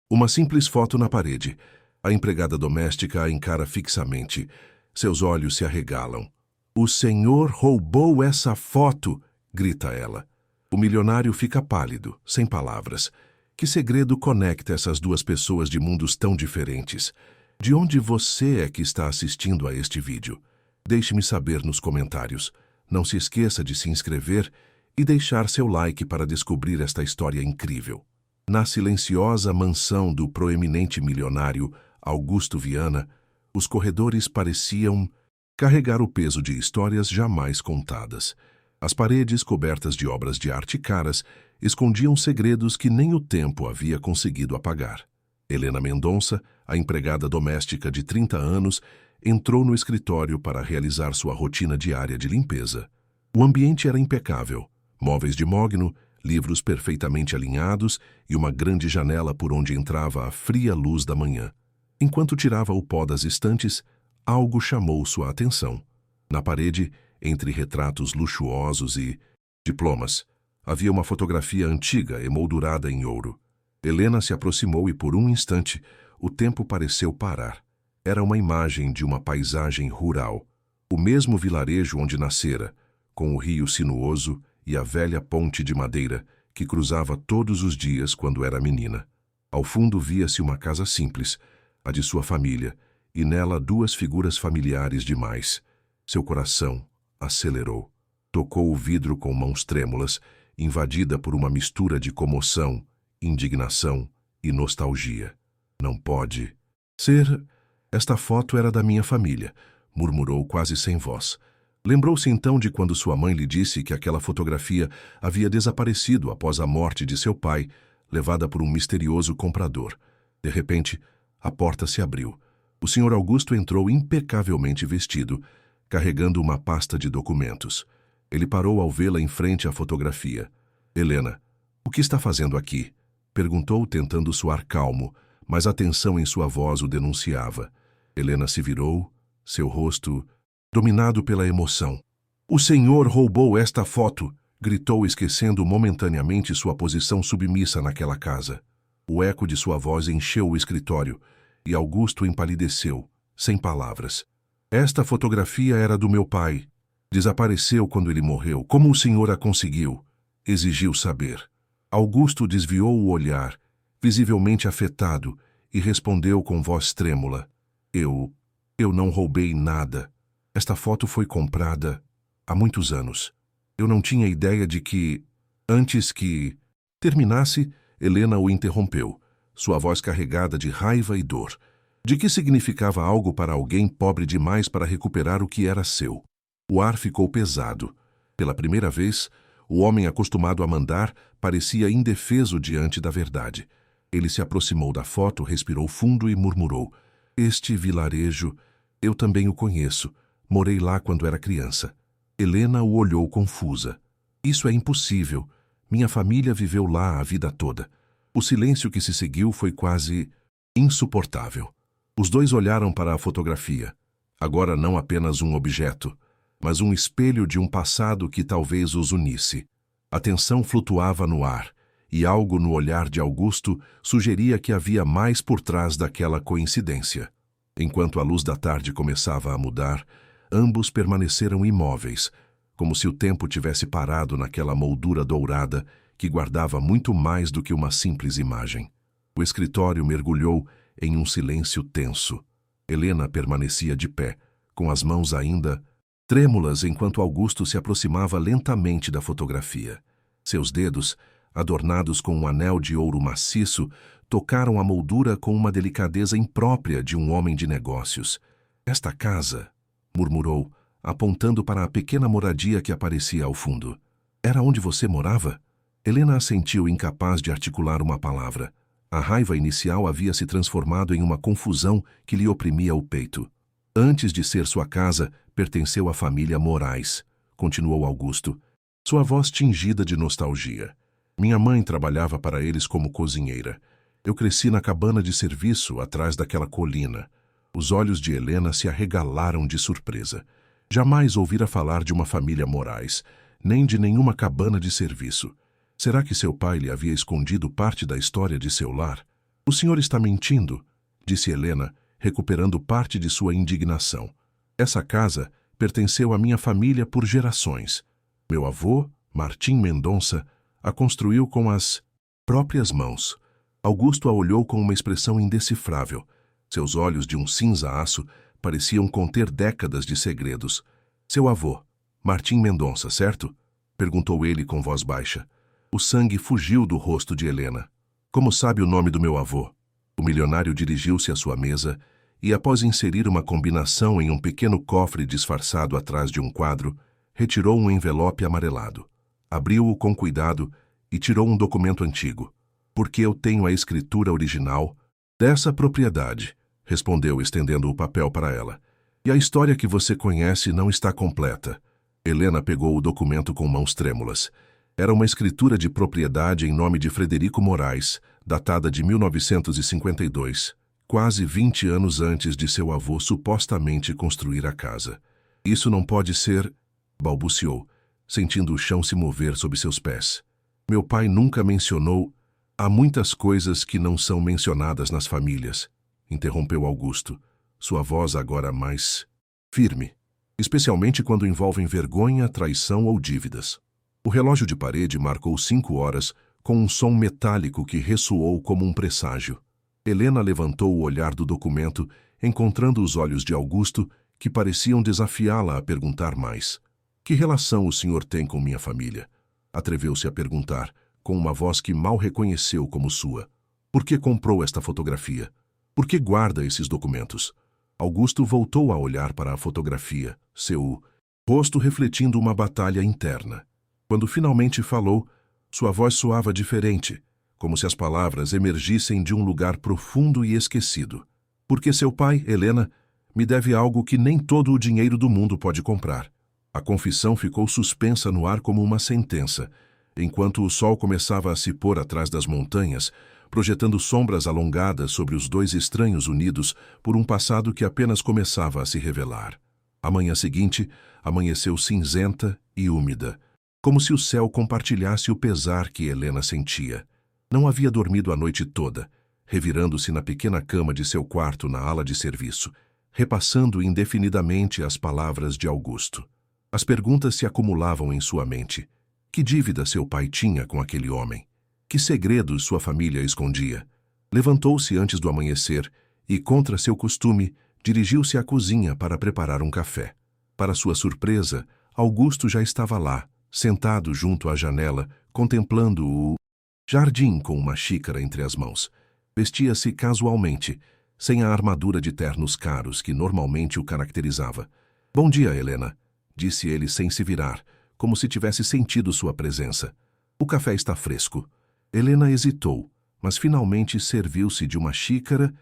Uma simples foto na parede. A empregada doméstica a encara fixamente. Seus olhos se arregalam. "O senhor roubou essa foto!" grita ela. O milionário fica pálido, sem palavras. Que segredo conecta essas duas pessoas de mundos tão diferentes? De onde você é que está assistindo a este vídeo? Deixe-me saber nos comentários. Não se esqueça de se inscrever e deixar seu like para descobrir esta história incrível. Na silenciosa mansão do proeminente milionário Augusto Viana, os corredores pareciam carregar o peso de histórias jamais contadas. As paredes, cobertas de obras de arte caras, escondiam segredos que nem o tempo havia conseguido apagar. Helena Mendonça, a empregada doméstica de 30 anos, entrou no escritório para realizar sua rotina diária de limpeza. O ambiente era impecável. Móveis de mogno, livros perfeitamente alinhados e uma grande janela por onde entrava a fria luz da manhã. Enquanto tirava o pó das estantes, algo chamou sua atenção. Na parede, entre retratos luxuosos e diplomas, havia uma fotografia antiga emoldurada em ouro. Helena se aproximou e por um instante o tempo pareceu parar. Era uma imagem de uma paisagem rural, o mesmo vilarejo onde nascera, com o rio sinuoso e a velha ponte de madeira que cruzava todos os dias quando era menina. Ao fundo via-se uma casa simples, a de sua família, e nela duas figuras familiares demais. Seu coração acelerou. Tocou o vidro com mãos trêmulas, invadida por uma mistura de comoção, indignação e nostalgia. "Não pode ser. Esta foto era da minha família", murmurou quase sem voz. Lembrou-se então de quando sua mãe lhe disse que aquela fotografia havia desaparecido após a morte de seu pai, levada por um misterioso comprador. De repente, a porta se abriu. O Sr. Augusto entrou impecavelmente vestido, carregando uma pasta de documentos. Ele parou ao vê-la em frente à fotografia. "Helena, o que está fazendo aqui?" perguntou, tentando soar calmo, mas a tensão em sua voz o denunciava. Helena se virou, seu rosto dominado pela emoção. "O senhor roubou esta foto!" gritou, esquecendo momentaneamente sua posição submissa naquela casa. O eco de sua voz encheu o escritório, e Augusto empalideceu, sem palavras. "Esta fotografia era do meu pai. Desapareceu quando ele morreu. Como o senhor a conseguiu?" exigiu saber. Augusto desviou o olhar, visivelmente afetado, e respondeu com voz trêmula: Eu não roubei nada. Esta foto foi comprada há muitos anos. Eu não tinha ideia de que..." Antes que terminasse, Helena o interrompeu, sua voz carregada de raiva e dor. De que significava algo para alguém pobre demais para recuperar o que era seu? O ar ficou pesado. Pela primeira vez, o homem acostumado a mandar parecia indefeso diante da verdade. Ele se aproximou da foto, respirou fundo e murmurou: "Este vilarejo, eu também o conheço. Morei lá quando era criança." Helena o olhou confusa. "Isso é impossível. Minha família viveu lá a vida toda." O silêncio que se seguiu foi quase insuportável. Os dois olharam para a fotografia. Agora não apenas um objeto, mas um espelho de um passado que talvez os unisse. A tensão flutuava no ar, e algo no olhar de Augusto sugeria que havia mais por trás daquela coincidência. Enquanto a luz da tarde começava a mudar, ambos permaneceram imóveis, como se o tempo tivesse parado naquela moldura dourada que guardava muito mais do que uma simples imagem. O escritório mergulhou em um silêncio tenso. Helena permanecia de pé, com as mãos ainda trêmulas enquanto Augusto se aproximava lentamente da fotografia. Seus dedos, adornados com um anel de ouro maciço, tocaram a moldura com uma delicadeza imprópria de um homem de negócios. "Esta casa", murmurou, apontando para a pequena moradia que aparecia ao fundo. "Era onde você morava?" Helena assentiu, incapaz de articular uma palavra. A raiva inicial havia se transformado em uma confusão que lhe oprimia o peito. "Antes de ser sua casa, pertenceu à família Moraes", continuou Augusto, sua voz tingida de nostalgia. "Minha mãe trabalhava para eles como cozinheira. Eu cresci na cabana de serviço atrás daquela colina." Os olhos de Helena se arregalaram de surpresa. Jamais ouvira falar de uma família Moraes, nem de nenhuma cabana de serviço. Será que seu pai lhe havia escondido parte da história de seu lar? O senhor está mentindo, disse Helena, recuperando parte de sua indignação. Essa casa pertenceu à minha família por gerações. Meu avô, Martim Mendonça, a construiu com as próprias mãos. Augusto a olhou com uma expressão indecifrável. Seus olhos de um cinza aço pareciam conter décadas de segredos. Seu avô, Martim Mendonça, certo? Perguntou ele com voz baixa. O sangue fugiu do rosto de Helena. Como sabe o nome do meu avô? O milionário dirigiu-se à sua mesa e, após inserir uma combinação em um pequeno cofre disfarçado atrás de um quadro, retirou um envelope amarelado. Abriu-o com cuidado e tirou um documento antigo. Porque eu tenho a escritura original dessa propriedade, respondeu, estendendo o papel para ela. E a história que você conhece não está completa. Helena pegou o documento com mãos trêmulas. Era uma escritura de propriedade em nome de Frederico Moraes, datada de 1952, quase 20 anos antes de seu avô supostamente construir a casa. Isso não pode ser, balbuciou, sentindo o chão se mover sob seus pés. Meu pai nunca mencionou. Há muitas coisas que não são mencionadas nas famílias, interrompeu Augusto, sua voz agora mais firme, especialmente quando envolvem vergonha, traição ou dívidas. O relógio de parede marcou 5 horas com um som metálico que ressoou como um presságio. Helena levantou o olhar do documento, encontrando os olhos de Augusto, que pareciam desafiá-la a perguntar mais. Que relação o senhor tem com minha família? Atreveu-se a perguntar, com uma voz que mal reconheceu como sua. Por que comprou esta fotografia? Por que guarda esses documentos? Augusto voltou a olhar para a fotografia, seu rosto refletindo uma batalha interna. Quando finalmente falou, sua voz soava diferente, como se as palavras emergissem de um lugar profundo e esquecido. Porque seu pai, Helena, me deve algo que nem todo o dinheiro do mundo pode comprar. A confissão ficou suspensa no ar como uma sentença, enquanto o sol começava a se pôr atrás das montanhas, projetando sombras alongadas sobre os dois estranhos unidos por um passado que apenas começava a se revelar. A manhã seguinte amanheceu cinzenta e úmida, como se o céu compartilhasse o pesar que Helena sentia. Não havia dormido a noite toda, revirando-se na pequena cama de seu quarto na ala de serviço, repassando indefinidamente as palavras de Augusto. As perguntas se acumulavam em sua mente. Que dívida seu pai tinha com aquele homem? Que segredos sua família escondia? Levantou-se antes do amanhecer e, contra seu costume, dirigiu-se à cozinha para preparar um café. Para sua surpresa, Augusto já estava lá, sentado junto à janela, contemplando o jardim com uma xícara entre as mãos. Vestia-se casualmente, sem a armadura de ternos caros que normalmente o caracterizava. Bom dia, Helena, disse ele sem se virar, como se tivesse sentido sua presença. O café está fresco. Helena hesitou, mas finalmente serviu-se de uma xícara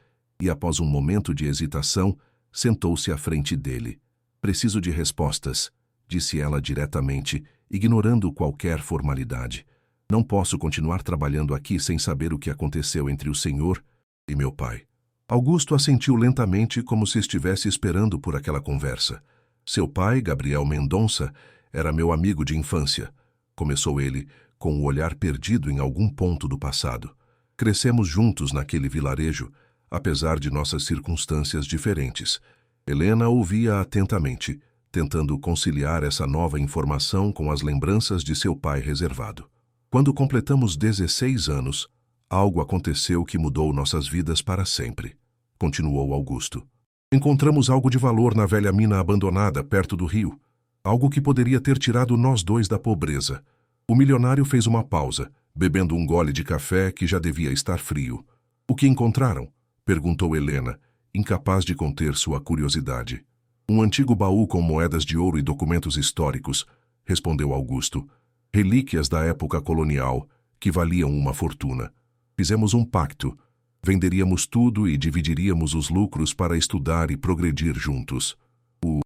e, após um momento de hesitação, sentou-se à frente dele. Preciso de respostas, disse ela diretamente, ignorando qualquer formalidade. Não posso continuar trabalhando aqui sem saber o que aconteceu entre o senhor e meu pai. Augusto assentiu lentamente como se estivesse esperando por aquela conversa. Seu pai, Gabriel Mendonça, era meu amigo de infância, começou ele, com o olhar perdido em algum ponto do passado. Crescemos juntos naquele vilarejo, apesar de nossas circunstâncias diferentes. Helena ouvia atentamente, tentando conciliar essa nova informação com as lembranças de seu pai reservado. Quando completamos 16 anos, algo aconteceu que mudou nossas vidas para sempre, continuou Augusto. Encontramos algo de valor na velha mina abandonada perto do rio, algo que poderia ter tirado nós dois da pobreza. O milionário fez uma pausa, bebendo um gole de café que já devia estar frio. O que encontraram? Perguntou Helena, incapaz de conter sua curiosidade. Um antigo baú com moedas de ouro e documentos históricos, respondeu Augusto. Relíquias da época colonial, que valiam uma fortuna. Fizemos um pacto. Venderíamos tudo e dividiríamos os lucros para estudar e progredir juntos. O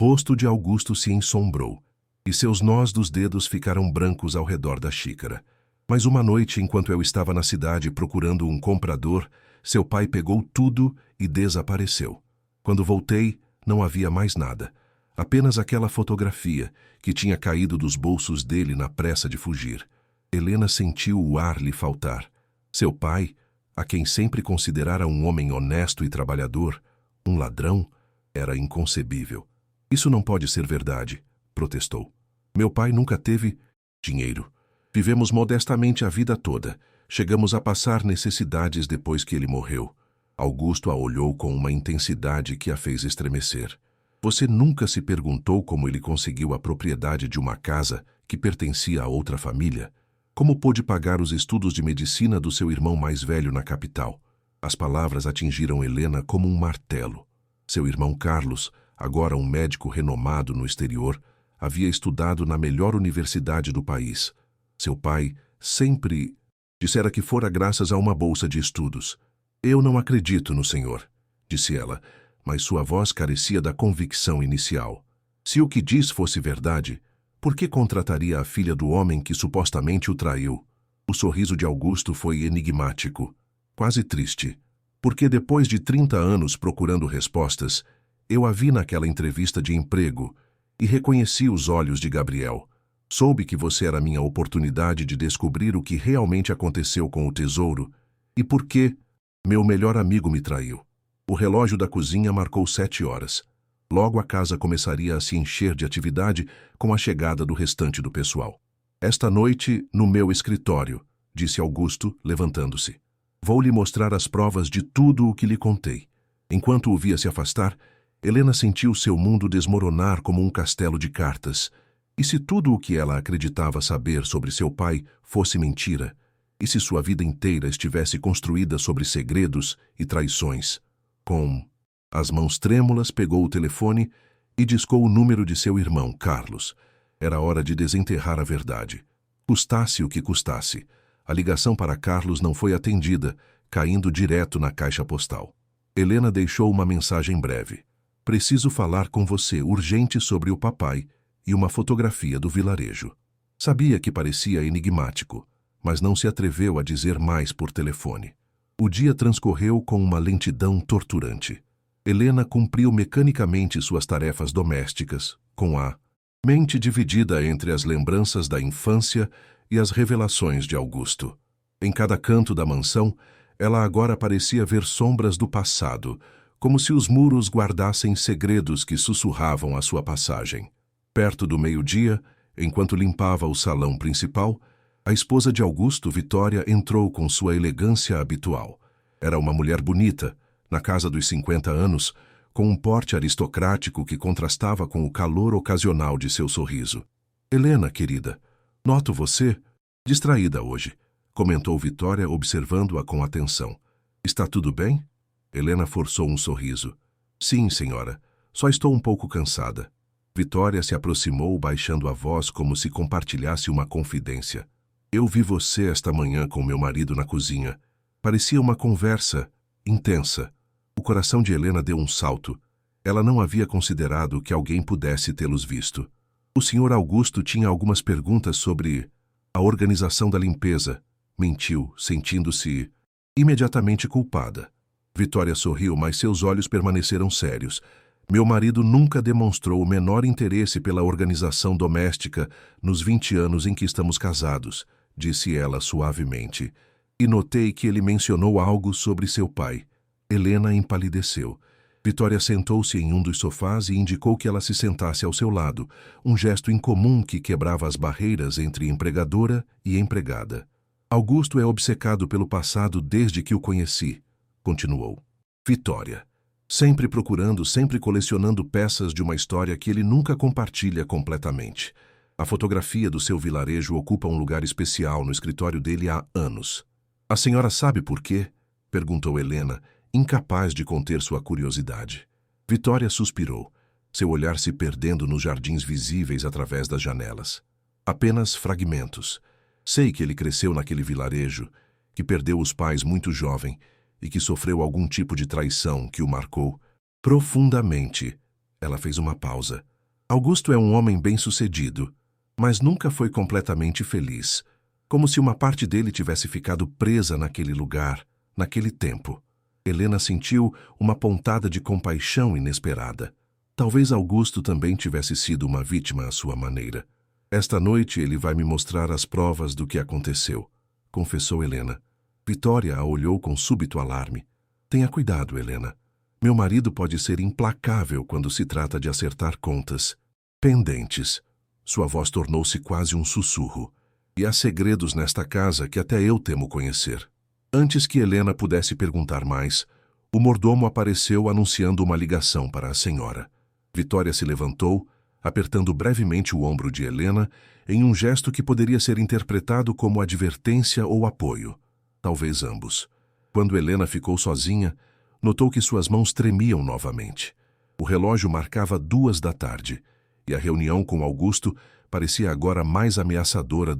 rosto de Augusto se ensombrou, e seus nós dos dedos ficaram brancos ao redor da xícara. Mas uma noite, enquanto eu estava na cidade procurando um comprador, seu pai pegou tudo e desapareceu. Quando voltei, não havia mais nada. Apenas aquela fotografia, que tinha caído dos bolsos dele na pressa de fugir. Helena sentiu o ar lhe faltar. Seu pai, a quem sempre considerara um homem honesto e trabalhador, um ladrão, era inconcebível. Isso não pode ser verdade, protestou. Meu pai nunca teve dinheiro. Vivemos modestamente a vida toda. Chegamos a passar necessidades depois que ele morreu. Augusto a olhou com uma intensidade que a fez estremecer. Você nunca se perguntou como ele conseguiu a propriedade de uma casa que pertencia a outra família? Como pôde pagar os estudos de medicina do seu irmão mais velho na capital? As palavras atingiram Helena como um martelo. Seu irmão Carlos, agora um médico renomado no exterior, havia estudado na melhor universidade do país. Seu pai sempre dissera que fora graças a uma bolsa de estudos. Eu não acredito no senhor, disse ela, mas sua voz carecia da convicção inicial. Se o que diz fosse verdade, por que contrataria a filha do homem que supostamente o traiu? O sorriso de Augusto foi enigmático, quase triste, porque depois de 30 anos procurando respostas, eu a vi naquela entrevista de emprego e reconheci os olhos de Gabriel. Soube que você era minha oportunidade de descobrir o que realmente aconteceu com o tesouro e por que meu melhor amigo me traiu. O relógio da cozinha marcou 7 horas. Logo a casa começaria a se encher de atividade com a chegada do restante do pessoal. Esta noite, no meu escritório, disse Augusto, levantando-se. Vou lhe mostrar as provas de tudo o que lhe contei. Enquanto o via se afastar, Helena sentiu seu mundo desmoronar como um castelo de cartas. E se tudo o que ela acreditava saber sobre seu pai fosse mentira? E se sua vida inteira estivesse construída sobre segredos e traições? Com as mãos trêmulas, pegou o telefone e discou o número de seu irmão, Carlos. Era hora de desenterrar a verdade. Custasse o que custasse, a ligação para Carlos não foi atendida, caindo direto na caixa postal. Helena deixou uma mensagem breve. Preciso falar com você urgente sobre o papai e uma fotografia do vilarejo. Sabia que parecia enigmático, mas não se atreveu a dizer mais por telefone. O dia transcorreu com uma lentidão torturante. Helena cumpriu mecanicamente suas tarefas domésticas, com a mente dividida entre as lembranças da infância e as revelações de Augusto. Em cada canto da mansão, ela agora parecia ver sombras do passado, como se os muros guardassem segredos que sussurravam à sua passagem. Perto do meio-dia, enquanto limpava o salão principal, a esposa de Augusto, Vitória, entrou com sua elegância habitual. Era uma mulher bonita, na casa dos 50 anos, com um porte aristocrático que contrastava com o calor ocasional de seu sorriso. Helena, querida, noto você distraída hoje, comentou Vitória, observando-a com atenção. Está tudo bem? Helena forçou um sorriso. Sim, senhora, só estou um pouco cansada. Vitória se aproximou, baixando a voz como se compartilhasse uma confidência. Eu vi você esta manhã com meu marido na cozinha. Parecia uma conversa intensa. O coração de Helena deu um salto. Ela não havia considerado que alguém pudesse tê-los visto. O senhor Augusto tinha algumas perguntas sobre a organização da limpeza. Mentiu, sentindo-se imediatamente culpada. Vitória sorriu, mas seus olhos permaneceram sérios. Meu marido nunca demonstrou o menor interesse pela organização doméstica nos 20 anos em que estamos casados, disse ela suavemente. E notei que ele mencionou algo sobre seu pai. Helena empalideceu. Vitória sentou-se em um dos sofás e indicou que ela se sentasse ao seu lado, um gesto incomum que quebrava as barreiras entre empregadora e empregada. Augusto é obcecado pelo passado desde que o conheci, continuou. Vitória. Sempre procurando, sempre colecionando peças de uma história que ele nunca compartilha completamente. A fotografia do seu vilarejo ocupa um lugar especial no escritório dele há anos. A senhora sabe por quê? Perguntou Helena, incapaz de conter sua curiosidade. Vitória suspirou, seu olhar se perdendo nos jardins visíveis através das janelas. Apenas fragmentos. Sei que ele cresceu naquele vilarejo, que perdeu os pais muito jovem e que sofreu algum tipo de traição que o marcou profundamente. Ela fez uma pausa. Augusto é um homem bem-sucedido, mas nunca foi completamente feliz, como se uma parte dele tivesse ficado presa naquele lugar, naquele tempo. Helena sentiu uma pontada de compaixão inesperada. Talvez Augusto também tivesse sido uma vítima à sua maneira. Esta noite ele vai me mostrar as provas do que aconteceu, confessou Helena. Vitória a olhou com súbito alarme. Tenha cuidado, Helena. Meu marido pode ser implacável quando se trata de acertar contas. Pendentes. Sua voz tornou-se quase um sussurro. E há segredos nesta casa que até eu temo conhecer. Antes que Helena pudesse perguntar mais, o mordomo apareceu anunciando uma ligação para a senhora. Vitória se levantou, apertando brevemente o ombro de Helena, em um gesto que poderia ser interpretado como advertência ou apoio. Talvez ambos. Quando Helena ficou sozinha, notou que suas mãos tremiam novamente. O relógio marcava 2 da tarde, e a reunião com Augusto parecia agora mais ameaçadora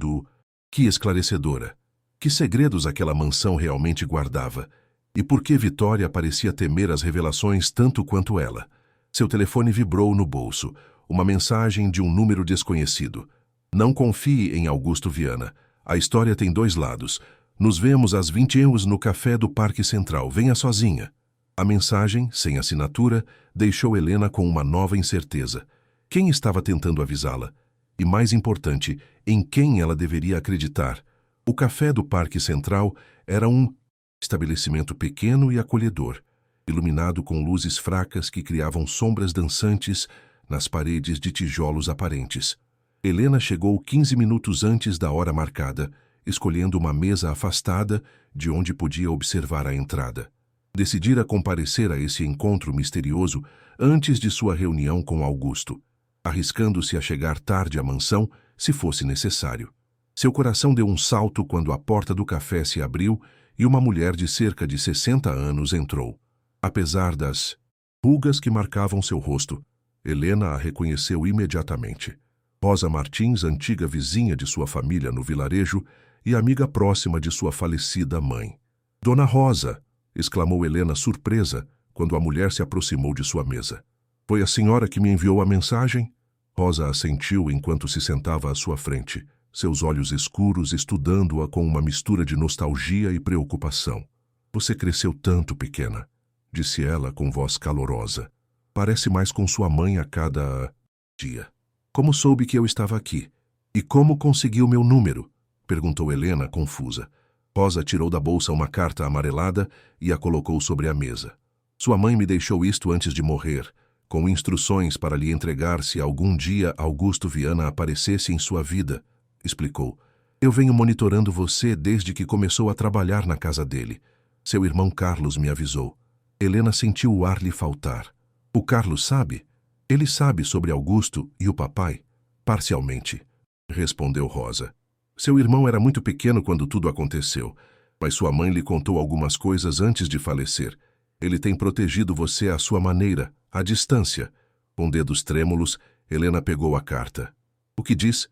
que esclarecedora. Que segredos aquela mansão realmente guardava? E por que Vitória parecia temer as revelações tanto quanto ela? Seu telefone vibrou no bolso, uma mensagem de um número desconhecido. Não confie em Augusto Viana. A história tem 2 lados. Nos vemos às 20h no café do Parque Central. Venha sozinha. A mensagem, sem assinatura, deixou Helena com uma nova incerteza. Quem estava tentando avisá-la? E mais importante, em quem ela deveria acreditar? O café do Parque Central era um estabelecimento pequeno e acolhedor, iluminado com luzes fracas que criavam sombras dançantes nas paredes de tijolos aparentes. Helena chegou 15 minutos antes da hora marcada, escolhendo uma mesa afastada de onde podia observar a entrada. Decidira comparecer a esse encontro misterioso antes de sua reunião com Augusto, arriscando-se a chegar tarde à mansão se fosse necessário. Seu coração deu um salto quando a porta do café se abriu e uma mulher de cerca de 60 anos entrou. Apesar das rugas que marcavam seu rosto, Helena a reconheceu imediatamente. Rosa Martins, antiga vizinha de sua família no vilarejo e amiga próxima de sua falecida mãe. Dona Rosa! Exclamou Helena surpresa quando a mulher se aproximou de sua mesa. Foi a senhora que me enviou a mensagem? Rosa assentiu enquanto se sentava à sua frente, seus olhos escuros estudando-a com uma mistura de nostalgia e preocupação. Você cresceu tanto, pequena, disse ela com voz calorosa. Parece mais com sua mãe a cada dia. Como soube que eu estava aqui? E como conseguiu meu número? Perguntou Helena, confusa. Rosa tirou da bolsa uma carta amarelada e a colocou sobre a mesa. Sua mãe me deixou isto antes de morrer, com instruções para lhe entregar se algum dia Augusto Viana aparecesse em sua vida, explicou. Eu venho monitorando você desde que começou a trabalhar na casa dele. Seu irmão Carlos me avisou. Helena sentiu o ar lhe faltar. O Carlos sabe? Ele sabe sobre Augusto e o papai? Parcialmente, respondeu Rosa. Seu irmão era muito pequeno quando tudo aconteceu, mas sua mãe lhe contou algumas coisas antes de falecer. Ele tem protegido você à sua maneira, à distância. Com dedos trêmulos, Helena pegou a carta. O que diz?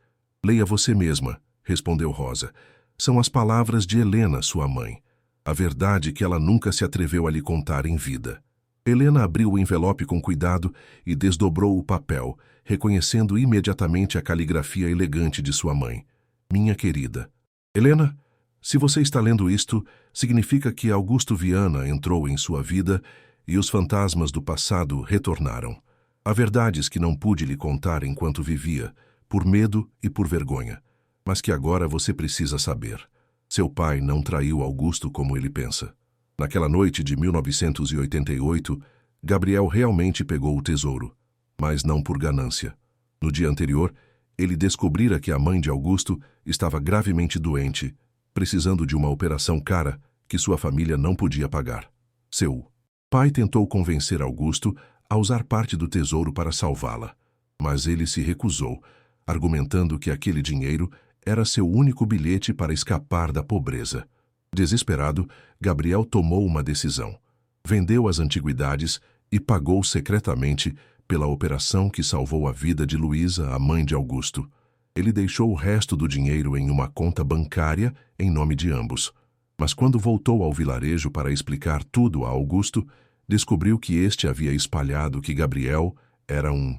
Leia você mesma, respondeu Rosa. São as palavras de Helena, sua mãe. A verdade que ela nunca se atreveu a lhe contar em vida. Helena abriu o envelope com cuidado e desdobrou o papel, reconhecendo imediatamente a caligrafia elegante de sua mãe. Minha querida. Helena, se você está lendo isto, significa que Augusto Viana entrou em sua vida e os fantasmas do passado retornaram. Há verdades que não pude lhe contar enquanto vivia, por medo e por vergonha, mas que agora você precisa saber. Seu pai não traiu Augusto como ele pensa. Naquela noite de 1988, Gabriel realmente pegou o tesouro, mas não por ganância. No dia anterior, ele descobrira que a mãe de Augusto estava gravemente doente, precisando de uma operação cara que sua família não podia pagar. Seu pai tentou convencer Augusto a usar parte do tesouro para salvá-la, mas ele se recusou, argumentando que aquele dinheiro era seu único bilhete para escapar da pobreza. Desesperado, Gabriel tomou uma decisão. Vendeu as antiguidades e pagou secretamente pela operação que salvou a vida de Luísa, a mãe de Augusto. Ele deixou o resto do dinheiro em uma conta bancária em nome de ambos. Mas quando voltou ao vilarejo para explicar tudo a Augusto, descobriu que este havia espalhado que Gabriel era um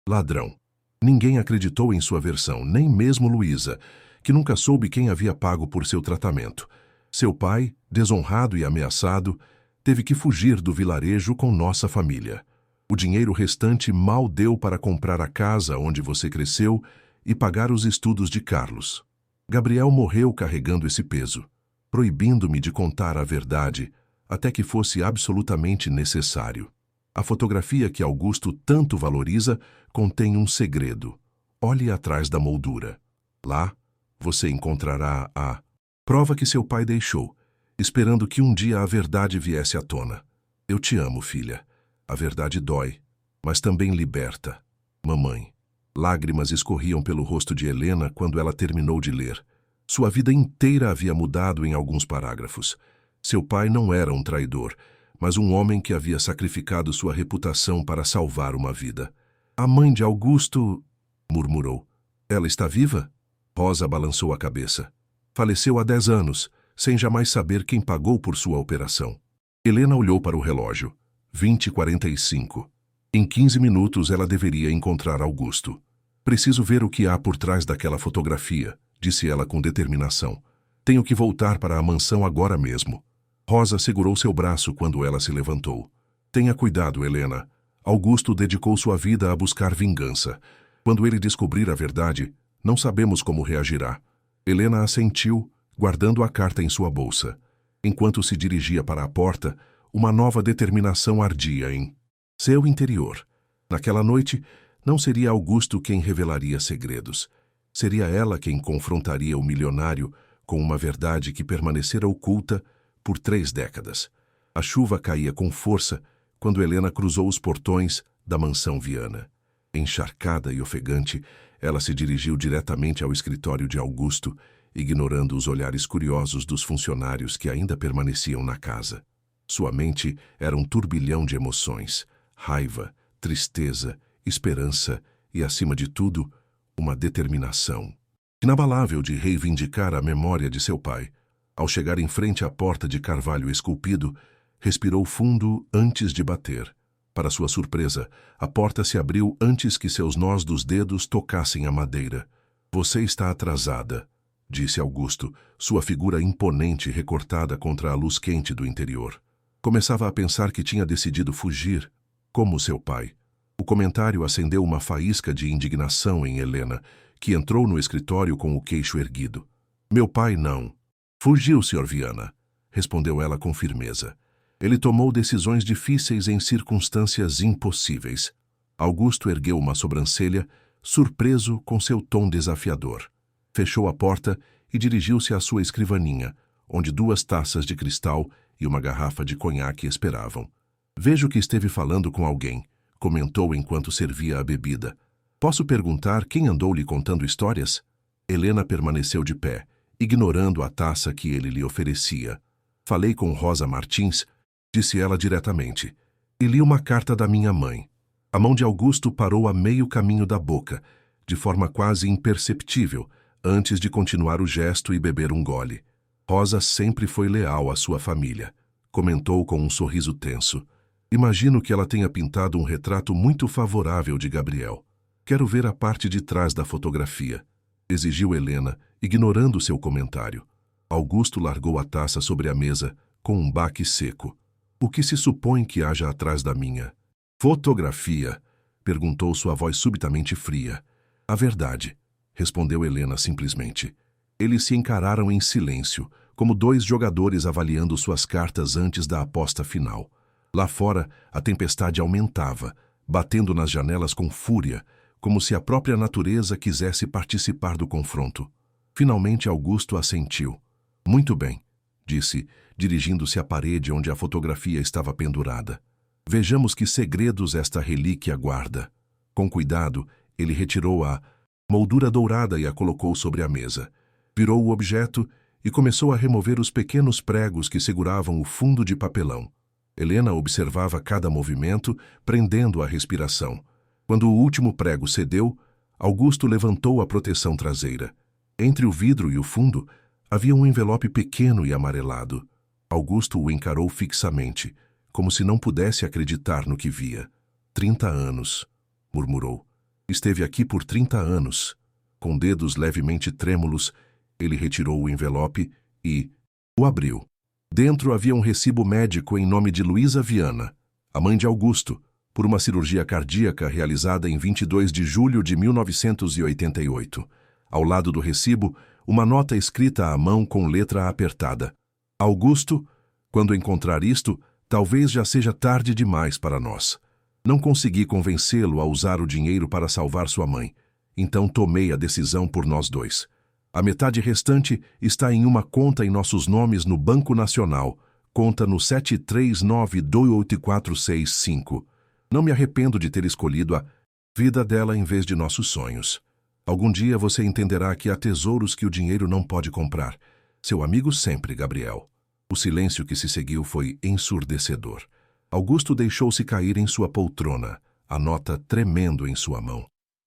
ladrão. Ninguém acreditou em sua versão, nem mesmo Luísa, que nunca soube quem havia pago por seu tratamento. Seu pai, desonrado e ameaçado, teve que fugir do vilarejo com nossa família. O dinheiro restante mal deu para comprar a casa onde você cresceu e pagar os estudos de Carlos. Gabriel morreu carregando esse peso. proibindo-me de contar a verdade até que fosse absolutamente necessário. A fotografia que Augusto tanto valoriza contém um segredo. Olhe atrás da moldura. Lá, você encontrará a prova que seu pai deixou, esperando que um dia a verdade viesse à tona. Eu te amo, filha. A verdade dói, mas também liberta. Mamãe. Lágrimas escorriam pelo rosto de Helena quando ela terminou de ler. Sua vida inteira havia mudado em alguns parágrafos. Seu pai não era um traidor, mas um homem que havia sacrificado sua reputação para salvar uma vida. A mãe de Augusto... murmurou. Ela está viva? Rosa balançou a cabeça. Faleceu há 10 anos, sem jamais saber quem pagou por sua operação. Helena olhou para o relógio. 20h45. Em 15 minutos ela deveria encontrar Augusto. Preciso ver o que há por trás daquela fotografia, disse ela com determinação. Tenho que voltar para a mansão agora mesmo. Rosa segurou seu braço quando ela se levantou. Tenha cuidado, Helena. Augusto dedicou sua vida a buscar vingança. Quando ele descobrir a verdade, não sabemos como reagirá. Helena assentiu, guardando a carta em sua bolsa. Enquanto se dirigia para a porta, uma nova determinação ardia em seu interior. Naquela noite, não seria Augusto quem revelaria segredos. Seria ela quem confrontaria o milionário com uma verdade que permanecera oculta por 3 décadas. A chuva caía com força quando Helena cruzou os portões da mansão Viana. Encharcada e ofegante, ela se dirigiu diretamente ao escritório de Augusto, ignorando os olhares curiosos dos funcionários que ainda permaneciam na casa. Sua mente era um turbilhão de emoções, raiva, tristeza, esperança e, acima de tudo, uma determinação inabalável de reivindicar a memória de seu pai. Ao chegar em frente à porta de carvalho esculpido, respirou fundo antes de bater. Para sua surpresa, a porta se abriu antes que seus nós dos dedos tocassem a madeira. Você está atrasada, disse Augusto, sua figura imponente recortada contra a luz quente do interior. Começava a pensar que tinha decidido fugir, como seu pai. O comentário acendeu uma faísca de indignação em Helena, que entrou no escritório com o queixo erguido. Meu pai não. Fugiu, Sr. Viana, respondeu ela com firmeza. Ele tomou decisões difíceis em circunstâncias impossíveis. Augusto ergueu uma sobrancelha, surpreso com seu tom desafiador. Fechou a porta e dirigiu-se à sua escrivaninha, onde 2 taças de cristal e uma garrafa de conhaque esperavam. Vejo que esteve falando com alguém, comentou enquanto servia a bebida. Posso perguntar quem andou lhe contando histórias? Helena permaneceu de pé, ignorando a taça que ele lhe oferecia. Falei com Rosa Martins, disse ela diretamente, e li uma carta da minha mãe. A mão de Augusto parou a meio caminho da boca, de forma quase imperceptível, antes de continuar o gesto e beber um gole. Rosa sempre foi leal à sua família, comentou com um sorriso tenso. Imagino que ela tenha pintado um retrato muito favorável de Gabriel. Quero ver a parte de trás da fotografia, exigiu Helena, ignorando seu comentário. Augusto largou a taça sobre a mesa, com um baque seco. O que se supõe que haja atrás da minha fotografia? Perguntou sua voz subitamente fria. A verdade, respondeu Helena simplesmente. Eles se encararam em silêncio, como 2 jogadores avaliando suas cartas antes da aposta final. Lá fora, a tempestade aumentava, batendo nas janelas com fúria, como se a própria natureza quisesse participar do confronto. Finalmente Augusto assentiu. Muito bem, disse, dirigindo-se à parede onde a fotografia estava pendurada. Vejamos que segredos esta relíquia guarda. Com cuidado, ele retirou a moldura dourada e a colocou sobre a mesa. Virou o objeto e começou a remover os pequenos pregos que seguravam o fundo de papelão. Helena observava cada movimento, prendendo a respiração. Quando o último prego cedeu, Augusto levantou a proteção traseira. Entre o vidro e o fundo, havia um envelope pequeno e amarelado. Augusto o encarou fixamente, como se não pudesse acreditar no que via. 30 anos, murmurou. Esteve aqui por 30 anos. Com dedos levemente trêmulos, ele retirou o envelope e o abriu. Dentro havia um recibo médico em nome de Luísa Viana, a mãe de Augusto, por uma cirurgia cardíaca realizada em 22 de julho de 1988. Ao lado do recibo, uma nota escrita à mão com letra apertada. Augusto, quando encontrar isto, talvez já seja tarde demais para nós. Não consegui convencê-lo a usar o dinheiro para salvar sua mãe. Então tomei a decisão por nós dois. A metade restante está em uma conta em nossos nomes no Banco Nacional, conta no 7392845. Não me arrependo de ter escolhido a vida dela em vez de nossos sonhos. Algum dia você entenderá que há tesouros que o dinheiro não pode comprar. Seu amigo sempre, Gabriel. O silêncio que se seguiu foi ensurdecedor. Augusto deixou-se cair em sua poltrona, a nota tremendo em sua mão.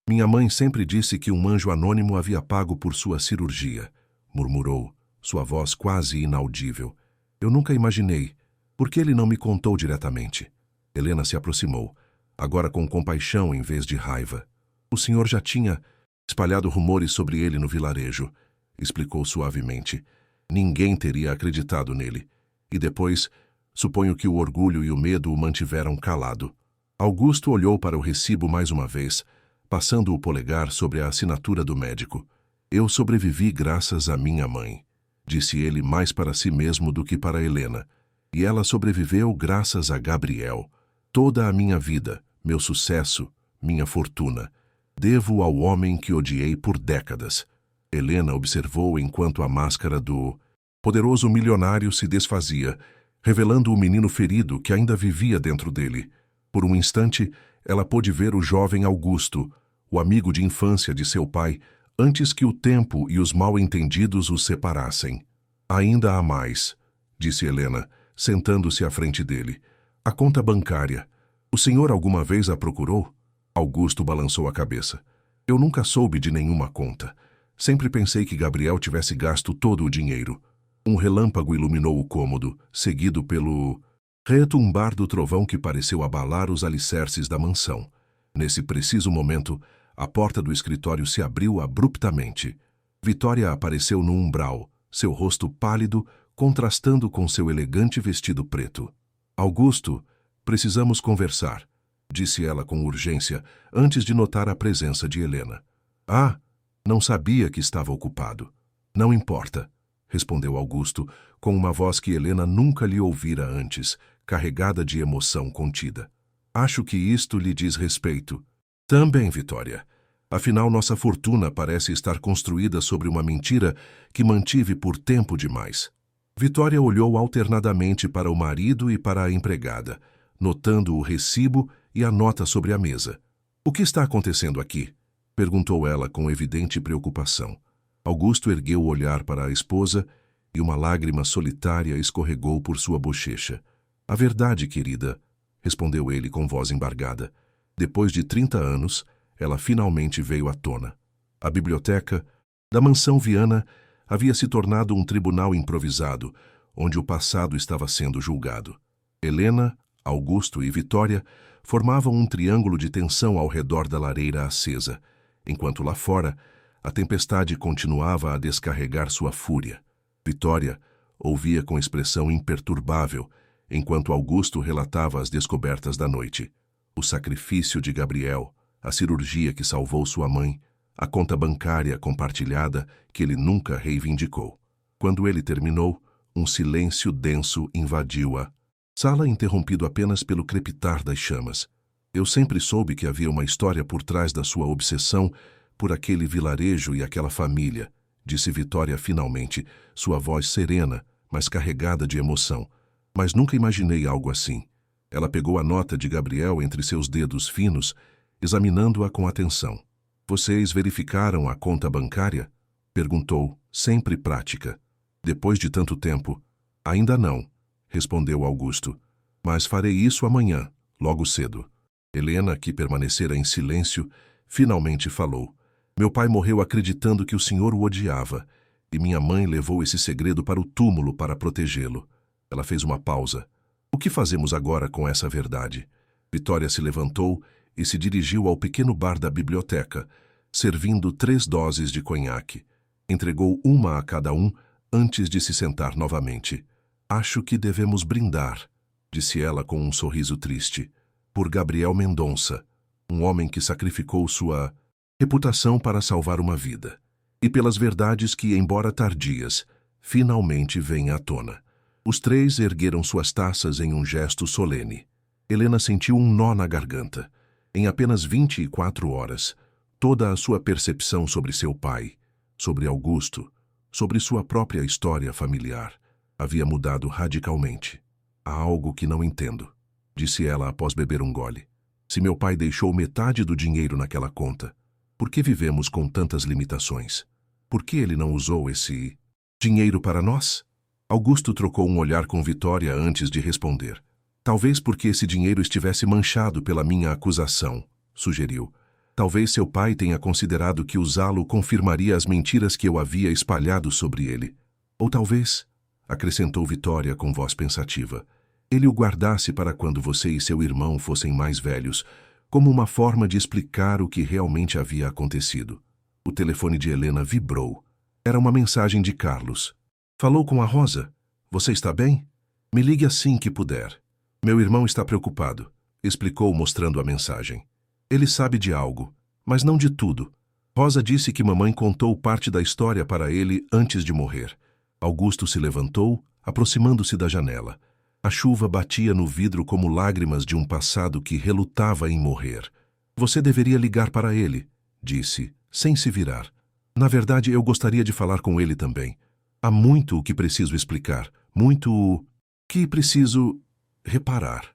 Minha mãe sempre disse que um anjo anônimo havia pago por sua cirurgia, murmurou, sua voz quase inaudível. Eu nunca imaginei. Por que ele não me contou diretamente? Helena se aproximou, agora com compaixão em vez de raiva. O senhor já tinha espalhado rumores sobre ele no vilarejo, explicou suavemente. Ninguém teria acreditado nele. E depois, suponho que o orgulho e o medo o mantiveram calado. Augusto olhou para o recibo mais uma vez, passando o polegar sobre a assinatura do médico. Eu sobrevivi graças à minha mãe, disse ele mais para si mesmo do que para Helena. E ela sobreviveu graças a Gabriel. Toda a minha vida, meu sucesso, minha fortuna, devo ao homem que odiei por décadas. Helena observou enquanto a máscara do poderoso milionário se desfazia, revelando o menino ferido que ainda vivia dentro dele. Por um instante, ela pôde ver o jovem Augusto, o amigo de infância de seu pai, antes que o tempo e os mal-entendidos os separassem. Ainda há mais, disse Helena, sentando-se à frente dele. A conta bancária. O senhor alguma vez a procurou? Augusto balançou a cabeça. Eu nunca soube de nenhuma conta. Sempre pensei que Gabriel tivesse gasto todo o dinheiro. Um relâmpago iluminou o cômodo, seguido pelo retumbar do trovão que pareceu abalar os alicerces da mansão. Nesse preciso momento, a porta do escritório se abriu abruptamente. Vitória apareceu no umbral, seu rosto pálido, contrastando com seu elegante vestido preto. Augusto, precisamos conversar, disse ela com urgência, antes de notar a presença de Helena. Ah, não sabia que estava ocupado. Não importa, respondeu Augusto, com uma voz que Helena nunca lhe ouvira antes, carregada de emoção contida. Acho que isto lhe diz respeito. Também, Vitória. Afinal, nossa fortuna parece estar construída sobre uma mentira que mantive por tempo demais. Vitória olhou alternadamente para o marido e para a empregada, notando o recibo e a nota sobre a mesa. O que está acontecendo aqui? Perguntou ela com evidente preocupação. Augusto ergueu o olhar para a esposa e uma lágrima solitária escorregou por sua bochecha. A verdade, querida, respondeu ele com voz embargada. Depois de 30 anos, ela finalmente veio à tona. A biblioteca da mansão Viana havia se tornado um tribunal improvisado, onde o passado estava sendo julgado. Helena, Augusto e Vitória formavam um triângulo de tensão ao redor da lareira acesa, enquanto lá fora a tempestade continuava a descarregar sua fúria. Vitória ouvia com expressão imperturbável, enquanto Augusto relatava as descobertas da noite. O sacrifício de Gabriel, a cirurgia que salvou sua mãe, a conta bancária compartilhada que ele nunca reivindicou. Quando ele terminou, um silêncio denso invadiu a sala, interrompido apenas pelo crepitar das chamas. Eu sempre soube que havia uma história por trás da sua obsessão por aquele vilarejo e aquela família, disse Vitória finalmente, sua voz serena, mas carregada de emoção. Mas nunca imaginei algo assim. Ela pegou a nota de Gabriel entre seus dedos finos, examinando-a com atenção. Vocês verificaram a conta bancária? Perguntou, sempre prática. Depois de tanto tempo. Ainda não, respondeu Augusto. Mas farei isso amanhã, logo cedo. Helena, que permanecera em silêncio, finalmente falou. Meu pai morreu acreditando que o senhor o odiava, e minha mãe levou esse segredo para o túmulo para protegê-lo. Ela fez uma pausa. O que fazemos agora com essa verdade? Vitória se levantou e se dirigiu ao pequeno bar da biblioteca, servindo 3 doses de conhaque. Entregou uma a cada um antes de se sentar novamente. Acho que devemos brindar, disse ela com um sorriso triste, por Gabriel Mendonça, um homem que sacrificou sua reputação para salvar uma vida, e pelas verdades que, embora tardias, finalmente vêm à tona. Os três ergueram suas taças em um gesto solene. Helena sentiu um nó na garganta. Em apenas 24 horas, toda a sua percepção sobre seu pai, sobre Augusto, sobre sua própria história familiar, havia mudado radicalmente. Há algo que não entendo, disse ela após beber um gole. Se meu pai deixou metade do dinheiro naquela conta, por que vivemos com tantas limitações? Por que ele não usou esse dinheiro para nós? Augusto trocou um olhar com Vitória antes de responder. Talvez porque esse dinheiro estivesse manchado pela minha acusação, sugeriu. Talvez seu pai tenha considerado que usá-lo confirmaria as mentiras que eu havia espalhado sobre ele. Ou talvez, acrescentou Vitória com voz pensativa, ele o guardasse para quando você e seu irmão fossem mais velhos, como uma forma de explicar o que realmente havia acontecido. O telefone de Helena vibrou. Era uma mensagem de Carlos. Falou com a Rosa? Você está bem? Me ligue assim que puder. Meu irmão está preocupado, explicou mostrando a mensagem. Ele sabe de algo, mas não de tudo. Rosa disse que mamãe contou parte da história para ele antes de morrer. Augusto se levantou, aproximando-se da janela. A chuva batia no vidro como lágrimas de um passado que relutava em morrer. Você deveria ligar para ele, disse, sem se virar. Na verdade, eu gostaria de falar com ele também. Há muito o que preciso explicar, muito o que preciso reparar.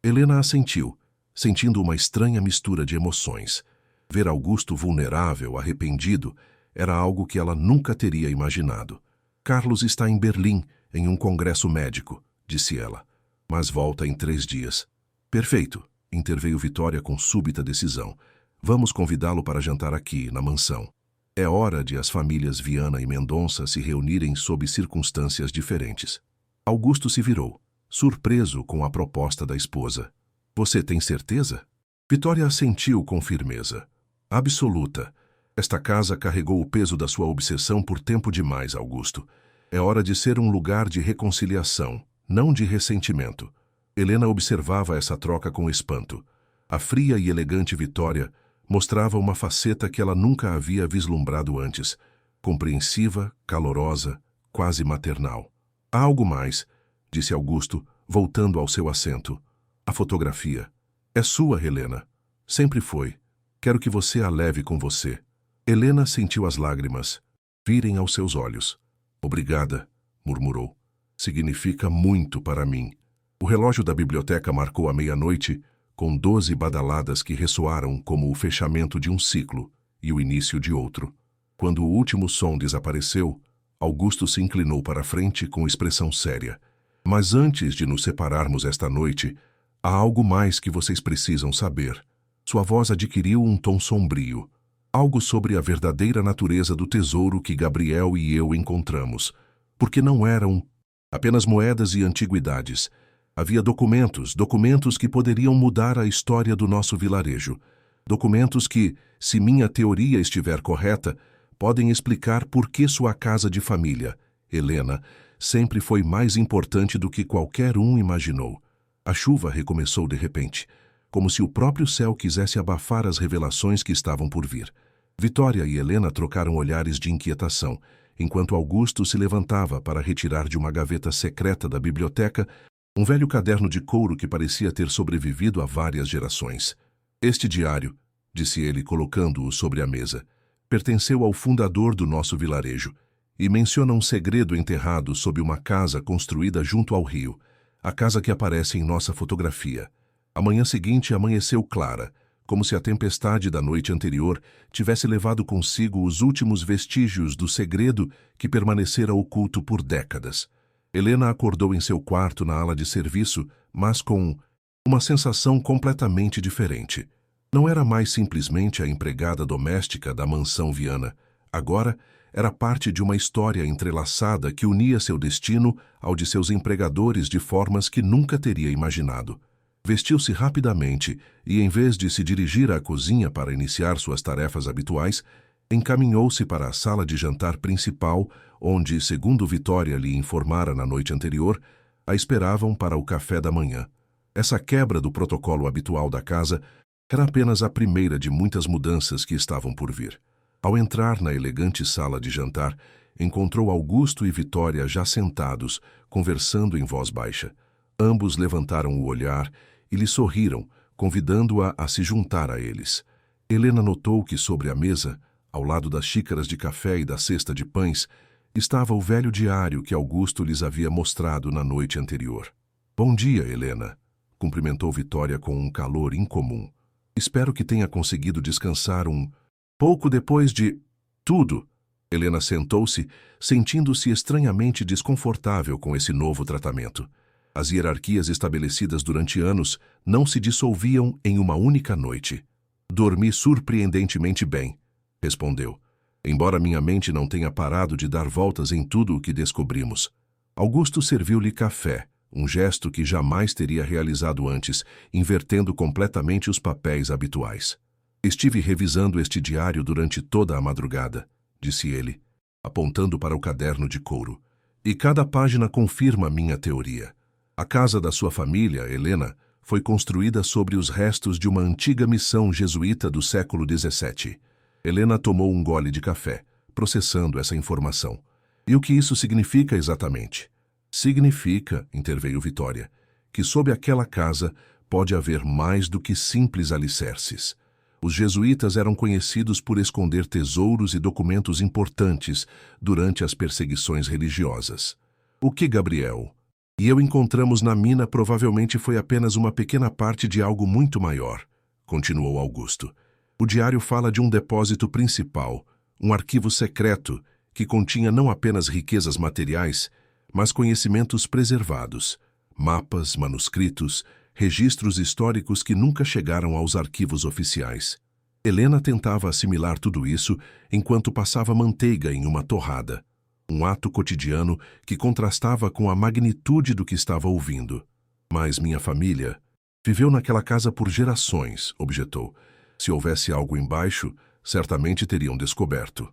Helena assentiu, sentindo uma estranha mistura de emoções. Ver Augusto vulnerável, arrependido, era algo que ela nunca teria imaginado. Carlos está em Berlim, em um congresso médico, disse ela, mas volta em 3 dias. Perfeito, interveio Vitória com súbita decisão. Vamos convidá-lo para jantar aqui, na mansão. É hora de as famílias Viana e Mendonça se reunirem sob circunstâncias diferentes. Augusto se virou, surpreso com a proposta da esposa. Você tem certeza? Vitória assentiu com firmeza. Absoluta. Esta casa carregou o peso da sua obsessão por tempo demais, Augusto. É hora de ser um lugar de reconciliação, não de ressentimento. Helena observava essa troca com espanto. A fria e elegante Vitória mostrava uma faceta que ela nunca havia vislumbrado antes, compreensiva, calorosa, quase maternal. Há algo mais, disse Augusto, voltando ao seu assento. A fotografia. É sua, Helena. Sempre foi. Quero que você a leve com você. Helena sentiu as lágrimas virem aos seus olhos. Obrigada, murmurou. Significa muito para mim. O relógio da biblioteca marcou a meia-noite, com 12 badaladas que ressoaram como o fechamento de um ciclo e o início de outro. Quando o último som desapareceu, Augusto se inclinou para a frente com expressão séria. Mas antes de nos separarmos esta noite, há algo mais que vocês precisam saber. Sua voz adquiriu um tom sombrio. Algo sobre a verdadeira natureza do tesouro que Gabriel e eu encontramos. Porque não eram apenas moedas e antiguidades. Havia documentos que poderiam mudar a história do nosso vilarejo. Documentos que, se minha teoria estiver correta, podem explicar por que sua casa de família, Helena, sempre foi mais importante do que qualquer um imaginou. A chuva recomeçou de repente, como se o próprio céu quisesse abafar as revelações que estavam por vir. Vitória e Helena trocaram olhares de inquietação, enquanto Augusto se levantava para retirar de uma gaveta secreta da biblioteca um velho caderno de couro que parecia ter sobrevivido a várias gerações. Este diário, disse ele colocando-o sobre a mesa, pertenceu ao fundador do nosso vilarejo e menciona um segredo enterrado sob uma casa construída junto ao rio, a casa que aparece em nossa fotografia. A manhã seguinte amanheceu clara, como se a tempestade da noite anterior tivesse levado consigo os últimos vestígios do segredo que permanecera oculto por décadas. Helena acordou em seu quarto na ala de serviço, mas com uma sensação completamente diferente. Não era mais simplesmente a empregada doméstica da mansão Viana. Agora, era parte de uma história entrelaçada que unia seu destino ao de seus empregadores de formas que nunca teria imaginado. Vestiu-se rapidamente e, em vez de se dirigir à cozinha para iniciar suas tarefas habituais, encaminhou-se para a sala de jantar principal, onde, segundo Vitória lhe informara na noite anterior, a esperavam para o café da manhã. Essa quebra do protocolo habitual da casa era apenas a primeira de muitas mudanças que estavam por vir. Ao entrar na elegante sala de jantar, encontrou Augusto e Vitória já sentados, conversando em voz baixa. Ambos levantaram o olhar e lhe sorriram, convidando-a a se juntar a eles. Helena notou que sobre a mesa, ao lado das xícaras de café e da cesta de pães, estava o velho diário que Augusto lhes havia mostrado na noite anterior. "Bom dia, Helena", cumprimentou Vitória com um calor incomum. "Espero que tenha conseguido descansar pouco depois de tudo." Helena sentou-se, sentindo-se estranhamente desconfortável com esse novo tratamento. As hierarquias estabelecidas durante anos não se dissolviam em uma única noite. "Dormi surpreendentemente bem", respondeu, "embora minha mente não tenha parado de dar voltas em tudo o que descobrimos." Augusto serviu-lhe café, um gesto que jamais teria realizado antes, invertendo completamente os papéis habituais. "Estive revisando este diário durante toda a madrugada", disse ele, apontando para o caderno de couro. "E cada página confirma minha teoria. A casa da sua família, Helena, foi construída sobre os restos de uma antiga missão jesuíta do século XVII. Helena tomou um gole de café, processando essa informação. "E o que isso significa exatamente?" "Significa", interveio Vitória, "que sob aquela casa pode haver mais do que simples alicerces. Os jesuítas eram conhecidos por esconder tesouros e documentos importantes durante as perseguições religiosas. O que Gabriel e eu encontramos na mina provavelmente foi apenas uma pequena parte de algo muito maior", continuou Augusto. "O diário fala de um depósito principal, um arquivo secreto que continha não apenas riquezas materiais, mas conhecimentos preservados, mapas, manuscritos, registros históricos que nunca chegaram aos arquivos oficiais." Helena tentava assimilar tudo isso enquanto passava manteiga em uma torrada, um ato cotidiano que contrastava com a magnitude do que estava ouvindo. "Mas minha família viveu naquela casa por gerações", objetou. "Se houvesse algo embaixo, certamente teriam descoberto."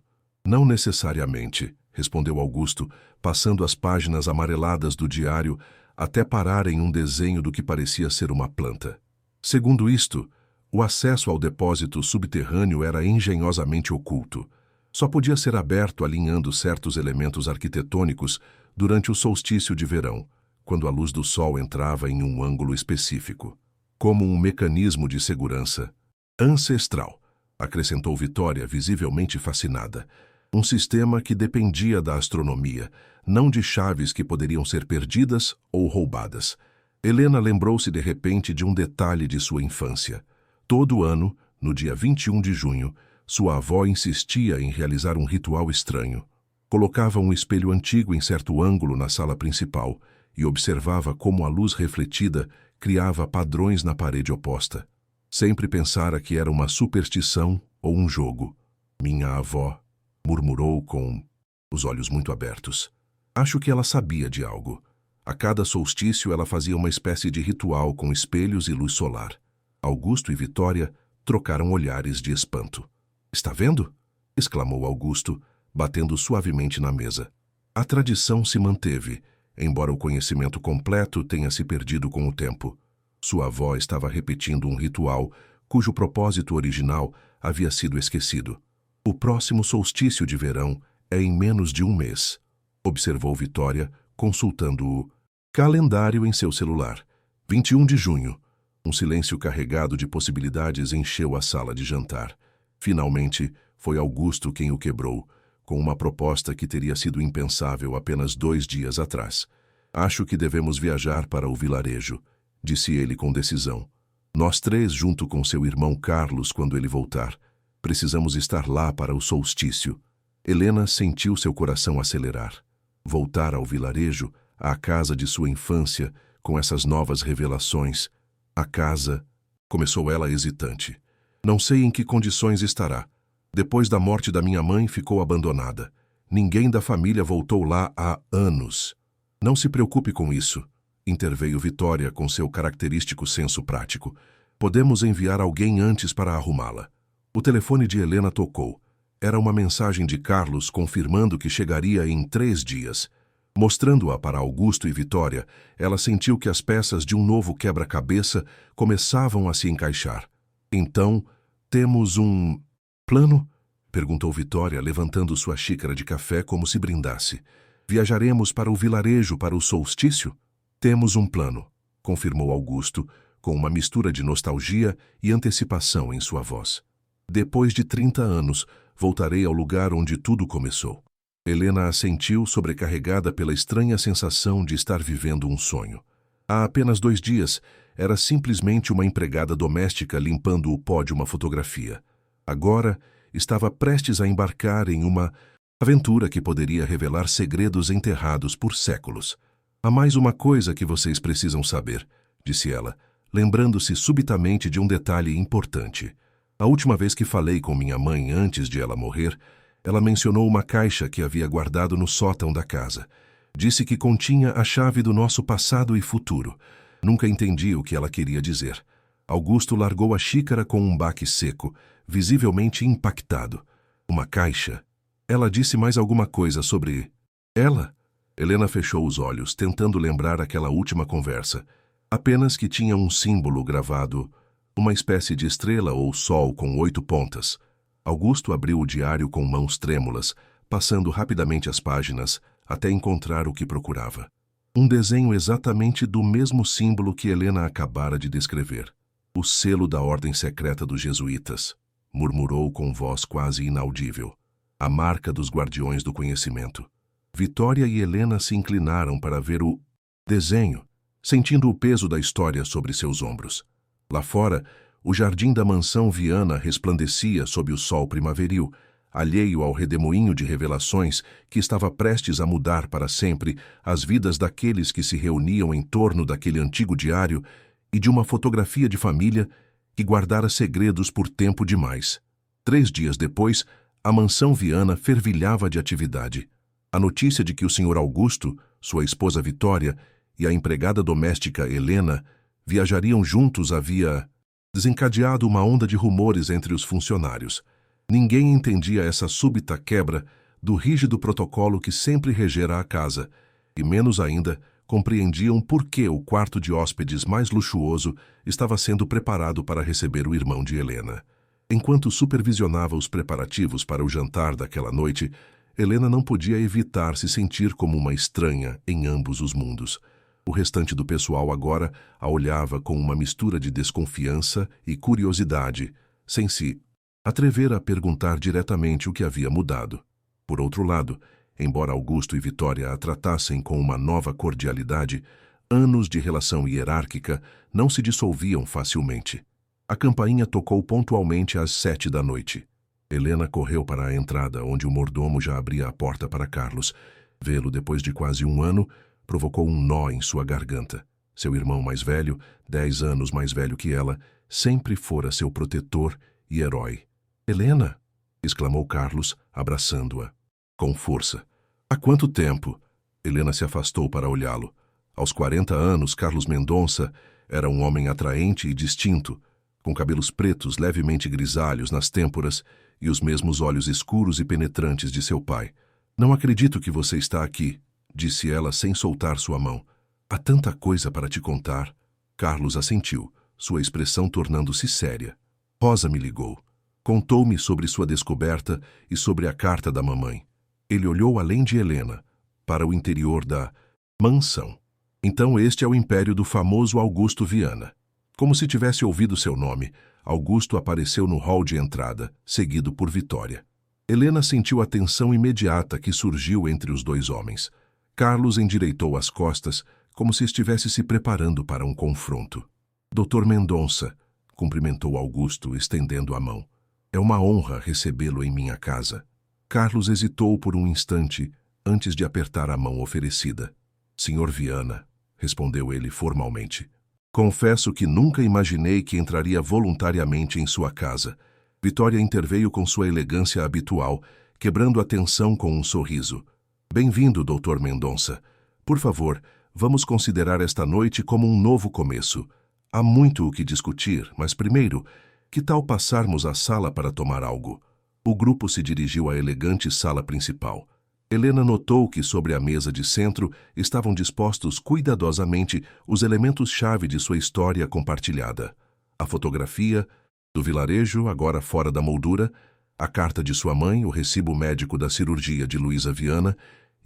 "Não necessariamente", respondeu Augusto, passando as páginas amareladas do diário até parar em um desenho do que parecia ser uma planta. "Segundo isto, o acesso ao depósito subterrâneo era engenhosamente oculto. Só podia ser aberto alinhando certos elementos arquitetônicos durante o solstício de verão, quando a luz do sol entrava em um ângulo específico. Como um mecanismo de segurança ancestral", acrescentou Vitória, visivelmente fascinada. "Um sistema que dependia da astronomia, não de chaves que poderiam ser perdidas ou roubadas." Helena lembrou-se de repente de um detalhe de sua infância. Todo ano, no dia 21 de junho, sua avó insistia em realizar um ritual estranho. Colocava um espelho antigo em certo ângulo na sala principal e observava como a luz refletida criava padrões na parede oposta. Sempre pensara que era uma superstição ou um jogo. "Minha avó", murmurou com os olhos muito abertos. "Acho que ela sabia de algo. A cada solstício ela fazia uma espécie de ritual com espelhos e luz solar." Augusto e Vitória trocaram olhares de espanto. "Está vendo?" exclamou Augusto, batendo suavemente na mesa. "A tradição se manteve, embora o conhecimento completo tenha se perdido com o tempo." Sua avó estava repetindo um ritual cujo propósito original havia sido esquecido. "O próximo solstício de verão é em menos de um mês", observou Vitória, consultando o calendário em seu celular. 21 de junho. Um silêncio carregado de possibilidades encheu a sala de jantar. Finalmente, foi Augusto quem o quebrou, com uma proposta que teria sido impensável apenas 2 dias atrás. "Acho que devemos viajar para o vilarejo", disse ele com decisão. "Nós 3, junto com seu irmão Carlos, quando ele voltar. Precisamos estar lá para o solstício." Helena sentiu seu coração acelerar. Voltar ao vilarejo, à casa de sua infância, com essas novas revelações. "A casa", começou ela hesitante. "Não sei em que condições estará. Depois da morte da minha mãe, ficou abandonada. Ninguém da família voltou lá há anos." "Não se preocupe com isso", interveio Vitória com seu característico senso prático. "Podemos enviar alguém antes para arrumá-la." O telefone de Helena tocou. Era uma mensagem de Carlos confirmando que chegaria em 3 dias. Mostrando-a para Augusto e Vitória, ela sentiu que as peças de um novo quebra-cabeça começavam a se encaixar. "Então, temos um plano?" perguntou Vitória, levantando sua xícara de café como se brindasse. Viajaremos para o vilarejo para o solstício? Temos um plano, confirmou Augusto, com uma mistura de nostalgia e antecipação em sua voz. Depois de 30 anos, voltarei ao lugar onde tudo começou. Helena assentiu, sobrecarregada pela estranha sensação de estar vivendo um sonho. Há apenas 2 dias, era simplesmente uma empregada doméstica limpando o pó de uma fotografia. Agora, estava prestes a embarcar em uma aventura que poderia revelar segredos enterrados por séculos. Há mais uma coisa que vocês precisam saber, disse ela, lembrando-se subitamente de um detalhe importante. A última vez que falei com minha mãe antes de ela morrer, ela mencionou uma caixa que havia guardado no sótão da casa. Disse que continha a chave do nosso passado e futuro. Nunca entendi o que ela queria dizer. Augusto largou a xícara com um baque seco, visivelmente impactado. Uma caixa? Ela disse mais alguma coisa sobre ela? Helena fechou os olhos, tentando lembrar aquela última conversa. Apenas que tinha um símbolo gravado, uma espécie de estrela ou sol com 8 pontas. Augusto abriu o diário com mãos trêmulas, passando rapidamente as páginas, até encontrar o que procurava. Um desenho exatamente do mesmo símbolo que Helena acabara de descrever. O selo da ordem secreta dos jesuítas, murmurou com voz quase inaudível. A marca dos guardiões do conhecimento. Vitória e Helena se inclinaram para ver o desenho, sentindo o peso da história sobre seus ombros. Lá fora, o jardim da mansão Viana resplandecia sob o sol primaveril, alheio ao redemoinho de revelações que estava prestes a mudar para sempre as vidas daqueles que se reuniam em torno daquele antigo diário e de uma fotografia de família que guardara segredos por tempo demais. 3 dias depois, a mansão Viana fervilhava de atividade. A notícia de que o Sr. Augusto, sua esposa Vitória e a empregada doméstica Helena viajariam juntos havia desencadeado uma onda de rumores entre os funcionários. Ninguém entendia essa súbita quebra do rígido protocolo que sempre regera a casa, e menos ainda compreendiam por que o quarto de hóspedes mais luxuoso estava sendo preparado para receber o irmão de Helena. Enquanto supervisionava os preparativos para o jantar daquela noite, Helena não podia evitar se sentir como uma estranha em ambos os mundos. O restante do pessoal agora a olhava com uma mistura de desconfiança e curiosidade, sem se atrever a perguntar diretamente o que havia mudado. Por outro lado, embora Augusto e Vitória a tratassem com uma nova cordialidade, anos de relação hierárquica não se dissolviam facilmente. A campainha tocou pontualmente às 7 da noite. Helena correu para a entrada, onde o mordomo já abria a porta para Carlos. Vê-lo depois de quase 1 ano provocou um nó em sua garganta. Seu irmão mais velho, 10 anos mais velho que ela, sempre fora seu protetor e herói. "Helena!" exclamou Carlos, abraçando-a. Com força. "Há quanto tempo?" Helena se afastou para olhá-lo. Aos 40 anos, Carlos Mendonça era um homem atraente e distinto, com cabelos pretos levemente grisalhos nas têmporas e os mesmos olhos escuros e penetrantes de seu pai. "Não acredito que você está aqui", disse ela sem soltar sua mão. "Há tanta coisa para te contar." Carlos assentiu, sua expressão tornando-se séria. "Rosa me ligou. Contou-me sobre sua descoberta e sobre a carta da mamãe." Ele olhou além de Helena, para o interior da mansão. "Então este é o império do famoso Augusto Viana." Como se tivesse ouvido seu nome, Augusto apareceu no hall de entrada, seguido por Vitória. Helena sentiu a tensão imediata que surgiu entre os 2 homens. Carlos endireitou as costas, como se estivesse se preparando para um confronto. "Dr. Mendonça", cumprimentou Augusto, estendendo a mão. "É uma honra recebê-lo em minha casa." Carlos hesitou por um instante, antes de apertar a mão oferecida. "Sr. Viana", respondeu ele formalmente. "Confesso que nunca imaginei que entraria voluntariamente em sua casa." Vitória interveio com sua elegância habitual, quebrando a tensão com um sorriso. "Bem-vindo, Dr. Mendonça. Por favor, vamos considerar esta noite como um novo começo. Há muito o que discutir, mas primeiro, que tal passarmos à sala para tomar algo?" O grupo se dirigiu à elegante sala principal. Helena notou que sobre a mesa de centro estavam dispostos cuidadosamente os elementos-chave de sua história compartilhada. A fotografia do vilarejo, agora fora da moldura, a carta de sua mãe, o recibo médico da cirurgia de Luísa Viana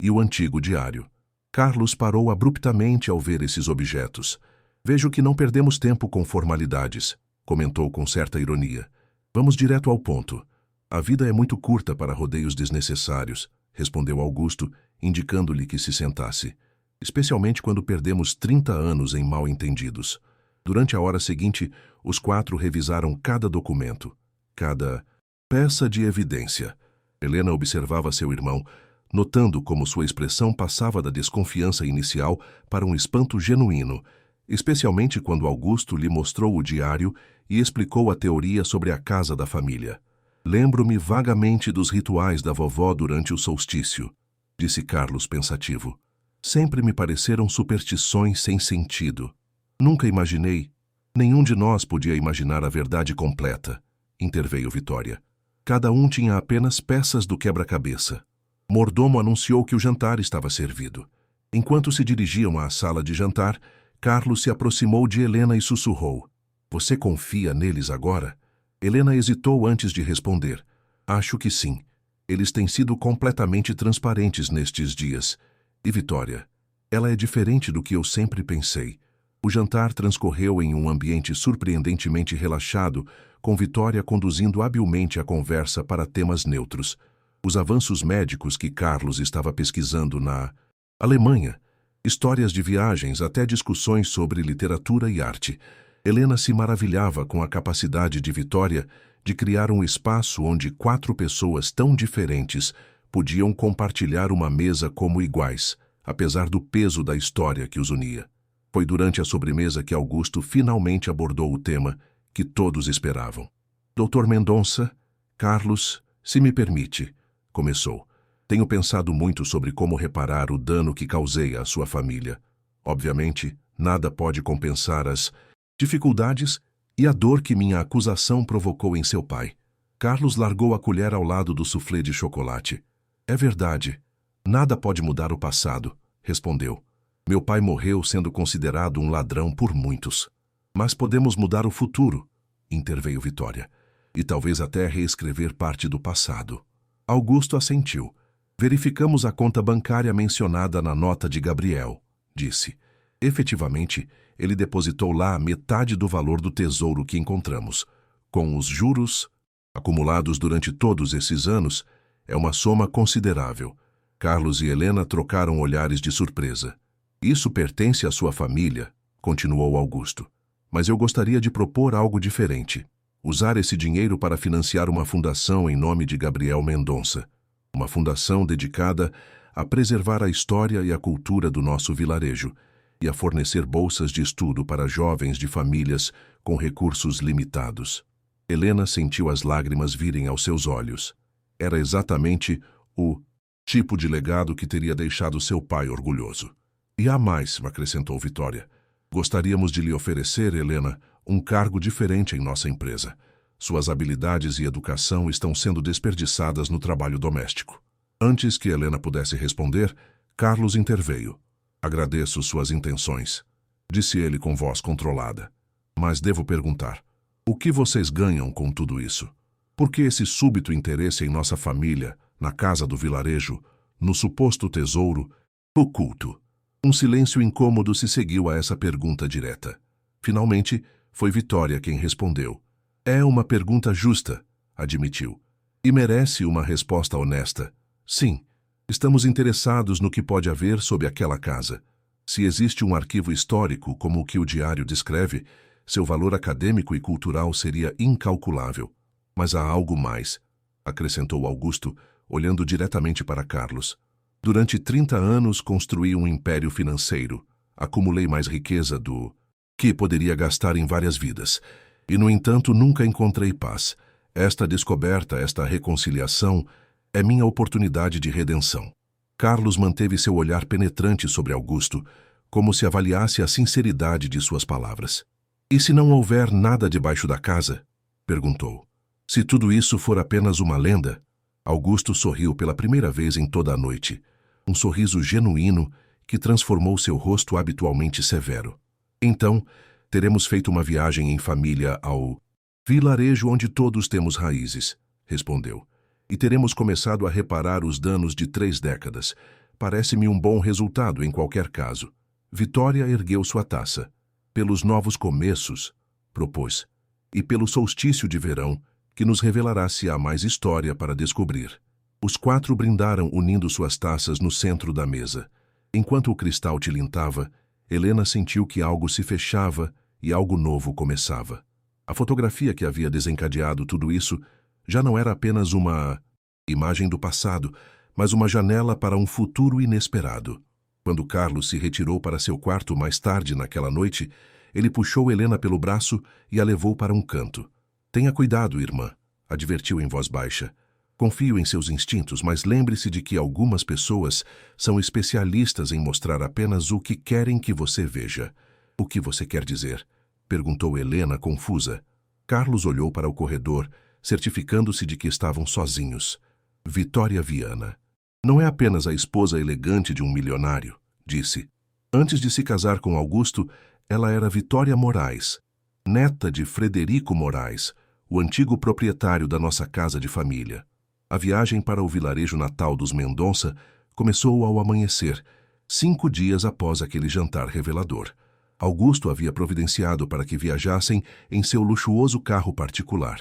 e o antigo diário. Carlos parou abruptamente ao ver esses objetos. Vejo que não perdemos tempo com formalidades, comentou com certa ironia. Vamos direto ao ponto. A vida é muito curta para rodeios desnecessários, respondeu Augusto, indicando-lhe que se sentasse. Especialmente quando perdemos 30 anos em mal-entendidos. Durante a hora seguinte, os 4 revisaram cada documento, cada peça de evidência. Helena observava seu irmão, notando como sua expressão passava da desconfiança inicial para um espanto genuíno, especialmente quando Augusto lhe mostrou o diário e explicou a teoria sobre a casa da família. Lembro-me vagamente dos rituais da vovó durante o solstício, disse Carlos pensativo. Sempre me pareceram superstições sem sentido. Nunca imaginei. Nenhum de nós podia imaginar a verdade completa, interveio Vitória. Cada um tinha apenas peças do quebra-cabeça. Mordomo anunciou que o jantar estava servido. Enquanto se dirigiam à sala de jantar, Carlos se aproximou de Helena e sussurrou. Você confia neles agora? Helena hesitou antes de responder. Acho que sim. Eles têm sido completamente transparentes nestes dias. E Vitória? Ela é diferente do que eu sempre pensei. O jantar transcorreu em um ambiente surpreendentemente relaxado, com Vitória conduzindo habilmente a conversa para temas neutros. Os avanços médicos que Carlos estava pesquisando na Alemanha, histórias de viagens até discussões sobre literatura e arte. Helena se maravilhava com a capacidade de Vitória de criar um espaço onde 4 pessoas tão diferentes podiam compartilhar uma mesa como iguais, apesar do peso da história que os unia. Foi durante a sobremesa que Augusto finalmente abordou o tema que todos esperavam. Doutor Mendonça, Carlos, se me permite, começou. Tenho pensado muito sobre como reparar o dano que causei à sua família. Obviamente, nada pode compensar as dificuldades e a dor que minha acusação provocou em seu pai. Carlos largou a colher ao lado do soufflé de chocolate. É verdade. Nada pode mudar o passado, respondeu. Meu pai morreu sendo considerado um ladrão por muitos. Mas podemos mudar o futuro, interveio Vitória, e talvez até reescrever parte do passado. Augusto assentiu. Verificamos a conta bancária mencionada na nota de Gabriel, disse. Efetivamente, ele depositou lá metade do valor do tesouro que encontramos. Com os juros acumulados durante todos esses anos, é uma soma considerável. Carlos e Helena trocaram olhares de surpresa. Isso pertence à sua família, continuou Augusto. Mas eu gostaria de propor algo diferente. Usar esse dinheiro para financiar uma fundação em nome de Gabriel Mendonça. Uma fundação dedicada a preservar a história e a cultura do nosso vilarejo e a fornecer bolsas de estudo para jovens de famílias com recursos limitados. Helena sentiu as lágrimas virem aos seus olhos. Era exatamente o tipo de legado que teria deixado seu pai orgulhoso. E há mais, acrescentou Vitória. Gostaríamos de lhe oferecer, Helena, um cargo diferente em nossa empresa. Suas habilidades e educação estão sendo desperdiçadas no trabalho doméstico. Antes que Helena pudesse responder, Carlos interveio. Agradeço suas intenções, disse ele com voz controlada. Mas devo perguntar, o que vocês ganham com tudo isso? Por que esse súbito interesse em nossa família, na casa do vilarejo, no suposto tesouro oculto? Um silêncio incômodo se seguiu a essa pergunta direta. Finalmente, foi Vitória quem respondeu. É uma pergunta justa, admitiu. E merece uma resposta honesta. Sim, estamos interessados no que pode haver sob aquela casa. Se existe um arquivo histórico como o que o diário descreve, seu valor acadêmico e cultural seria incalculável. Mas há algo mais, acrescentou Augusto, olhando diretamente para Carlos. Durante 30 anos construí um império financeiro. Acumulei mais riqueza do que poderia gastar em várias vidas. E, no entanto, nunca encontrei paz. Esta descoberta, esta reconciliação, é minha oportunidade de redenção. Carlos manteve seu olhar penetrante sobre Augusto, como se avaliasse a sinceridade de suas palavras. E se não houver nada debaixo da casa? Perguntou. Se tudo isso for apenas uma lenda? Augusto sorriu pela primeira vez em toda a noite. Um sorriso genuíno que transformou seu rosto habitualmente severo. Então, teremos feito uma viagem em família ao vilarejo onde todos temos raízes, respondeu. E teremos começado a reparar os danos de 3 décadas. parece-me um bom resultado em qualquer caso. Vitória ergueu sua taça. Pelos novos começos, propôs, e pelo solstício de verão, que nos revelará se há mais história para descobrir. Os 4 brindaram unindo suas taças no centro da mesa. Enquanto o cristal tilintava, Helena sentiu que algo se fechava e algo novo começava. A fotografia que havia desencadeado tudo isso já não era apenas uma imagem do passado, mas uma janela para um futuro inesperado. Quando Carlos se retirou para seu quarto mais tarde naquela noite, ele puxou Helena pelo braço e a levou para um canto. Tenha cuidado, irmã, advertiu em voz baixa. Confio em seus instintos, mas lembre-se de que algumas pessoas são especialistas em mostrar apenas o que querem que você veja. O que você quer dizer? Perguntou Helena, confusa. Carlos olhou para o corredor, certificando-se de que estavam sozinhos. Vitória Viana. Não é apenas a esposa elegante de um milionário, disse. Antes de se casar com Augusto, ela era Vitória Moraes, neta de Frederico Moraes, o antigo proprietário da nossa casa de família. A viagem para o vilarejo natal dos Mendonça começou ao amanhecer, 5 dias após aquele jantar revelador. Augusto havia providenciado para que viajassem em seu luxuoso carro particular,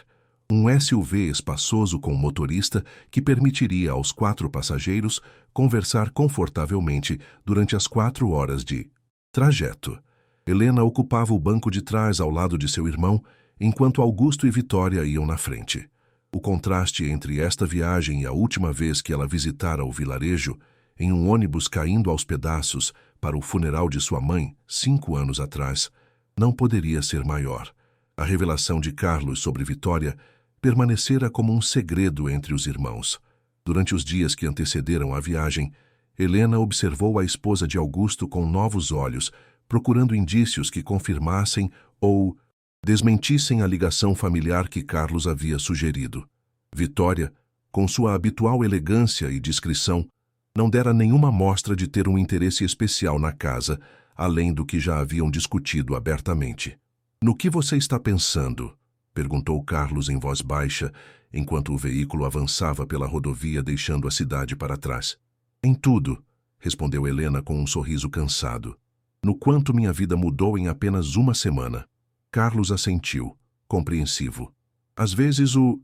um SUV espaçoso com motorista que permitiria aos 4 passageiros conversar confortavelmente durante as 4 horas de trajeto. Helena ocupava o banco de trás ao lado de seu irmão, enquanto Augusto e Vitória iam na frente. O contraste entre esta viagem e a última vez que ela visitara o vilarejo, em um ônibus caindo aos pedaços para o funeral de sua mãe, 5 anos atrás, não poderia ser maior. A revelação de Carlos sobre Vitória permanecera como um segredo entre os irmãos. Durante os dias que antecederam a viagem, Helena observou a esposa de Augusto com novos olhos, procurando indícios que confirmassem ou desmentissem a ligação familiar que Carlos havia sugerido. Vitória, com sua habitual elegância e discrição, não dera nenhuma mostra de ter um interesse especial na casa, além do que já haviam discutido abertamente. "No que você está pensando?" perguntou Carlos em voz baixa, enquanto o veículo avançava pela rodovia deixando a cidade para trás. "Em tudo", respondeu Helena com um sorriso cansado. "No quanto minha vida mudou em apenas uma semana." Carlos assentiu, compreensivo. "Às vezes o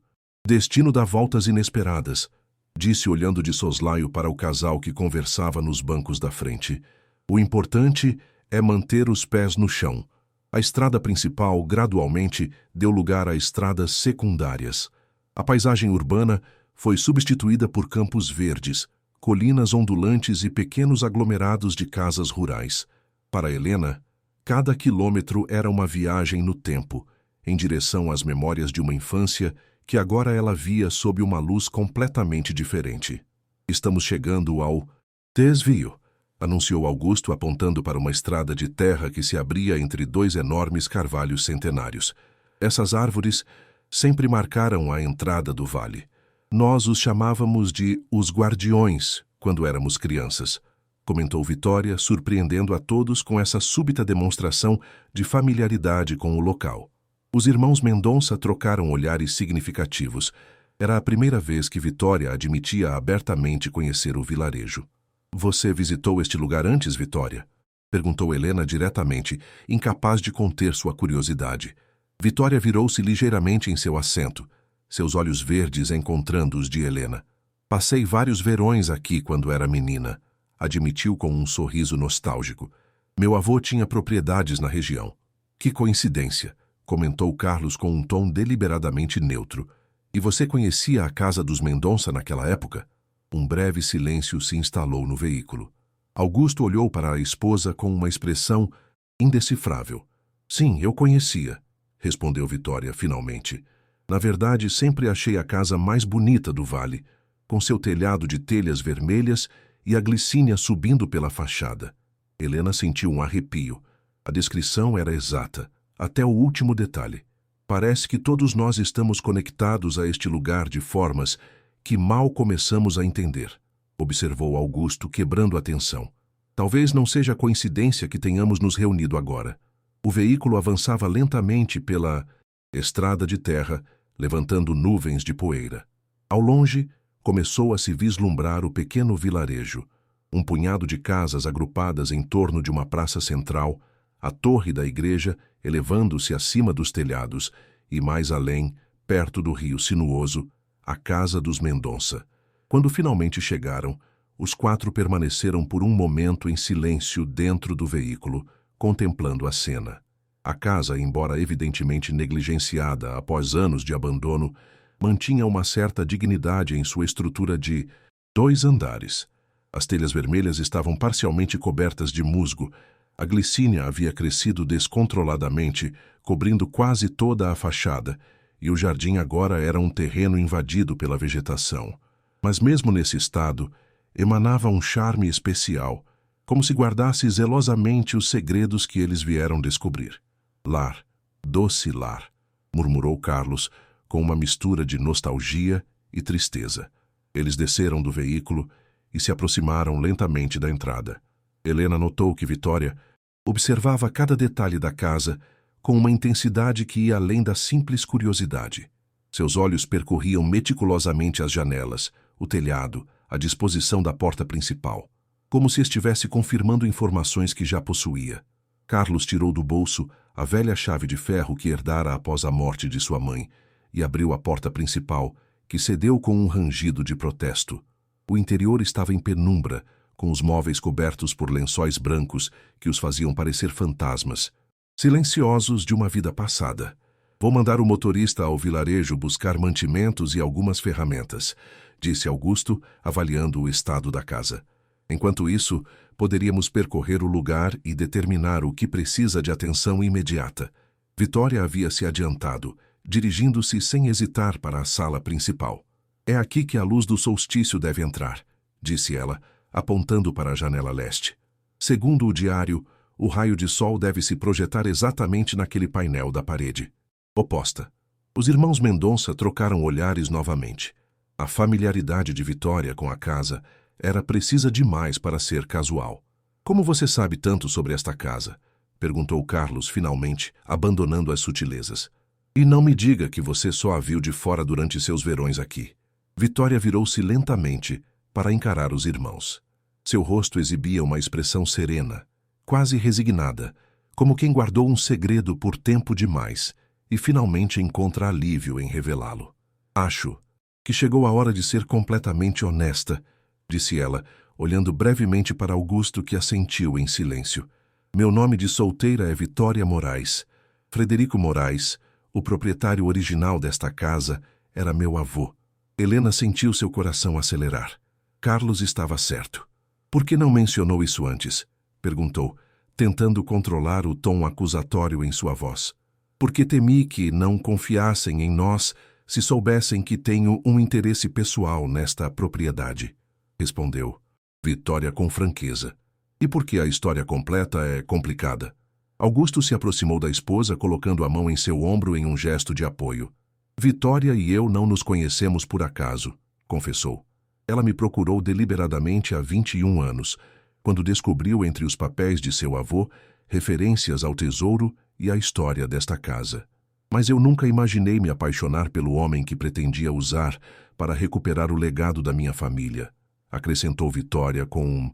destino dá voltas inesperadas", disse olhando de soslaio para o casal que conversava nos bancos da frente. "O importante é manter os pés no chão." A estrada principal, gradualmente, deu lugar a estradas secundárias. A paisagem urbana foi substituída por campos verdes, colinas ondulantes e pequenos aglomerados de casas rurais. Para Helena, cada quilômetro era uma viagem no tempo, em direção às memórias de uma infância que agora ela via sob uma luz completamente diferente. "Estamos chegando ao desvio", anunciou Augusto apontando para uma estrada de terra que se abria entre 2 enormes carvalhos centenários. Essas árvores sempre marcaram a entrada do vale. "Nós os chamávamos de os guardiões quando éramos crianças", comentou Vitória, surpreendendo a todos com essa súbita demonstração de familiaridade com o local. Os irmãos Mendonça trocaram olhares significativos. Era a primeira vez que Vitória admitia abertamente conhecer o vilarejo. "Você visitou este lugar antes, Vitória?" perguntou Helena diretamente, incapaz de conter sua curiosidade. Vitória virou-se ligeiramente em seu assento, seus olhos verdes encontrando os de Helena. "Passei vários verões aqui quando era menina", admitiu com um sorriso nostálgico. "Meu avô tinha propriedades na região." "Que coincidência", comentou Carlos com um tom deliberadamente neutro. "E você conhecia a casa dos Mendonça naquela época?" Um breve silêncio se instalou no veículo. Augusto olhou para a esposa com uma expressão indecifrável. "Sim, eu conhecia", respondeu Vitória finalmente. "Na verdade, sempre achei a casa mais bonita do vale, com seu telhado de telhas vermelhas e a glicínia subindo pela fachada." Helena sentiu um arrepio. A descrição era exata, até o último detalhe. "Parece que todos nós estamos conectados a este lugar de formas que mal começamos a entender", observou Augusto, quebrando a tensão. "Talvez não seja coincidência que tenhamos nos reunido agora." O veículo avançava lentamente pela estrada de terra, levantando nuvens de poeira. Ao longe, começou a se vislumbrar o pequeno vilarejo. Um punhado de casas agrupadas em torno de uma praça central, a torre da igreja elevando-se acima dos telhados e, mais além, perto do rio sinuoso, a casa dos Mendonça. Quando finalmente chegaram, os 4 permaneceram por um momento em silêncio dentro do veículo, contemplando a cena. A casa, embora evidentemente negligenciada após anos de abandono, mantinha uma certa dignidade em sua estrutura de 2 andares. As telhas vermelhas estavam parcialmente cobertas de musgo. A glicínia havia crescido descontroladamente, cobrindo quase toda a fachada, e o jardim agora era um terreno invadido pela vegetação. Mas mesmo nesse estado, emanava um charme especial, como se guardasse zelosamente os segredos que eles vieram descobrir. Lar, doce lar, murmurou Carlos, com uma mistura de nostalgia e tristeza. Eles desceram do veículo e se aproximaram lentamente da entrada. Helena notou que Vitória observava cada detalhe da casa com uma intensidade que ia além da simples curiosidade. Seus olhos percorriam meticulosamente as janelas, o telhado, a disposição da porta principal, como se estivesse confirmando informações que já possuía. Carlos tirou do bolso a velha chave de ferro que herdara após a morte de sua mãe e abriu a porta principal, que cedeu com um rangido de protesto. O interior estava em penumbra, com os móveis cobertos por lençóis brancos que os faziam parecer fantasmas, silenciosos de uma vida passada. Vou mandar o motorista ao vilarejo buscar mantimentos e algumas ferramentas, disse Augusto, avaliando o estado da casa. Enquanto isso, poderíamos percorrer o lugar e determinar o que precisa de atenção imediata. Vitória havia se adiantado, dirigindo-se sem hesitar para a sala principal. É aqui que a luz do solstício deve entrar, disse ela, apontando para a janela leste. Segundo o diário, o raio de sol deve se projetar exatamente naquele painel da parede oposta. Os irmãos Mendonça trocaram olhares novamente. A familiaridade de Vitória com a casa era precisa demais para ser casual. Como você sabe tanto sobre esta casa? Perguntou Carlos finalmente, abandonando as sutilezas. E não me diga que você só a viu de fora durante seus verões aqui. Vitória virou-se lentamente para encarar os irmãos. Seu rosto exibia uma expressão serena, quase resignada, como quem guardou um segredo por tempo demais e finalmente encontra alívio em revelá-lo. Acho que chegou a hora de ser completamente honesta, disse ela, olhando brevemente para Augusto, que assentiu em silêncio. Meu nome de solteira é Vitória Moraes. Frederico Moraes, o proprietário original desta casa, era meu avô. Helena sentiu seu coração acelerar. Carlos estava certo. Por que não mencionou isso antes? Perguntou, tentando controlar o tom acusatório em sua voz. Porque temi que não confiassem em nós se soubessem que tenho um interesse pessoal nesta propriedade, respondeu Vitória com franqueza. E porque a história completa é complicada. Augusto se aproximou da esposa, colocando a mão em seu ombro em um gesto de apoio. Vitória e eu não nos conhecemos por acaso, confessou. Ela me procurou deliberadamente há 21 anos, quando descobriu entre os papéis de seu avô referências ao tesouro e à história desta casa. Mas eu nunca imaginei me apaixonar pelo homem que pretendia usar para recuperar o legado da minha família, acrescentou Vitória com um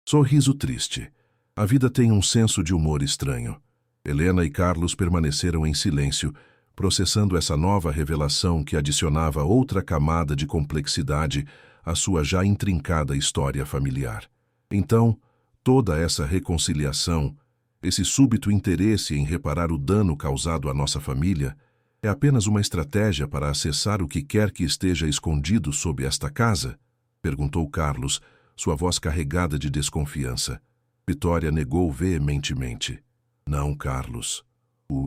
sorriso triste. A vida tem um senso de humor estranho. Helena e Carlos permaneceram em silêncio, processando essa nova revelação que adicionava outra camada de complexidade à sua já intrincada história familiar. Então, toda essa reconciliação, esse súbito interesse em reparar o dano causado à nossa família, é apenas uma estratégia para acessar o que quer que esteja escondido sob esta casa? Perguntou Carlos, sua voz carregada de desconfiança. Vitória negou veementemente. Não, Carlos. O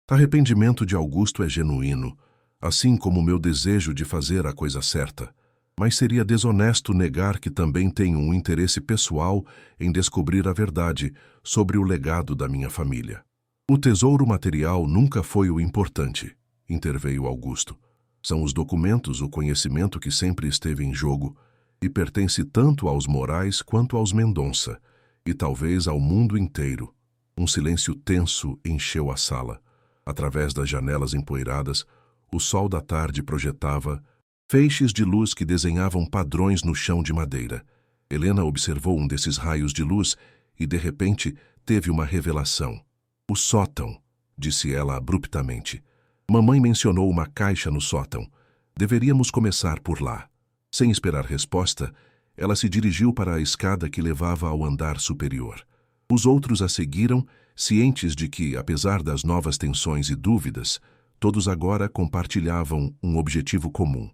arrependimento de Augusto é genuíno, assim como o meu desejo de fazer a coisa certa. Mas seria desonesto negar que também tenho um interesse pessoal em descobrir a verdade sobre o legado da minha família. O tesouro material nunca foi o importante, interveio Augusto. São os documentos, o conhecimento que sempre esteve em jogo, e pertence tanto aos Moraes quanto aos Mendonça, e talvez ao mundo inteiro. Um silêncio tenso encheu a sala. Através das janelas empoeiradas, o sol da tarde projetava feixes de luz que desenhavam padrões no chão de madeira. Helena observou um desses raios de luz e, de repente, teve uma revelação. O sótão, disse ela abruptamente. Mamãe mencionou uma caixa no sótão. Deveríamos começar por lá. Sem esperar resposta, ela se dirigiu para a escada que levava ao andar superior. Os outros a seguiram, cientes de que, apesar das novas tensões e dúvidas, todos agora compartilhavam um objetivo comum: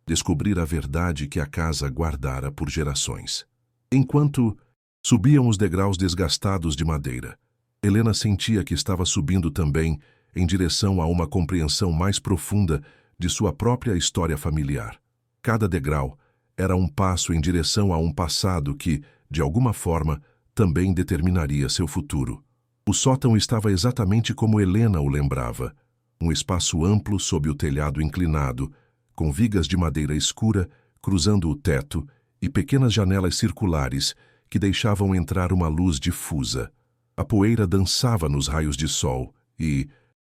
descobrir a verdade que a casa guardara por gerações. Enquanto subiam os degraus desgastados de madeira, Helena sentia que estava subindo também em direção a uma compreensão mais profunda de sua própria história familiar. Cada degrau era um passo em direção a um passado que, de alguma forma, também determinaria seu futuro. O sótão estava exatamente como Helena o lembrava: um espaço amplo sob o telhado inclinado, com vigas de madeira escura cruzando o teto e pequenas janelas circulares que deixavam entrar uma luz difusa. A poeira dançava nos raios de sol e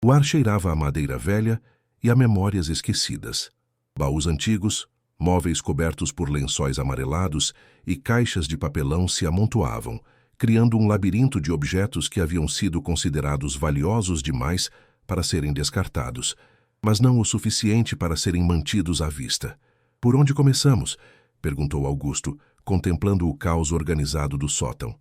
o ar cheirava a madeira velha e a memórias esquecidas. Baús antigos, móveis cobertos por lençóis amarelados e caixas de papelão se amontoavam, criando um labirinto de objetos que haviam sido considerados valiosos demais para serem descartados, mas não o suficiente para serem mantidos à vista. "Por onde começamos?" perguntou Augusto, contemplando o caos organizado do sótão.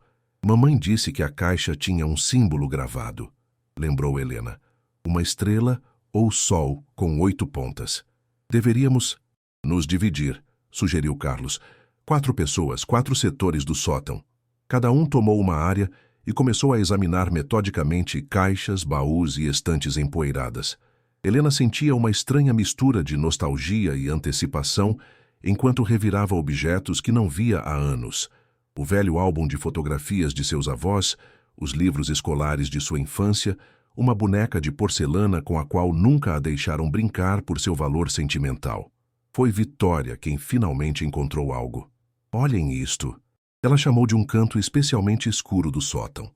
"Mamãe disse que a caixa tinha um símbolo gravado", lembrou Helena. "Uma estrela ou sol com 8 pontas. Deveríamos nos dividir", sugeriu Carlos. 4 pessoas, 4 setores do sótão. Cada um tomou uma área e começou a examinar metodicamente caixas, baús e estantes empoeiradas. Helena sentia uma estranha mistura de nostalgia e antecipação enquanto revirava objetos que não via há anos. O velho álbum de fotografias de seus avós, os livros escolares de sua infância, uma boneca de porcelana com a qual nunca a deixaram brincar por seu valor sentimental. Foi Vitória quem finalmente encontrou algo. "Olhem isto." Ela chamou de um canto especialmente escuro do sótão.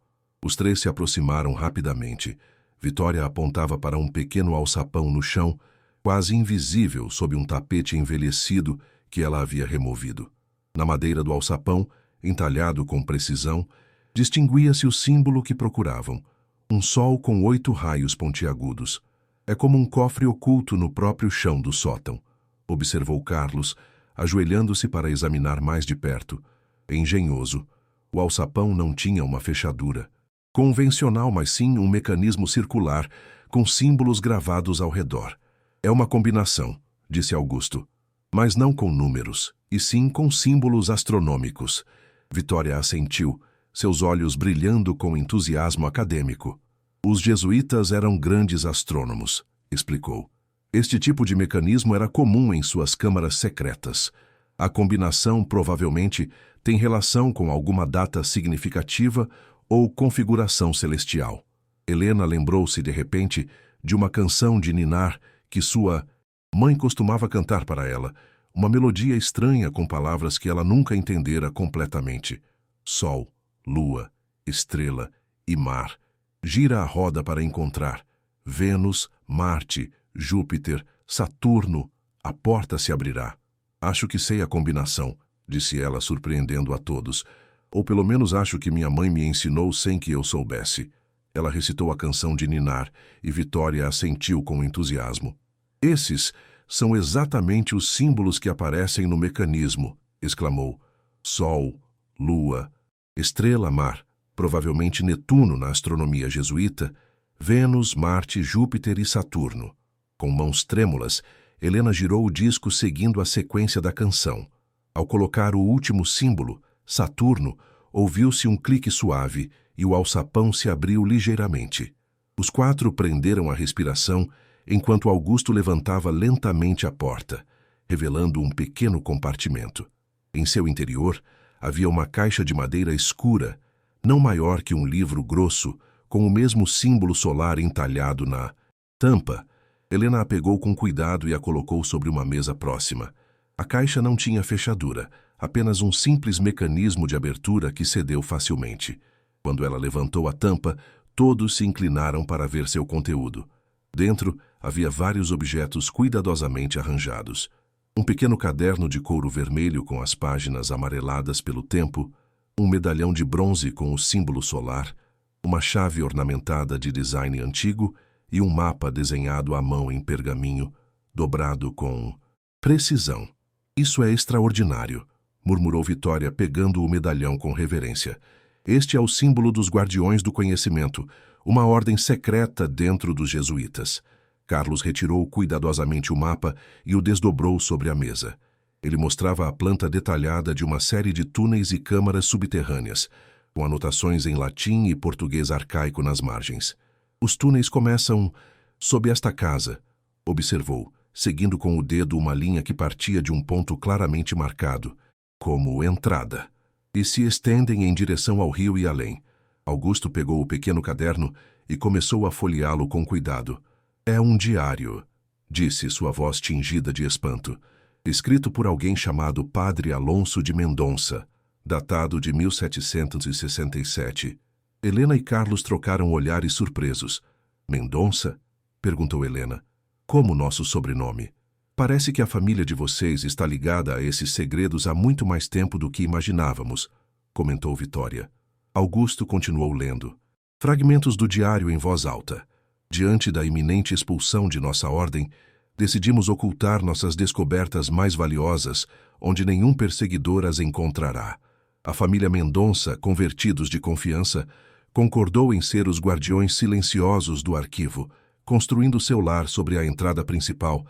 Os 3 se aproximaram rapidamente. Vitória apontava para um pequeno alçapão no chão, quase invisível sob um tapete envelhecido que ela havia removido. Na madeira do alçapão, entalhado com precisão, distinguia-se o símbolo que procuravam: um sol com 8 raios pontiagudos. "É como um cofre oculto no próprio chão do sótão", observou Carlos, ajoelhando-se para examinar mais de perto. Engenhoso. O alçapão não tinha uma fechadura convencional, mas sim um mecanismo circular, com símbolos gravados ao redor. "É uma combinação", disse Augusto, "mas não com números, e sim com símbolos astronômicos." Vitória assentiu, seus olhos brilhando com entusiasmo acadêmico. "Os jesuítas eram grandes astrônomos", explicou. "Este tipo de mecanismo era comum em suas câmaras secretas. A combinação provavelmente tem relação com alguma data significativa ou configuração celestial." Helena lembrou-se de repente de uma canção de ninar que sua mãe costumava cantar para ela, uma melodia estranha com palavras que ela nunca entendera completamente. Sol, lua, estrela e mar. Gira a roda para encontrar Vênus, Marte, Júpiter, Saturno. A porta se abrirá. "Acho que sei a combinação", disse ela, surpreendendo a todos. "Ou pelo menos acho que minha mãe me ensinou sem que eu soubesse." Ela recitou a canção de ninar e Vitória assentiu com entusiasmo. "Esses são exatamente os símbolos que aparecem no mecanismo", exclamou. "Sol, lua, estrela, mar, provavelmente Netuno na astronomia jesuíta, Vênus, Marte, Júpiter e Saturno." Com mãos trêmulas, Helena girou o disco seguindo a sequência da canção. Ao colocar o último símbolo, Saturno, ouviu-se um clique suave e o alçapão se abriu ligeiramente. Os 4 prenderam a respiração enquanto Augusto levantava lentamente a porta, revelando um pequeno compartimento. Em seu interior havia uma caixa de madeira escura, não maior que um livro grosso, com o mesmo símbolo solar entalhado na tampa. Helena a pegou com cuidado e a colocou sobre uma mesa próxima. A caixa não tinha fechadura, apenas um simples mecanismo de abertura que cedeu facilmente. Quando ela levantou a tampa, todos se inclinaram para ver seu conteúdo. Dentro havia vários objetos cuidadosamente arranjados. Um pequeno caderno de couro vermelho com as páginas amareladas pelo tempo, um medalhão de bronze com o símbolo solar, uma chave ornamentada de design antigo e um mapa desenhado à mão em pergaminho, dobrado com precisão. Isso é extraordinário, murmurou Vitória, pegando o medalhão com reverência. Este é o símbolo dos Guardiões do Conhecimento, uma ordem secreta dentro dos jesuítas. Carlos retirou cuidadosamente o mapa e o desdobrou sobre a mesa. Ele mostrava a planta detalhada de uma série de túneis e câmaras subterrâneas, com anotações em latim e português arcaico nas margens. Os túneis começam sob esta casa, observou, seguindo com o dedo uma linha que partia de um ponto claramente marcado, como entrada, e se estendem em direção ao rio e além. Augusto pegou o pequeno caderno e começou a folheá-lo com cuidado. É um diário, disse sua voz tingida de espanto, escrito por alguém chamado Padre Alonso de Mendonça, datado de 1767. Helena e Carlos trocaram olhares surpresos. Mendonça? Perguntou Helena. Como nosso sobrenome? Parece que a família de vocês está ligada a esses segredos há muito mais tempo do que imaginávamos, comentou Vitória. Augusto continuou lendo. Fragmentos do diário em voz alta. Diante da iminente expulsão de nossa ordem, decidimos ocultar nossas descobertas mais valiosas, onde nenhum perseguidor as encontrará. A família Mendonça, convertidos de confiança, concordou em ser os guardiões silenciosos do arquivo, construindo seu lar sobre a entrada principal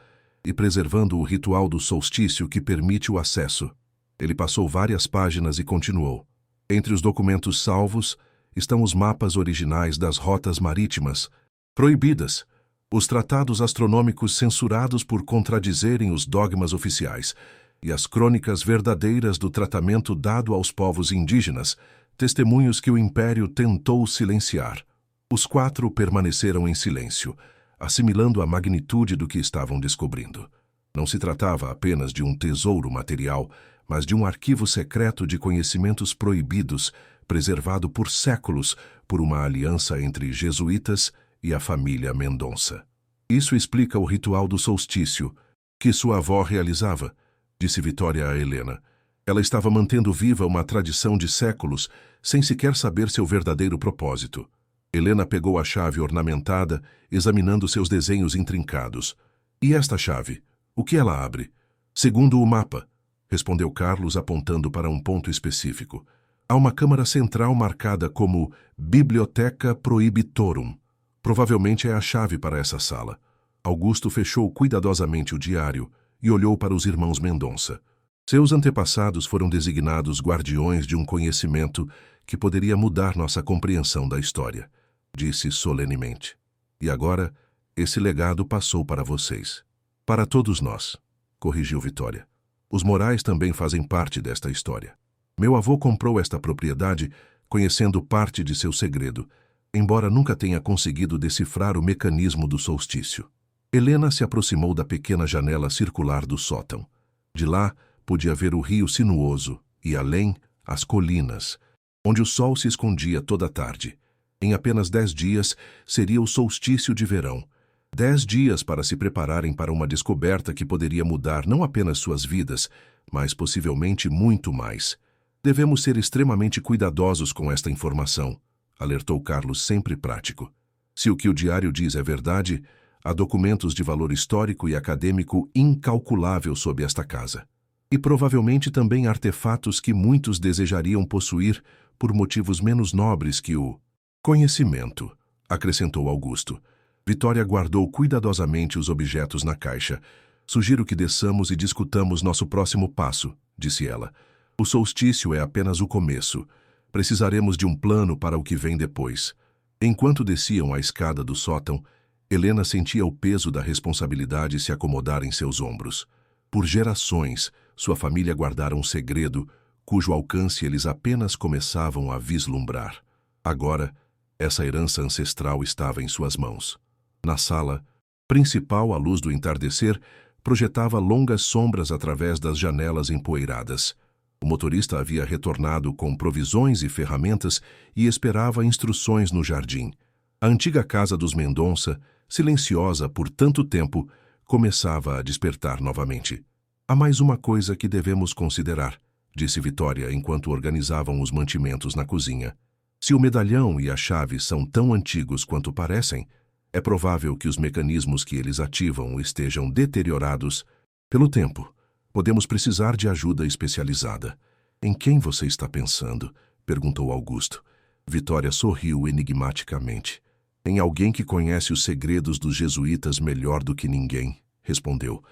e preservando o ritual do solstício que permite o acesso. Ele passou várias páginas e continuou. Entre os documentos salvos estão os mapas originais das rotas marítimas, proibidas, os tratados astronômicos censurados por contradizerem os dogmas oficiais e as crônicas verdadeiras do tratamento dado aos povos indígenas, testemunhos que o Império tentou silenciar. Os 4 permaneceram em silêncio, assimilando a magnitude do que estavam descobrindo. Não se tratava apenas de um tesouro material, mas de um arquivo secreto de conhecimentos proibidos, preservado por séculos por uma aliança entre jesuítas e a família Mendonça. Isso explica o ritual do solstício, que sua avó realizava, disse Vitória a Helena. Ela estava mantendo viva uma tradição de séculos, sem sequer saber seu verdadeiro propósito. Helena pegou a chave ornamentada, examinando seus desenhos intrincados. E esta chave? O que ela abre? Segundo o mapa, respondeu Carlos apontando para um ponto específico. Há uma câmara central marcada como Bibliotheca Prohibitorum. Provavelmente é a chave para essa sala. Augusto fechou cuidadosamente o diário e olhou para os irmãos Mendonça. Seus antepassados foram designados guardiões de um conhecimento que poderia mudar nossa compreensão da história, disse solenemente. E agora, esse legado passou para vocês. Para todos nós, corrigiu Vitória. Os Morais também fazem parte desta história. Meu avô comprou esta propriedade conhecendo parte de seu segredo, embora nunca tenha conseguido decifrar o mecanismo do solstício. Helena se aproximou da pequena janela circular do sótão. De lá, podia ver o rio sinuoso e, além, as colinas, onde o sol se escondia toda a tarde. Em apenas 10 dias, seria o solstício de verão. 10 dias para se prepararem para uma descoberta que poderia mudar não apenas suas vidas, mas possivelmente muito mais. Devemos ser extremamente cuidadosos com esta informação, alertou Carlos, sempre prático. Se o que o diário diz é verdade, há documentos de valor histórico e acadêmico incalculável sob esta casa. E provavelmente também artefatos que muitos desejariam possuir por motivos menos nobres que o conhecimento, acrescentou Augusto. Vitória guardou cuidadosamente os objetos na caixa. Sugiro que desçamos e discutamos nosso próximo passo, disse ela. O solstício é apenas o começo. Precisaremos de um plano para o que vem depois. Enquanto desciam a escada do sótão, Helena sentia o peso da responsabilidade se acomodar em seus ombros. Por gerações, sua família guardara um segredo, cujo alcance eles apenas começavam a vislumbrar. Agora, essa herança ancestral estava em suas mãos. Na sala principal, a luz do entardecer projetava longas sombras através das janelas empoeiradas. O motorista havia retornado com provisões e ferramentas e esperava instruções no jardim. A antiga casa dos Mendonça, silenciosa por tanto tempo, começava a despertar novamente. Há mais uma coisa que devemos considerar, disse Vitória enquanto organizavam os mantimentos na cozinha. Se o medalhão e a chave são tão antigos quanto parecem, é provável que os mecanismos que eles ativam estejam deteriorados pelo tempo. Podemos precisar de ajuda especializada. Em quem você está pensando? Perguntou Augusto. Vitória sorriu enigmaticamente. Em alguém que conhece os segredos dos jesuítas melhor do que ninguém, respondeu.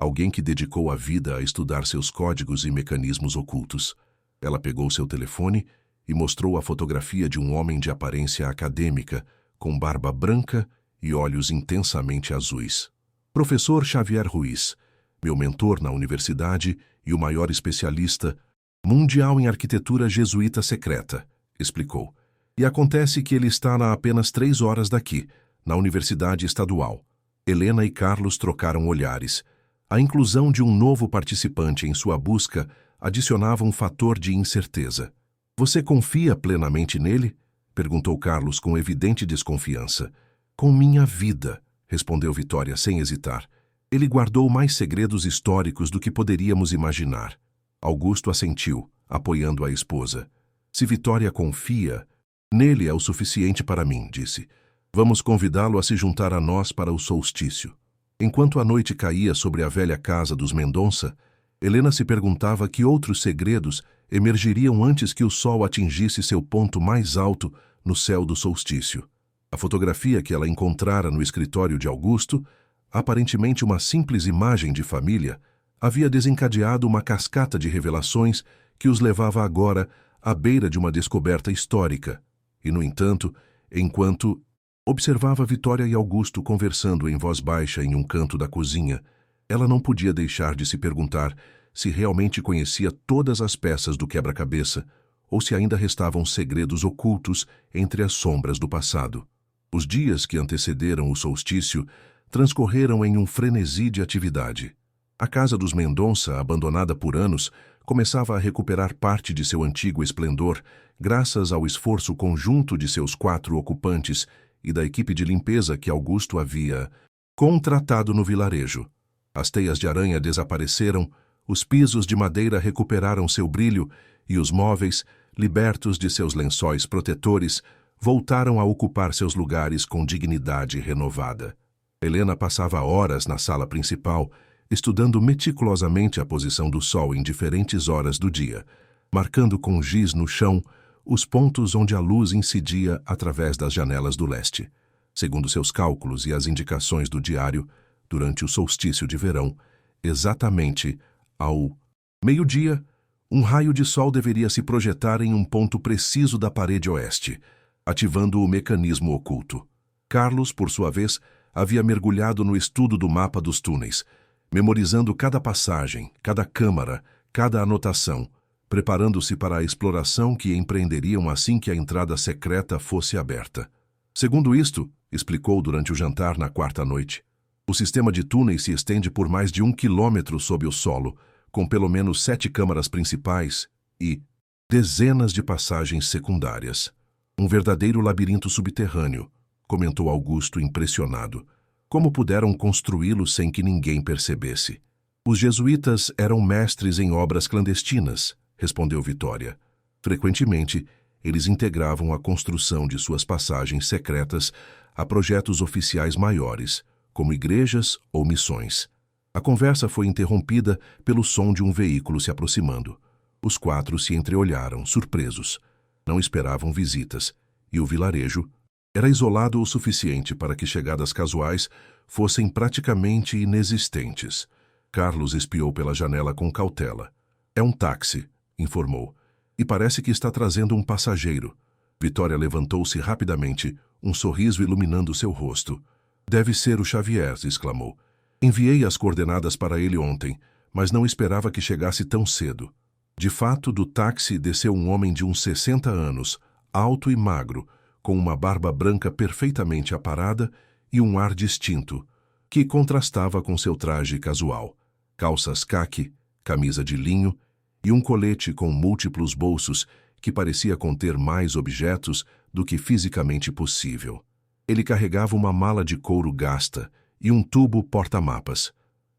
Alguém que dedicou a vida a estudar seus códigos e mecanismos ocultos. Ela pegou seu telefone e mostrou a fotografia de um homem de aparência acadêmica, com barba branca e olhos intensamente azuis. Professor Xavier Ruiz, meu mentor na universidade e o maior especialista mundial em arquitetura jesuíta secreta, explicou. E acontece que ele está a apenas 3 horas daqui, na Universidade Estadual. Helena e Carlos trocaram olhares. A inclusão de um novo participante em sua busca adicionava um fator de incerteza. Você confia plenamente nele? Perguntou Carlos com evidente desconfiança. Com minha vida, respondeu Vitória sem hesitar. Ele guardou mais segredos históricos do que poderíamos imaginar. Augusto assentiu, apoiando a esposa. Se Vitória confia, nele é o suficiente para mim, disse. Vamos convidá-lo a se juntar a nós para o solstício. Enquanto a noite caía sobre a velha casa dos Mendonça, Helena se perguntava que outros segredos emergiriam antes que o sol atingisse seu ponto mais alto no céu do solstício. A fotografia que ela encontrara no escritório de Augusto, aparentemente uma simples imagem de família, havia desencadeado uma cascata de revelações que os levava agora à beira de uma descoberta histórica. E, no entanto, enquanto observava Vitória e Augusto conversando em voz baixa em um canto da cozinha, ela não podia deixar de se perguntar se realmente conhecia todas as peças do quebra-cabeça ou se ainda restavam segredos ocultos entre as sombras do passado. Os dias que antecederam o solstício transcorreram em um frenesi de atividade. A casa dos Mendonça, abandonada por anos, começava a recuperar parte de seu antigo esplendor graças ao esforço conjunto de seus 4 ocupantes e da equipe de limpeza que Augusto havia contratado no vilarejo. As teias de aranha desapareceram, os pisos de madeira recuperaram seu brilho e os móveis, libertos de seus lençóis protetores, voltaram a ocupar seus lugares com dignidade renovada. Helena passava horas na sala principal, estudando meticulosamente a posição do sol em diferentes horas do dia, marcando com giz no chão os pontos onde a luz incidia através das janelas do leste. Segundo seus cálculos e as indicações do diário, durante o solstício de verão, exatamente ao meio-dia, um raio de sol deveria se projetar em um ponto preciso da parede oeste, ativando o mecanismo oculto. Carlos, por sua vez, havia mergulhado no estudo do mapa dos túneis, memorizando cada passagem, cada câmara, cada anotação, preparando-se para a exploração que empreenderiam assim que a entrada secreta fosse aberta. Segundo isto, explicou durante o jantar na 4ª noite, o sistema de túneis se estende por mais de 1 quilômetro sob o solo, com pelo menos 7 câmaras principais e dezenas de passagens secundárias. Um verdadeiro labirinto subterrâneo, comentou Augusto impressionado. Como puderam construí-lo sem que ninguém percebesse? Os jesuítas eram mestres em obras clandestinas, respondeu Vitória. Frequentemente, eles integravam a construção de suas passagens secretas a projetos oficiais maiores, como igrejas ou missões. A conversa foi interrompida pelo som de um veículo se aproximando. Os 4 se entreolharam, surpresos. Não esperavam visitas, e o vilarejo era isolado o suficiente para que chegadas casuais fossem praticamente inexistentes. Carlos espiou pela janela com cautela. É um táxi, informou, e parece que está trazendo um passageiro. Vitória levantou-se rapidamente, um sorriso iluminando seu rosto. Deve ser o Xavier, exclamou. Enviei as coordenadas para ele ontem, mas não esperava que chegasse tão cedo. De fato, do táxi desceu um homem de uns 60 anos, alto e magro, com uma barba branca perfeitamente aparada e um ar distinto, que contrastava com seu traje casual. Calças caqui, camisa de linho e um colete com múltiplos bolsos que parecia conter mais objetos do que fisicamente possível. Ele carregava uma mala de couro gasta e um tubo porta-mapas.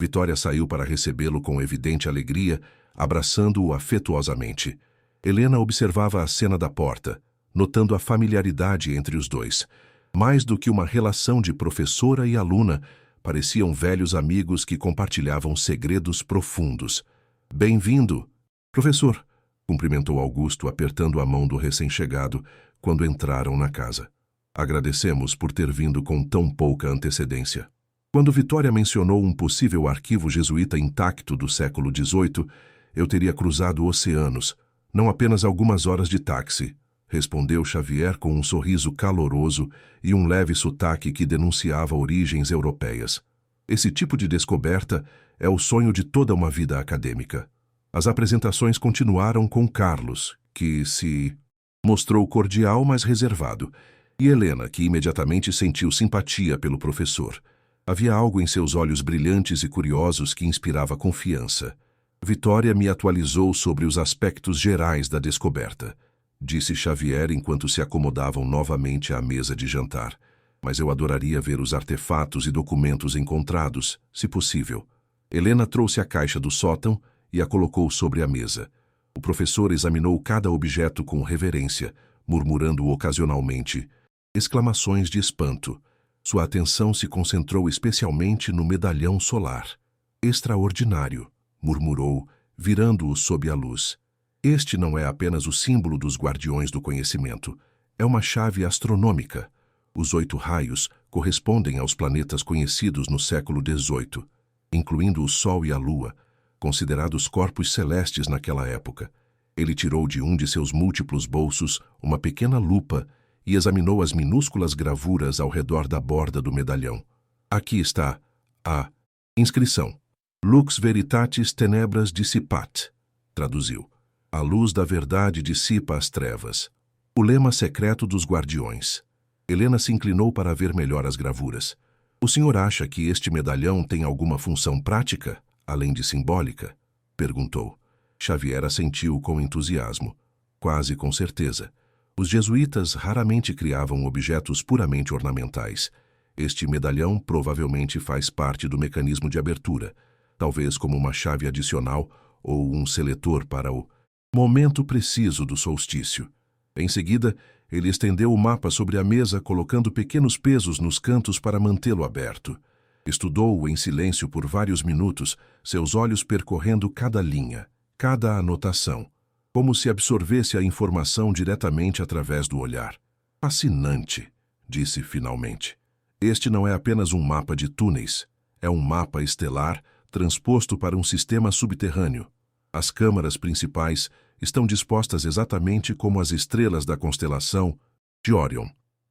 Vitória saiu para recebê-lo com evidente alegria, abraçando-o afetuosamente. Helena observava a cena da porta, notando a familiaridade entre os dois. Mais do que uma relação de professora e aluna, pareciam velhos amigos que compartilhavam segredos profundos. "Bem-vindo, professor", cumprimentou Augusto, apertando a mão do recém-chegado quando entraram na casa. "Agradecemos por ter vindo com tão pouca antecedência." Quando Vitória mencionou um possível arquivo jesuíta intacto do século XVIII, eu teria cruzado oceanos, não apenas algumas horas de táxi, respondeu Xavier com um sorriso caloroso e um leve sotaque que denunciava origens europeias. Esse tipo de descoberta é o sonho de toda uma vida acadêmica. As apresentações continuaram com Carlos, que se mostrou cordial, mas reservado, e Helena, que imediatamente sentiu simpatia pelo professor. Havia algo em seus olhos brilhantes e curiosos que inspirava confiança. Vitória me atualizou sobre os aspectos gerais da descoberta, disse Xavier enquanto se acomodavam novamente à mesa de jantar. Mas eu adoraria ver os artefatos e documentos encontrados, se possível. Helena trouxe a caixa do sótão e a colocou sobre a mesa. O professor examinou cada objeto com reverência, murmurando ocasionalmente exclamações de espanto. Sua atenção se concentrou especialmente no medalhão solar. "Extraordinário", murmurou, virando-o sob a luz. "Este não é apenas o símbolo dos guardiões do conhecimento. É uma chave astronômica. Os 8 raios correspondem aos planetas conhecidos no século XVIII, incluindo o Sol e a Lua, considerados corpos celestes naquela época." Ele tirou de um de seus múltiplos bolsos uma pequena lupa e examinou as minúsculas gravuras ao redor da borda do medalhão. "Aqui está a inscrição. Lux veritatis tenebras dissipat", traduziu. "A luz da verdade dissipa as trevas." O lema secreto dos guardiões. Helena se inclinou para ver melhor as gravuras. "O senhor acha que este medalhão tem alguma função prática, além de simbólica?" perguntou. Xavier assentiu com entusiasmo. "Quase com certeza. Os jesuítas raramente criavam objetos puramente ornamentais. Este medalhão provavelmente faz parte do mecanismo de abertura, talvez como uma chave adicional ou um seletor para o momento preciso do solstício." Em seguida, ele estendeu o mapa sobre a mesa, colocando pequenos pesos nos cantos para mantê-lo aberto. Estudou-o em silêncio por vários minutos, seus olhos percorrendo cada linha, cada anotação, como se absorvesse a informação diretamente através do olhar. "Fascinante", disse finalmente. "Este não é apenas um mapa de túneis, é um mapa estelar transposto para um sistema subterrâneo. As câmaras principais estão dispostas exatamente como as estrelas da constelação de Órion."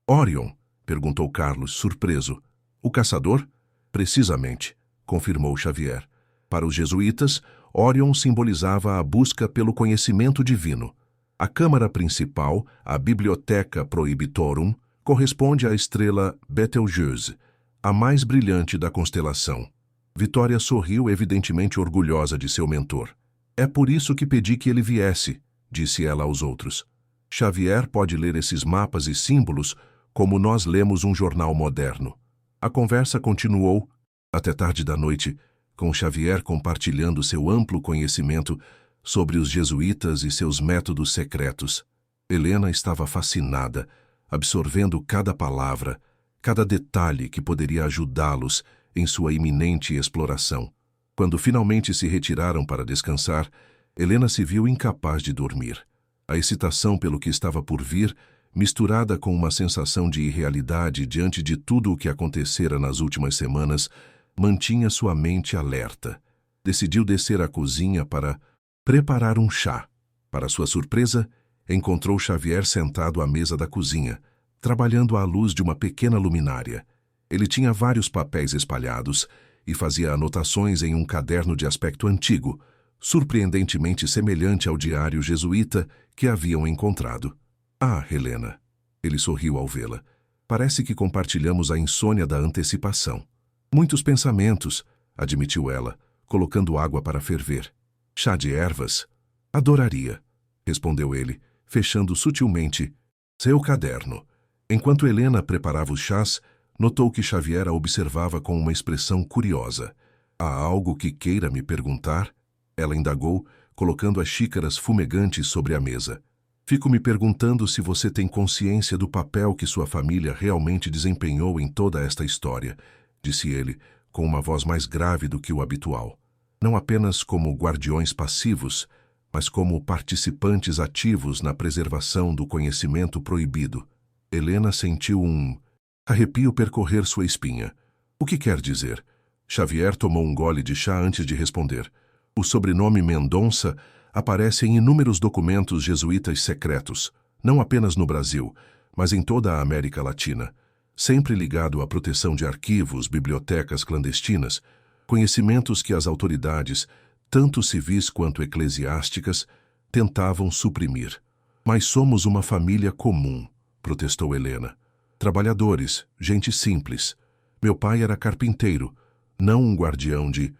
"Órion?", perguntou Carlos, surpreso. "O caçador?" "Precisamente", confirmou Xavier. Para os jesuítas, Órion simbolizava a busca pelo conhecimento divino. A câmara principal, a Bibliotheca Prohibitorum, corresponde à estrela Betelgeuse, a mais brilhante da constelação. Vitória sorriu, evidentemente orgulhosa de seu mentor. "É por isso que pedi que ele viesse", disse ela aos outros. "Xavier pode ler esses mapas e símbolos como nós lemos um jornal moderno." A conversa continuou até tarde da noite, com Xavier compartilhando seu amplo conhecimento sobre os jesuítas e seus métodos secretos. Helena estava fascinada, absorvendo cada palavra, cada detalhe que poderia ajudá-los em sua iminente exploração. Quando finalmente se retiraram para descansar, Helena se viu incapaz de dormir. A excitação pelo que estava por vir, misturada com uma sensação de irrealidade diante de tudo o que acontecera nas últimas semanas, mantinha sua mente alerta. Decidiu descer à cozinha para preparar um chá. Para sua surpresa, encontrou Xavier sentado à mesa da cozinha, trabalhando à luz de uma pequena luminária. Ele tinha vários papéis espalhados e fazia anotações em um caderno de aspecto antigo, surpreendentemente semelhante ao diário jesuíta que haviam encontrado. "Ah, Helena", ele sorriu ao vê-la. "Parece que compartilhamos a insônia da antecipação." "Muitos pensamentos", admitiu ela, colocando água para ferver. "Chá de ervas?" "Adoraria", respondeu ele, fechando sutilmente seu caderno. Enquanto Helena preparava os chás, notou que Xavier a observava com uma expressão curiosa. Há algo que queira me perguntar? Ela indagou, colocando as xícaras fumegantes sobre a mesa. Fico me perguntando se você tem consciência do papel que sua família realmente desempenhou em toda esta história, disse ele, com uma voz mais grave do que o habitual. Não apenas como guardiões passivos, mas como participantes ativos na preservação do conhecimento proibido. Helena sentiu um arrepio percorrer sua espinha. O que quer dizer? Xavier tomou um gole de chá antes de responder. O sobrenome Mendonça aparece em inúmeros documentos jesuítas secretos, não apenas no Brasil, mas em toda a América Latina, sempre ligado à proteção de arquivos, bibliotecas clandestinas, conhecimentos que as autoridades, tanto civis quanto eclesiásticas, tentavam suprimir. Mas somos uma família comum, protestou Helena. Trabalhadores, gente simples. Meu pai era carpinteiro, não um guardião de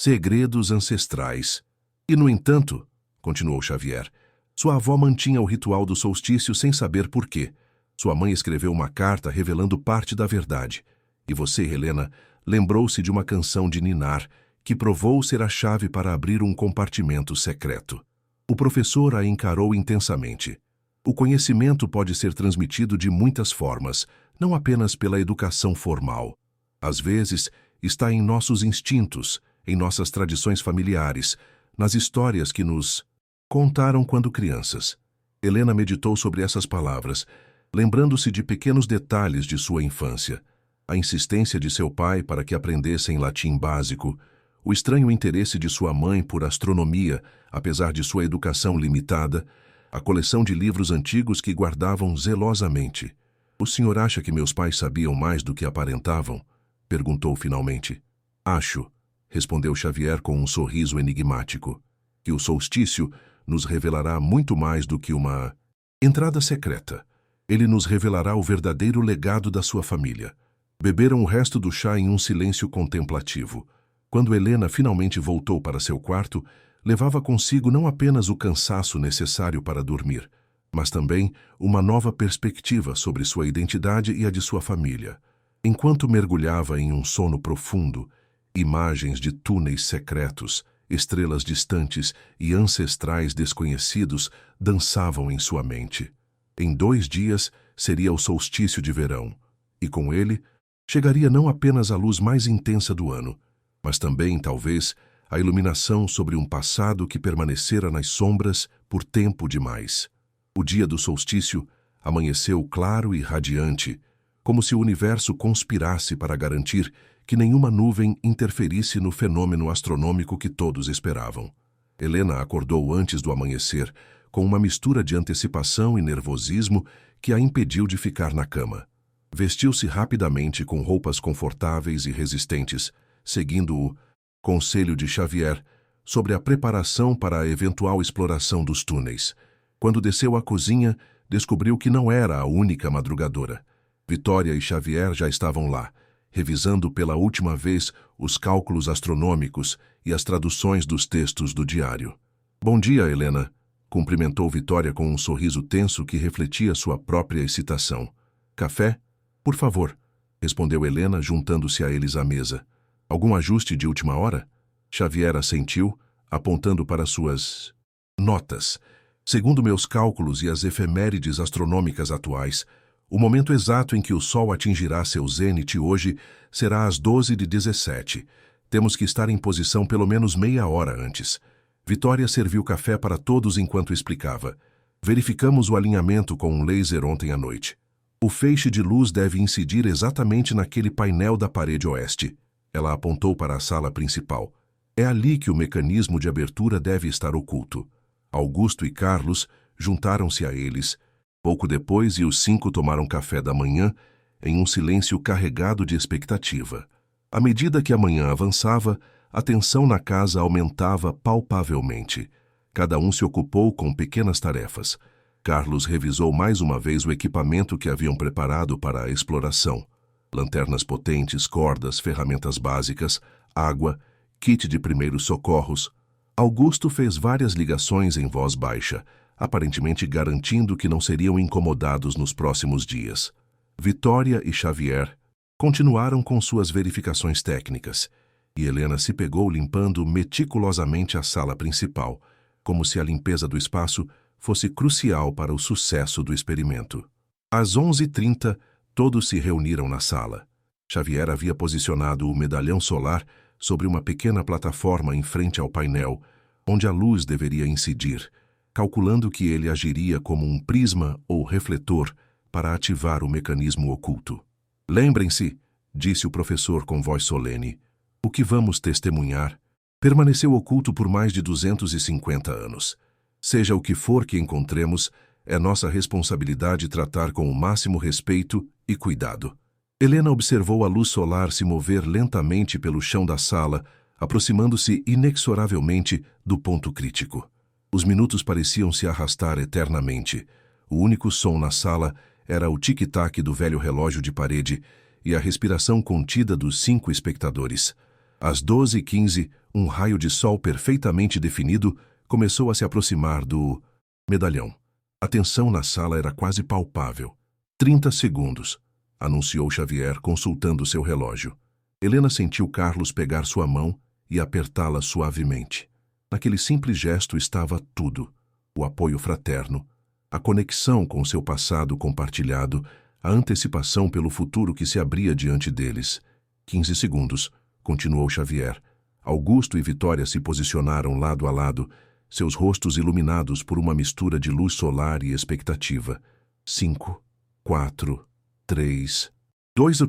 segredos ancestrais. E, no entanto, continuou Xavier, sua avó mantinha o ritual do solstício sem saber por quê. Sua mãe escreveu uma carta revelando parte da verdade. E você, Helena, lembrou-se de uma canção de ninar que provou ser a chave para abrir um compartimento secreto. O professor a encarou intensamente. O conhecimento pode ser transmitido de muitas formas, não apenas pela educação formal. Às vezes, está em nossos instintos, em nossas tradições familiares, nas histórias que nos contaram quando crianças. Helena meditou sobre essas palavras, lembrando-se de pequenos detalhes de sua infância. A insistência de seu pai para que aprendessem latim básico, o estranho interesse de sua mãe por astronomia, apesar de sua educação limitada, a coleção de livros antigos que guardavam zelosamente. O senhor acha que meus pais sabiam mais do que aparentavam? Perguntou finalmente. Acho, respondeu Xavier com um sorriso enigmático, que o solstício nos revelará muito mais do que uma entrada secreta. Ele nos revelará o verdadeiro legado da sua família. Beberam o resto do chá em um silêncio contemplativo. Quando Helena finalmente voltou para seu quarto, levava consigo não apenas o cansaço necessário para dormir, mas também uma nova perspectiva sobre sua identidade e a de sua família. Enquanto mergulhava em um sono profundo, imagens de túneis secretos, estrelas distantes e ancestrais desconhecidos dançavam em sua mente. Em 2 dias seria o solstício de verão, e com ele chegaria não apenas a luz mais intensa do ano, mas também, talvez, a iluminação sobre um passado que permanecera nas sombras por tempo demais. O dia do solstício amanheceu claro e radiante, como se o universo conspirasse para garantir que nenhuma nuvem interferisse no fenômeno astronômico que todos esperavam. Helena acordou antes do amanhecer, com uma mistura de antecipação e nervosismo que a impediu de ficar na cama. Vestiu-se rapidamente com roupas confortáveis e resistentes, seguindo o conselho de Xavier sobre a preparação para a eventual exploração dos túneis. Quando desceu à cozinha, descobriu que não era a única madrugadora. Vitória e Xavier já estavam lá, revisando pela última vez os cálculos astronômicos e as traduções dos textos do diário. Bom dia, Helena, cumprimentou Vitória com um sorriso tenso que refletia sua própria excitação. Café? Por favor, respondeu Helena, juntando-se a eles à mesa. Algum ajuste de última hora? Xavier assentiu, apontando para suas notas. Segundo meus cálculos e as efemérides astronômicas atuais, o momento exato em que o Sol atingirá seu zênite hoje será às 12h17. Temos que estar em posição pelo menos meia hora antes. Vitória serviu café para todos enquanto explicava. Verificamos o alinhamento com um laser ontem à noite. O feixe de luz deve incidir exatamente naquele painel da parede oeste. Ela apontou para a sala principal. É ali que o mecanismo de abertura deve estar oculto. Augusto e Carlos juntaram-se a eles. Pouco depois, e os 5 tomaram café da manhã em um silêncio carregado de expectativa. À medida que a manhã avançava, a tensão na casa aumentava palpavelmente. Cada um se ocupou com pequenas tarefas. Carlos revisou mais uma vez o equipamento que haviam preparado para a exploração. Lanternas potentes, cordas, ferramentas básicas, água, kit de primeiros socorros. Augusto fez várias ligações em voz baixa, aparentemente garantindo que não seriam incomodados nos próximos dias. Vitória e Xavier continuaram com suas verificações técnicas, e Helena se pegou limpando meticulosamente a sala principal, como se a limpeza do espaço fosse crucial para o sucesso do experimento. Às 11h30, todos se reuniram na sala. Xavier havia posicionado o medalhão solar sobre uma pequena plataforma em frente ao painel, onde a luz deveria incidir, calculando que ele agiria como um prisma ou refletor para ativar o mecanismo oculto. Lembrem-se, disse o professor com voz solene, o que vamos testemunhar permaneceu oculto por mais de 250 anos. Seja o que for que encontremos, é nossa responsabilidade tratar com o máximo respeito e cuidado. Helena observou a luz solar se mover lentamente pelo chão da sala, aproximando-se inexoravelmente do ponto crítico. Os minutos pareciam se arrastar eternamente. O único som na sala era o tic-tac do velho relógio de parede e a respiração contida dos 5 espectadores. Às 12h15, um raio de sol perfeitamente definido começou a se aproximar do medalhão. A tensão na sala era quase palpável. 30 segundos, anunciou Xavier, consultando seu relógio. Helena sentiu Carlos pegar sua mão e apertá-la suavemente. Naquele simples gesto estava tudo: o apoio fraterno, a conexão com seu passado compartilhado, a antecipação pelo futuro que se abria diante deles. 15 segundos, continuou Xavier. Augusto e Vitória se posicionaram lado a lado, seus rostos iluminados por uma mistura de luz solar e expectativa. 5, 4, 3, 2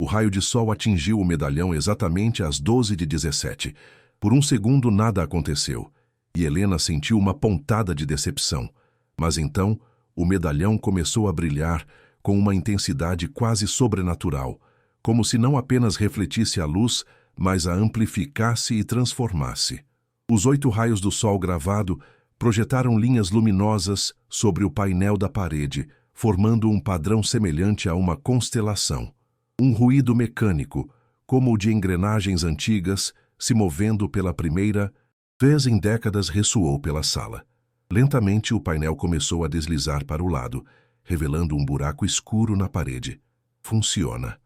O raio de sol atingiu o medalhão exatamente às 12h17. Por um segundo nada aconteceu, e Helena sentiu uma pontada de decepção. Mas então, o medalhão começou a brilhar com uma intensidade quase sobrenatural, como se não apenas refletisse a luz, mas a amplificasse e transformasse. Os 8 raios do sol gravado projetaram linhas luminosas sobre o painel da parede, formando um padrão semelhante a uma constelação. Um ruído mecânico, como o de engrenagens antigas, se movendo pela primeira vez em décadas, ressoou pela sala. Lentamente o painel começou a deslizar para o lado, revelando um buraco escuro na parede. Funciona,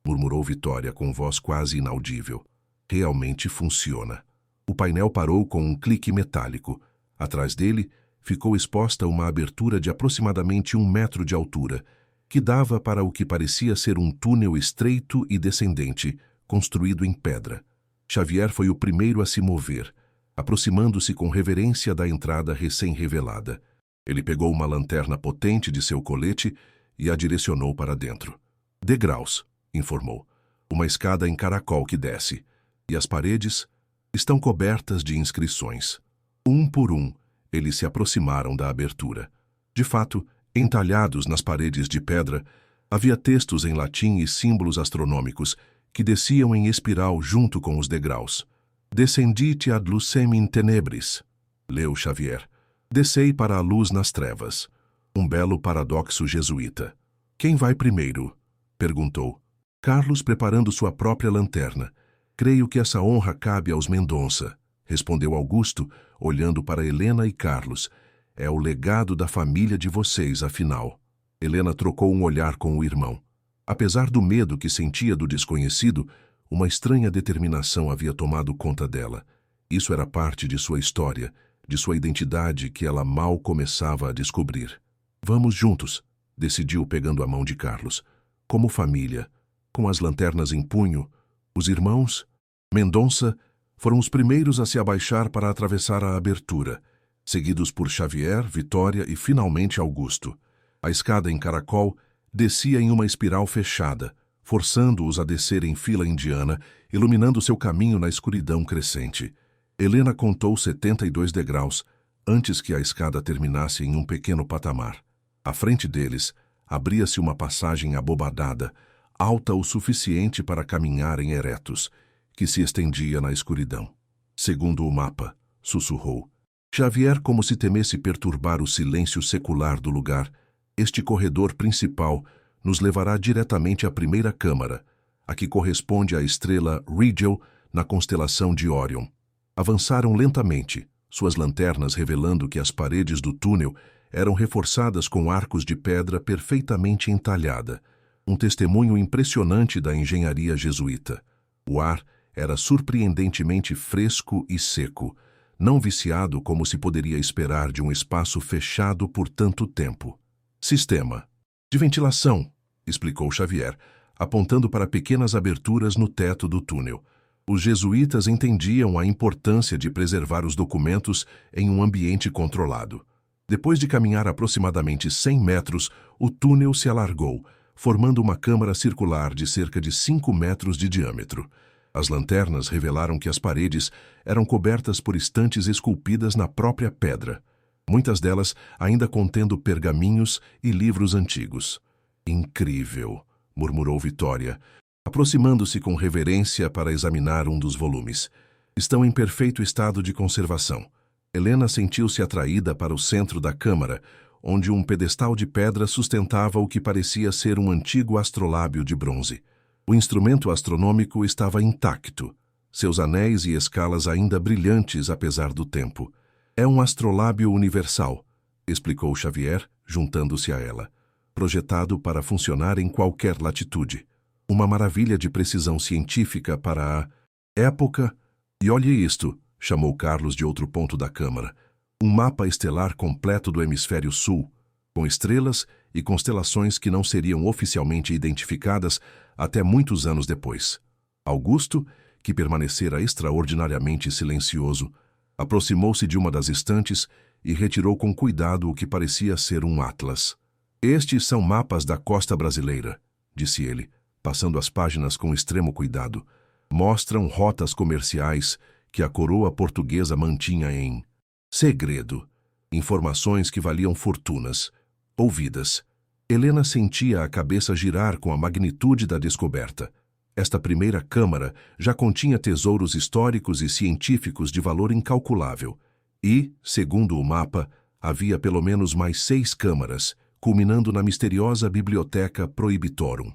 murmurou Vitória com voz quase inaudível. Realmente funciona. O painel parou com um clique metálico. Atrás dele ficou exposta uma abertura de aproximadamente 1 metro de altura, que dava para o que parecia ser um túnel estreito e descendente, construído em pedra. Xavier foi o primeiro a se mover, aproximando-se com reverência da entrada recém-revelada. Ele pegou uma lanterna potente de seu colete e a direcionou para dentro. Degraus, informou. Uma escada em caracol que desce. E as paredes estão cobertas de inscrições. Um por um, eles se aproximaram da abertura. De fato, entalhados nas paredes de pedra, havia textos em latim e símbolos astronômicos que desciam em espiral junto com os degraus. Descendite ad lucem in tenebris, leu Xavier. Descei para a luz nas trevas. Um belo paradoxo jesuíta. Quem vai primeiro? Perguntou. Carlos, preparando sua própria lanterna. Creio que essa honra cabe aos Mendonça, respondeu Augusto, olhando para Helena e Carlos. É o legado da família de vocês, afinal. Helena trocou um olhar com o irmão. Apesar do medo que sentia do desconhecido, uma estranha determinação havia tomado conta dela. Isso era parte de sua história, de sua identidade que ela mal começava a descobrir. Vamos juntos, decidiu pegando a mão de Carlos. Como família, com as lanternas em punho, os irmãos Mendonça foram os primeiros a se abaixar para atravessar a abertura, seguidos por Xavier, Vitória e finalmente Augusto. A escada em caracol descia em uma espiral fechada, forçando-os a descer em fila indiana, iluminando seu caminho na escuridão crescente. Helena contou 72 degraus, antes que a escada terminasse em um pequeno patamar. À frente deles, abria-se uma passagem abobadada, alta o suficiente para caminharem eretos, que se estendia na escuridão. Segundo o mapa, sussurrou. Xavier, como se temesse perturbar o silêncio secular do lugar, este corredor principal nos levará diretamente à primeira câmara, a que corresponde à estrela Rigel na constelação de Órion. Avançaram lentamente, suas lanternas revelando que as paredes do túnel eram reforçadas com arcos de pedra perfeitamente entalhada, um testemunho impressionante da engenharia jesuíta. O ar era surpreendentemente fresco e seco, não viciado como se poderia esperar de um espaço fechado por tanto tempo. Sistema de ventilação, explicou Xavier, apontando para pequenas aberturas no teto do túnel. Os jesuítas entendiam a importância de preservar os documentos em um ambiente controlado. Depois de caminhar aproximadamente 100 metros, o túnel se alargou, formando uma câmara circular de cerca de 5 metros de diâmetro. As lanternas revelaram que as paredes eram cobertas por estantes esculpidas na própria pedra, muitas delas ainda contendo pergaminhos e livros antigos. Incrível, murmurou Vitória, aproximando-se com reverência para examinar um dos volumes. Estão em perfeito estado de conservação. Helena sentiu-se atraída para o centro da câmara, onde um pedestal de pedra sustentava o que parecia ser um antigo astrolábio de bronze. O instrumento astronômico estava intacto, seus anéis e escalas ainda brilhantes apesar do tempo. É um astrolábio universal, explicou Xavier, juntando-se a ela, projetado para funcionar em qualquer latitude. Uma maravilha de precisão científica para a época. E olhe isto, chamou Carlos de outro ponto da câmara. Um mapa estelar completo do hemisfério sul, com estrelas e constelações que não seriam oficialmente identificadas até muitos anos depois. Augusto, que permanecera extraordinariamente silencioso, aproximou-se de uma das estantes e retirou com cuidado o que parecia ser um atlas. Estes são mapas da costa brasileira, disse ele, passando as páginas com extremo cuidado. Mostram rotas comerciais que a coroa portuguesa mantinha em segredo, informações que valiam fortunas, ouvidas. Helena sentia a cabeça girar com a magnitude da descoberta. Esta primeira câmara já continha tesouros históricos e científicos de valor incalculável. E, segundo o mapa, havia pelo menos mais 6 câmaras, culminando na misteriosa Biblioteca Prohibitorum.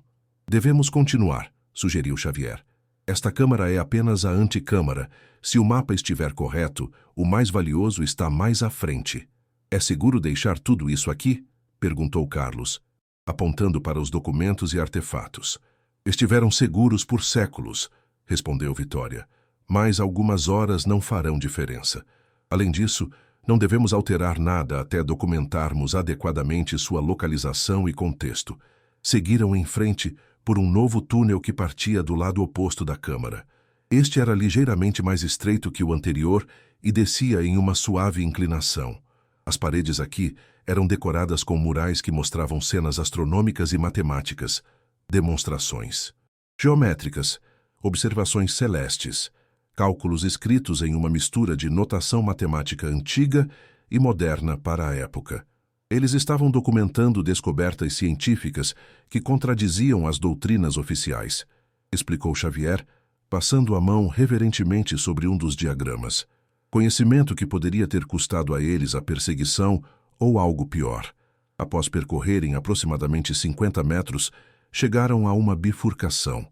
Devemos continuar, sugeriu Xavier. Esta câmara é apenas a antecâmara. Se o mapa estiver correto, o mais valioso está mais à frente. É seguro deixar tudo isso aqui? Perguntou Carlos, apontando para os documentos e artefatos. Estiveram seguros por séculos, respondeu Vitória, mas algumas horas não farão diferença. Além disso, não devemos alterar nada até documentarmos adequadamente sua localização e contexto. Seguiram em frente por um novo túnel que partia do lado oposto da câmara. Este era ligeiramente mais estreito que o anterior e descia em uma suave inclinação. As paredes aqui eram decoradas com murais que mostravam cenas astronômicas e matemáticas, demonstrações geométricas, observações celestes, cálculos escritos em uma mistura de notação matemática antiga e moderna para a época. Eles estavam documentando descobertas científicas que contradiziam as doutrinas oficiais, explicou Xavier, passando a mão reverentemente sobre um dos diagramas. Conhecimento que poderia ter custado a eles a perseguição ou algo pior. Após percorrerem aproximadamente 50 metros, chegaram a uma bifurcação.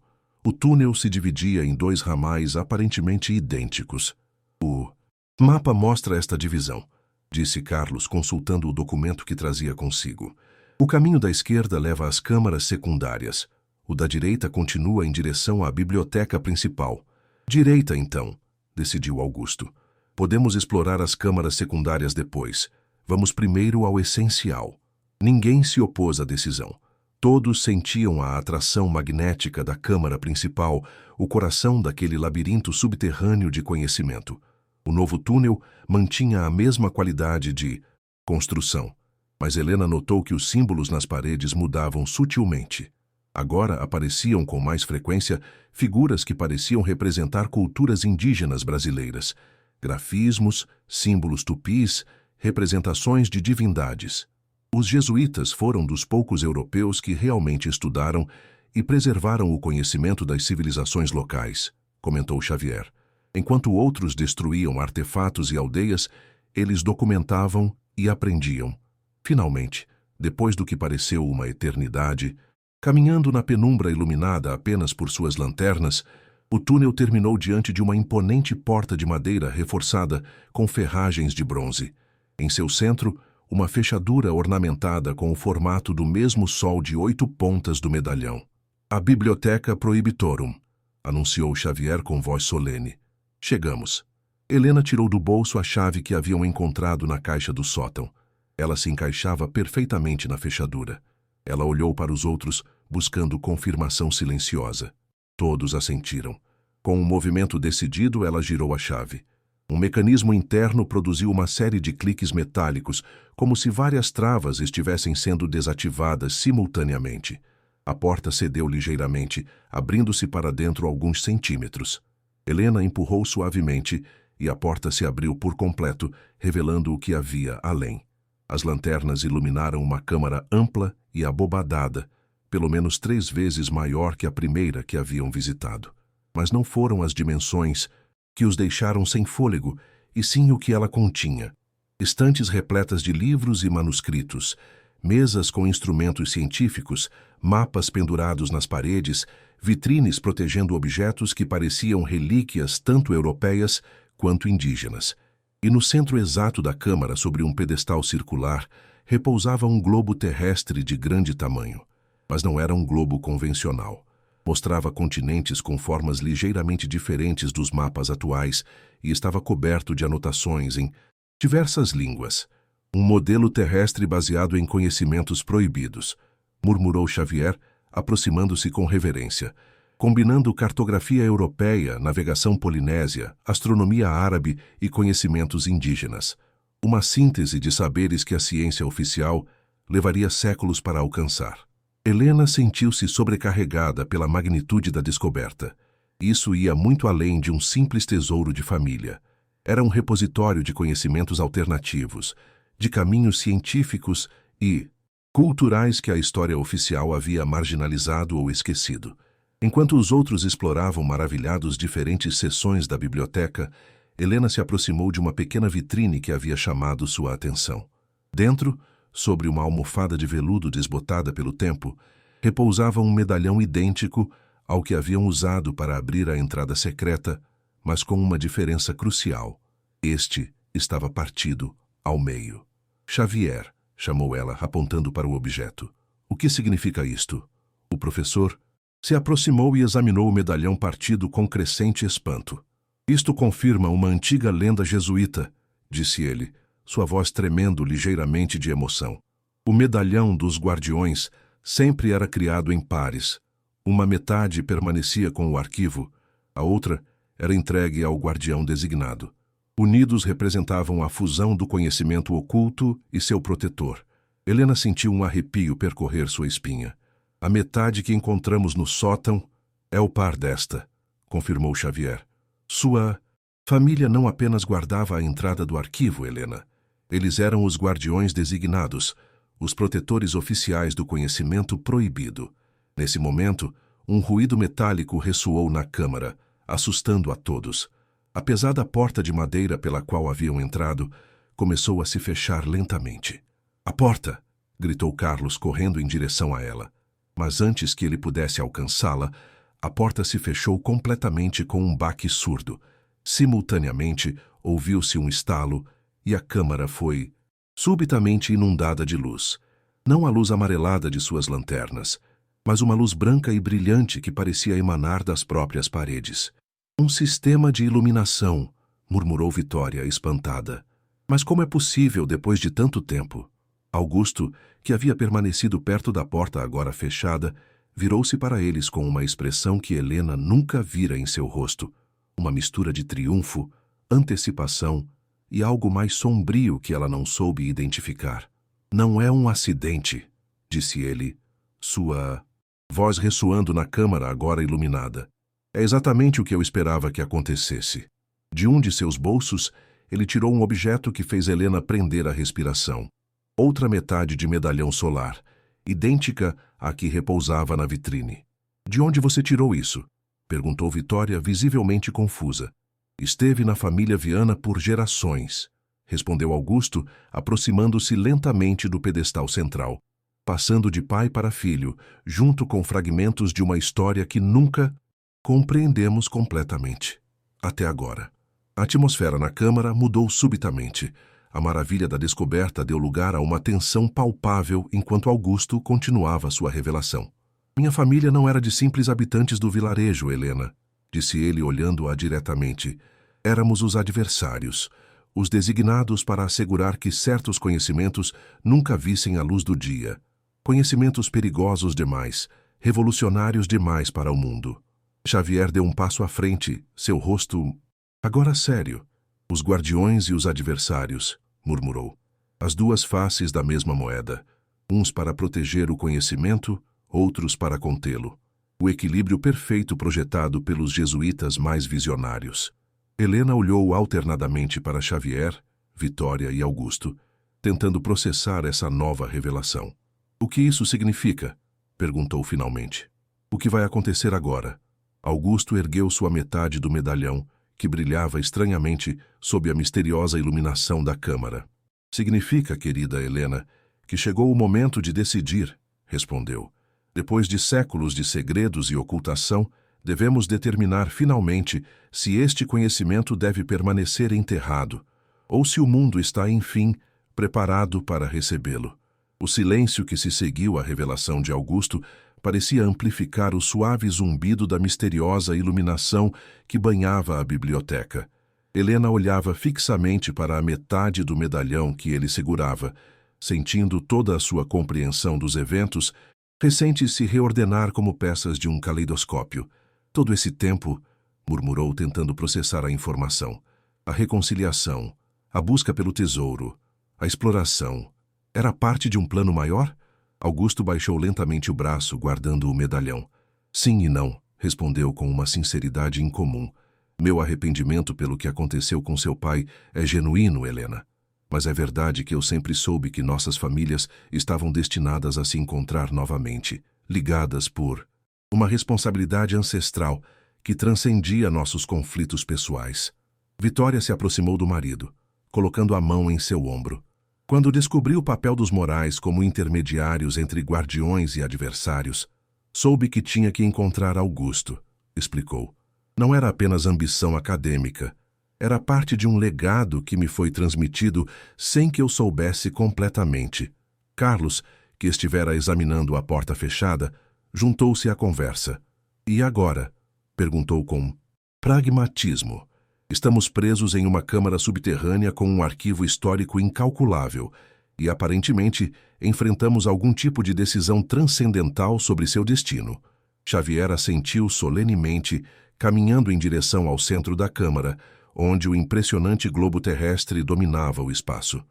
O túnel se dividia em 2 ramais aparentemente idênticos. O mapa mostra esta divisão, disse Carlos, consultando o documento que trazia consigo. O caminho da esquerda leva às câmaras secundárias. O da direita continua em direção à biblioteca principal. Direita, então, decidiu Augusto. Podemos explorar as câmaras secundárias depois. Vamos primeiro ao essencial. Ninguém se opôs à decisão. Todos sentiam a atração magnética da câmara principal, o coração daquele labirinto subterrâneo de conhecimento. O novo túnel mantinha a mesma qualidade de construção, mas Helena notou que os símbolos nas paredes mudavam sutilmente. Agora apareciam com mais frequência figuras que pareciam representar culturas indígenas brasileiras, grafismos, símbolos tupis, representações de divindades. Os jesuítas foram dos poucos europeus que realmente estudaram e preservaram o conhecimento das civilizações locais, comentou Xavier. Enquanto outros destruíam artefatos e aldeias, eles documentavam e aprendiam. Finalmente, depois do que pareceu uma eternidade, caminhando na penumbra iluminada apenas por suas lanternas, o túnel terminou diante de uma imponente porta de madeira reforçada com ferragens de bronze. Em seu centro, uma fechadura ornamentada com o formato do mesmo sol de 8 pontas do medalhão. A Biblioteca Prohibitorum, anunciou Xavier com voz solene. Chegamos. Helena tirou do bolso a chave que haviam encontrado na caixa do sótão. Ela se encaixava perfeitamente na fechadura. Ela olhou para os outros, buscando confirmação silenciosa. Todos assentiram. Com um movimento decidido, ela girou a chave. Um mecanismo interno produziu uma série de cliques metálicos, como se várias travas estivessem sendo desativadas simultaneamente. A porta cedeu ligeiramente, abrindo-se para dentro alguns centímetros. Helena empurrou suavemente e a porta se abriu por completo, revelando o que havia além. As lanternas iluminaram uma câmara ampla e abobadada, pelo menos 3 vezes maior que a primeira que haviam visitado. Mas não foram as dimensões que os deixaram sem fôlego, e sim o que ela continha. Estantes repletas de livros e manuscritos, mesas com instrumentos científicos, mapas pendurados nas paredes, vitrines protegendo objetos que pareciam relíquias tanto europeias quanto indígenas. E no centro exato da câmara, sobre um pedestal circular, repousava um globo terrestre de grande tamanho. Mas não era um globo convencional. Mostrava continentes com formas ligeiramente diferentes dos mapas atuais e estava coberto de anotações em diversas línguas. Um modelo terrestre baseado em conhecimentos proibidos, murmurou Xavier, aproximando-se com reverência, combinando cartografia europeia, navegação polinésia, astronomia árabe e conhecimentos indígenas. Uma síntese de saberes que a ciência oficial levaria séculos para alcançar. Helena sentiu-se sobrecarregada pela magnitude da descoberta. Isso ia muito além de um simples tesouro de família. Era um repositório de conhecimentos alternativos, de caminhos científicos e culturais que a história oficial havia marginalizado ou esquecido. Enquanto os outros exploravam maravilhados diferentes seções da biblioteca, Helena se aproximou de uma pequena vitrine que havia chamado sua atenção. Dentro, sobre uma almofada de veludo desbotada pelo tempo, repousava um medalhão idêntico ao que haviam usado para abrir a entrada secreta, mas com uma diferença crucial. Este estava partido ao meio. Xavier, chamou ela, apontando para o objeto. O que significa isto? O professor se aproximou e examinou o medalhão partido com crescente espanto. Isto confirma uma antiga lenda jesuíta, disse ele, sua voz tremendo ligeiramente de emoção. O medalhão dos guardiões sempre era criado em pares. Uma metade permanecia com o arquivo, a outra era entregue ao guardião designado. Unidos representavam a fusão do conhecimento oculto e seu protetor. Helena sentiu um arrepio percorrer sua espinha. A metade que encontramos no sótão é o par desta, confirmou Xavier. Sua família não apenas guardava a entrada do arquivo, Helena. Eles eram os guardiões designados, os protetores oficiais do conhecimento proibido. Nesse momento, um ruído metálico ressoou na câmara, assustando a todos. A pesada porta de madeira pela qual haviam entrado começou a se fechar lentamente. "A porta!" gritou Carlos, correndo em direção a ela. Mas antes que ele pudesse alcançá-la, a porta se fechou completamente com um baque surdo. Simultaneamente, ouviu-se um estalo e a câmara foi subitamente inundada de luz. Não a luz amarelada de suas lanternas, mas uma luz branca e brilhante que parecia emanar das próprias paredes. "Um sistema de iluminação", murmurou Vitória, espantada. "Mas como é possível depois de tanto tempo?" Augusto, que havia permanecido perto da porta agora fechada, virou-se para eles com uma expressão que Helena nunca vira em seu rosto. Uma mistura de triunfo, antecipação e algo mais sombrio que ela não soube identificar. "Não é um acidente", disse ele, sua voz ressoando na câmara agora iluminada. "É exatamente o que eu esperava que acontecesse." De um de seus bolsos, ele tirou um objeto que fez Helena prender a respiração. Outra metade de medalhão solar, idêntica à que repousava na vitrine. "De onde você tirou isso?" perguntou Vitória, visivelmente confusa. "Esteve na família Viana por gerações", respondeu Augusto, aproximando-se lentamente do pedestal central, passando de pai para filho, junto com fragmentos de uma história que nunca compreendemos completamente. Até agora. A atmosfera na câmara mudou subitamente. A maravilha da descoberta deu lugar a uma tensão palpável enquanto Augusto continuava sua revelação. "Minha família não era de simples habitantes do vilarejo, Helena. disse ele olhando-a diretamente. Éramos os adversários, os designados para assegurar que certos conhecimentos nunca vissem a luz do dia. Conhecimentos perigosos demais, revolucionários demais para o mundo. Xavier deu um passo à frente, seu rosto... Agora sério. Os guardiões e os adversários, murmurou. As duas faces da mesma moeda. Uns para proteger o conhecimento, outros para contê-lo. O equilíbrio perfeito projetado pelos jesuítas mais visionários. Helena olhou alternadamente para Xavier, Vitória e Augusto, tentando processar essa nova revelação. O que isso significa? Perguntou finalmente. O que vai acontecer agora? Augusto ergueu sua metade do medalhão, que brilhava estranhamente sob a misteriosa iluminação da câmara. Significa, querida Helena, que chegou o momento de decidir, respondeu. Depois de séculos de segredos e ocultação, devemos determinar finalmente se este conhecimento deve permanecer enterrado, ou se o mundo está, enfim, preparado para recebê-lo. O silêncio que se seguiu à revelação de Augusto parecia amplificar o suave zumbido da misteriosa iluminação que banhava a biblioteca. Helena olhava fixamente para a metade do medalhão que ele segurava, sentindo toda a sua compreensão dos eventos recente se reordenar como peças de um caleidoscópio. Todo esse tempo, murmurou tentando processar a informação, a reconciliação, a busca pelo tesouro, a exploração, era parte de um plano maior? Augusto baixou lentamente o braço, guardando o medalhão. Sim e não, respondeu com uma sinceridade incomum. Meu arrependimento pelo que aconteceu com seu pai é genuíno, Helena. Mas é verdade que eu sempre soube que nossas famílias estavam destinadas a se encontrar novamente, ligadas por uma responsabilidade ancestral que transcendia nossos conflitos pessoais. Vitória se aproximou do marido, colocando a mão em seu ombro. Quando descobri o papel dos morais como intermediários entre guardiões e adversários, soube que tinha que encontrar Augusto, explicou. Não era apenas ambição acadêmica, era parte de um legado que me foi transmitido sem que eu soubesse completamente. Carlos, que estivera examinando a porta fechada, juntou-se à conversa. E agora? Perguntou com pragmatismo. Estamos presos em uma câmara subterrânea com um arquivo histórico incalculável e, aparentemente, enfrentamos algum tipo de decisão transcendental sobre seu destino. Xavier assentiu solenemente, caminhando em direção ao centro da câmara, onde o impressionante globo terrestre dominava o espaço.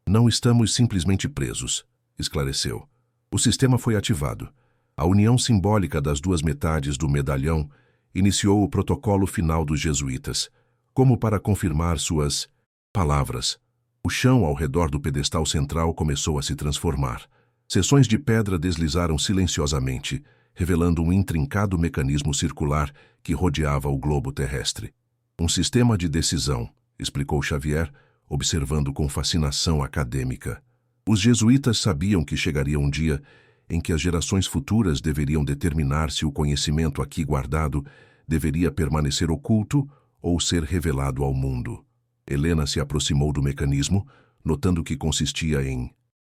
Não estamos simplesmente presos, esclareceu. O sistema foi ativado. A união simbólica das duas metades do medalhão iniciou o protocolo final dos jesuítas, como para confirmar suas palavras. O chão ao redor do pedestal central começou a se transformar. Seções de pedra deslizaram silenciosamente, revelando um intrincado mecanismo circular que rodeava o globo terrestre. Um sistema de decisão, explicou Xavier, observando com fascinação acadêmica. Os jesuítas sabiam que chegaria um dia em que as gerações futuras deveriam determinar se o conhecimento aqui guardado deveria permanecer oculto ou ser revelado ao mundo. Helena se aproximou do mecanismo, notando que consistia em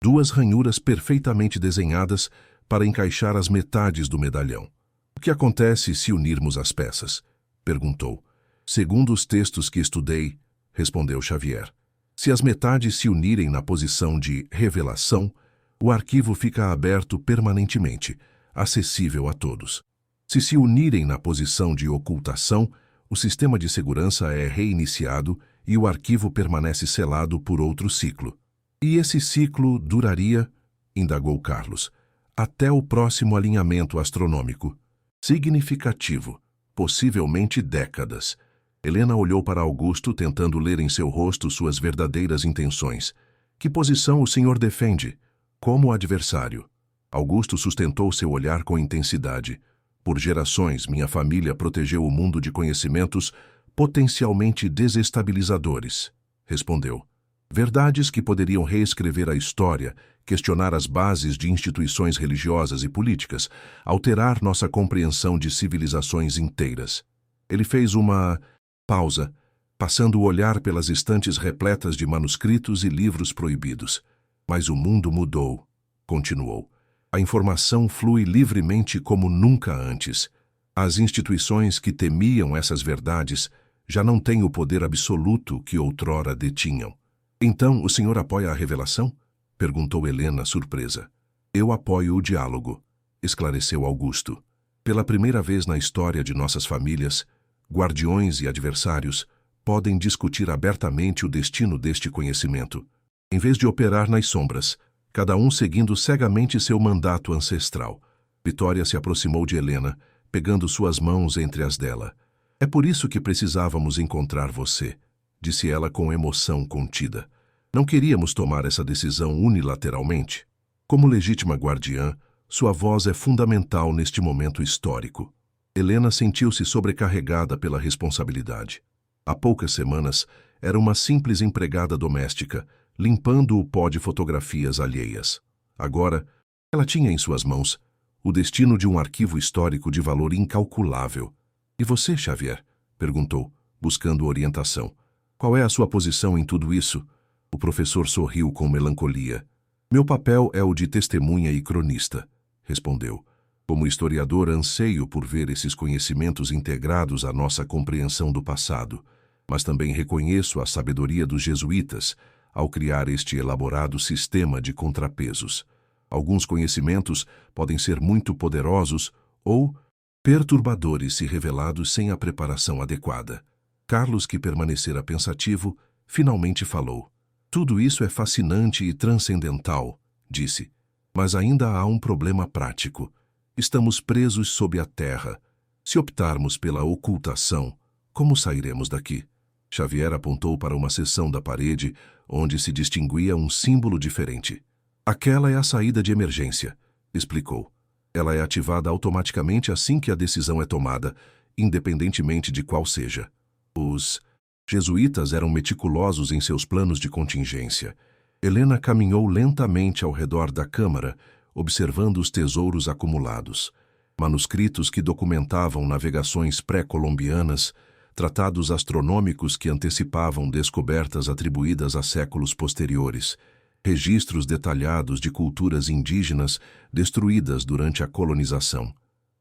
duas ranhuras perfeitamente desenhadas para encaixar as metades do medalhão. O que acontece se unirmos as peças? Perguntou. Segundo os textos que estudei, respondeu Xavier, se as metades se unirem na posição de revelação, o arquivo fica aberto permanentemente, acessível a todos. Se unirem na posição de ocultação, o sistema de segurança é reiniciado e o arquivo permanece selado por outro ciclo. E esse ciclo duraria, indagou Carlos, até o próximo alinhamento astronômico. Significativo, possivelmente décadas. Helena olhou para Augusto, tentando ler em seu rosto suas verdadeiras intenções. Que posição o senhor defende? Como adversário. Augusto sustentou seu olhar com intensidade. Por gerações, minha família protegeu o mundo de conhecimentos potencialmente desestabilizadores, respondeu. Verdades que poderiam reescrever a história, questionar as bases de instituições religiosas e políticas, alterar nossa compreensão de civilizações inteiras. Ele fez uma pausa, passando o olhar pelas estantes repletas de manuscritos e livros proibidos. Mas o mundo mudou, continuou. A informação flui livremente como nunca antes. As instituições que temiam essas verdades já não têm o poder absoluto que outrora detinham. Então, o senhor apoia a revelação? Perguntou Helena, surpresa. Eu apoio o diálogo, esclareceu Augusto. Pela primeira vez na história de nossas famílias, guardiões e adversários podem discutir abertamente o destino deste conhecimento, em vez de operar nas sombras, cada um seguindo cegamente seu mandato ancestral. Vitória se aproximou de Helena, pegando suas mãos entre as dela. É por isso que precisávamos encontrar você, disse ela com emoção contida. Não queríamos tomar essa decisão unilateralmente. Como legítima guardiã, sua voz é fundamental neste momento histórico. Helena sentiu-se sobrecarregada pela responsabilidade. Há poucas semanas, era uma simples empregada doméstica, limpando o pó de fotografias alheias. Agora, ela tinha em suas mãos o destino de um arquivo histórico de valor incalculável. E você, Xavier? Perguntou, buscando orientação. Qual é a sua posição em tudo isso? O professor sorriu com melancolia. Meu papel é o de testemunha e cronista, respondeu. Como historiador, anseio por ver esses conhecimentos integrados à nossa compreensão do passado, mas também reconheço a sabedoria dos jesuítas ao criar este elaborado sistema de contrapesos. Alguns conhecimentos podem ser muito poderosos ou perturbadores se revelados sem a preparação adequada. Carlos, que permanecera pensativo, finalmente falou. Tudo isso é fascinante e transcendental, disse, mas ainda há um problema prático. Estamos presos sob a terra. Se optarmos pela ocultação, como sairemos daqui? Xavier apontou para uma seção da parede onde se distinguia um símbolo diferente. Aquela é a saída de emergência, explicou. Ela é ativada automaticamente assim que a decisão é tomada, independentemente de qual seja. Os jesuítas eram meticulosos em seus planos de contingência. Helena caminhou lentamente ao redor da câmara, observando os tesouros acumulados. Manuscritos que documentavam navegações pré-colombianas, tratados astronômicos que antecipavam descobertas atribuídas a séculos posteriores, registros detalhados de culturas indígenas destruídas durante a colonização,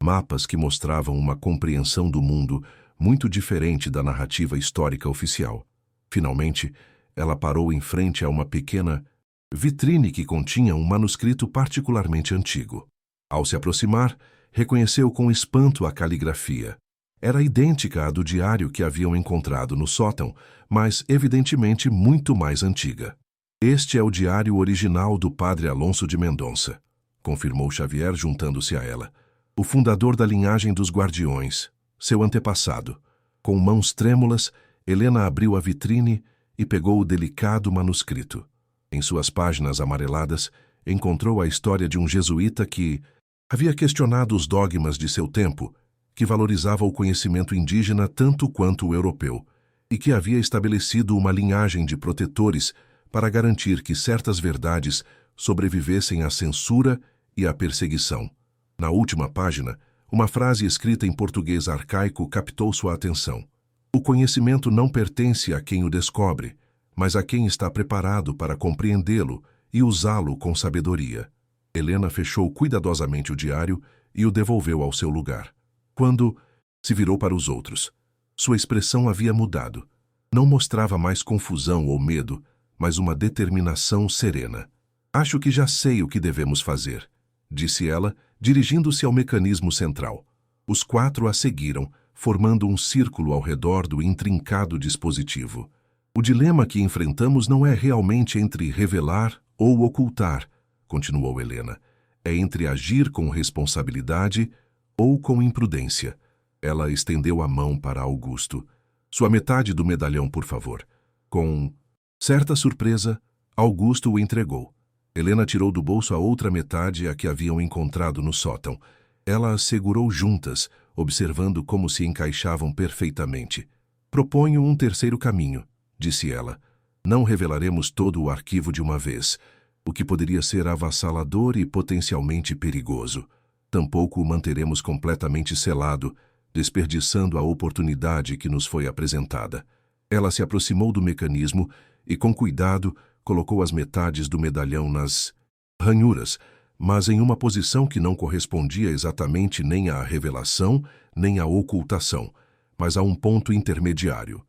mapas que mostravam uma compreensão do mundo muito diferente da narrativa histórica oficial. Finalmente, ela parou em frente a uma pequena vitrine que continha um manuscrito particularmente antigo. Ao se aproximar, reconheceu com espanto a caligrafia. Era idêntica à do diário que haviam encontrado no sótão, mas evidentemente muito mais antiga. Este é o diário original do padre Alonso de Mendonça, confirmou Xavier juntando-se a ela. O fundador da linhagem dos guardiões, seu antepassado. Com mãos trêmulas, Helena abriu a vitrine e pegou o delicado manuscrito. Em suas páginas amareladas, encontrou a história de um jesuíta que havia questionado os dogmas de seu tempo, que valorizava o conhecimento indígena tanto quanto o europeu, e que havia estabelecido uma linhagem de protetores para garantir que certas verdades sobrevivessem à censura e à perseguição. Na última página, uma frase escrita em português arcaico captou sua atenção. O conhecimento não pertence a quem o descobre, mas a quem está preparado para compreendê-lo e usá-lo com sabedoria. Helena fechou cuidadosamente o diário e o devolveu ao seu lugar. Quando se virou para os outros, sua expressão havia mudado. Não mostrava mais confusão ou medo, mas uma determinação serena. Acho que já sei o que devemos fazer, disse ela, dirigindo-se ao mecanismo central. Os quatro a seguiram, formando um círculo ao redor do intrincado dispositivo. O dilema que enfrentamos não é realmente entre revelar ou ocultar, continuou Helena. É entre agir com responsabilidade ou com imprudência. Ela estendeu a mão para Augusto. Sua metade do medalhão, por favor. Com certa surpresa, Augusto o entregou. Helena tirou do bolso a outra metade, a que haviam encontrado no sótão. Ela as segurou juntas, observando como se encaixavam perfeitamente. Proponho um terceiro caminho, disse ela. Não revelaremos todo o arquivo de uma vez, o que poderia ser avassalador e potencialmente perigoso. Tampouco o manteremos completamente selado, desperdiçando a oportunidade que nos foi apresentada. Ela se aproximou do mecanismo e, com cuidado, colocou as metades do medalhão nas ranhuras, mas em uma posição que não correspondia exatamente nem à revelação, nem a ocultação, mas a um ponto intermediário.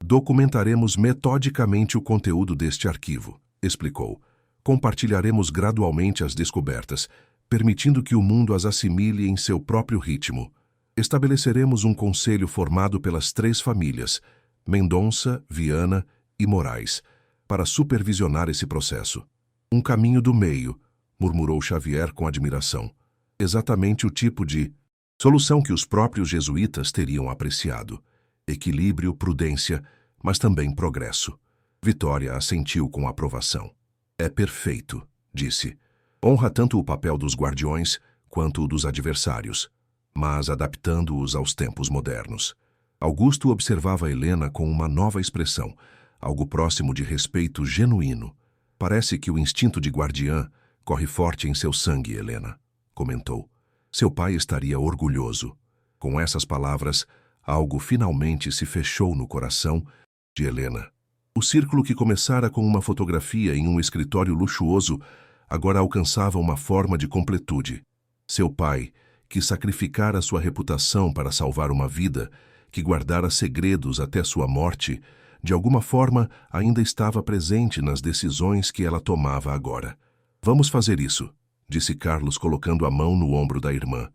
Documentaremos metodicamente o conteúdo deste arquivo, explicou. Compartilharemos gradualmente as descobertas, permitindo que o mundo as assimile em seu próprio ritmo. Estabeleceremos um conselho formado pelas 3 famílias, Mendonça, Viana e Moraes, para supervisionar esse processo. Um caminho do meio, murmurou Xavier com admiração. Exatamente o tipo de solução que os próprios jesuítas teriam apreciado. Equilíbrio, prudência, mas também progresso. Vitória assentiu com aprovação. É perfeito, disse. Honra tanto o papel dos guardiões quanto o dos adversários, mas adaptando-os aos tempos modernos. Augusto observava Helena com uma nova expressão, algo próximo de respeito genuíno. Parece que o instinto de guardiã corre forte em seu sangue, Helena, comentou. Seu pai estaria orgulhoso. Com essas palavras, algo finalmente se fechou no coração de Helena. O círculo que começara com uma fotografia em um escritório luxuoso agora alcançava uma forma de completude. Seu pai, que sacrificara sua reputação para salvar uma vida, que guardara segredos até sua morte, de alguma forma ainda estava presente nas decisões que ela tomava agora. Vamos fazer isso, disse Carlos colocando a mão no ombro da irmã.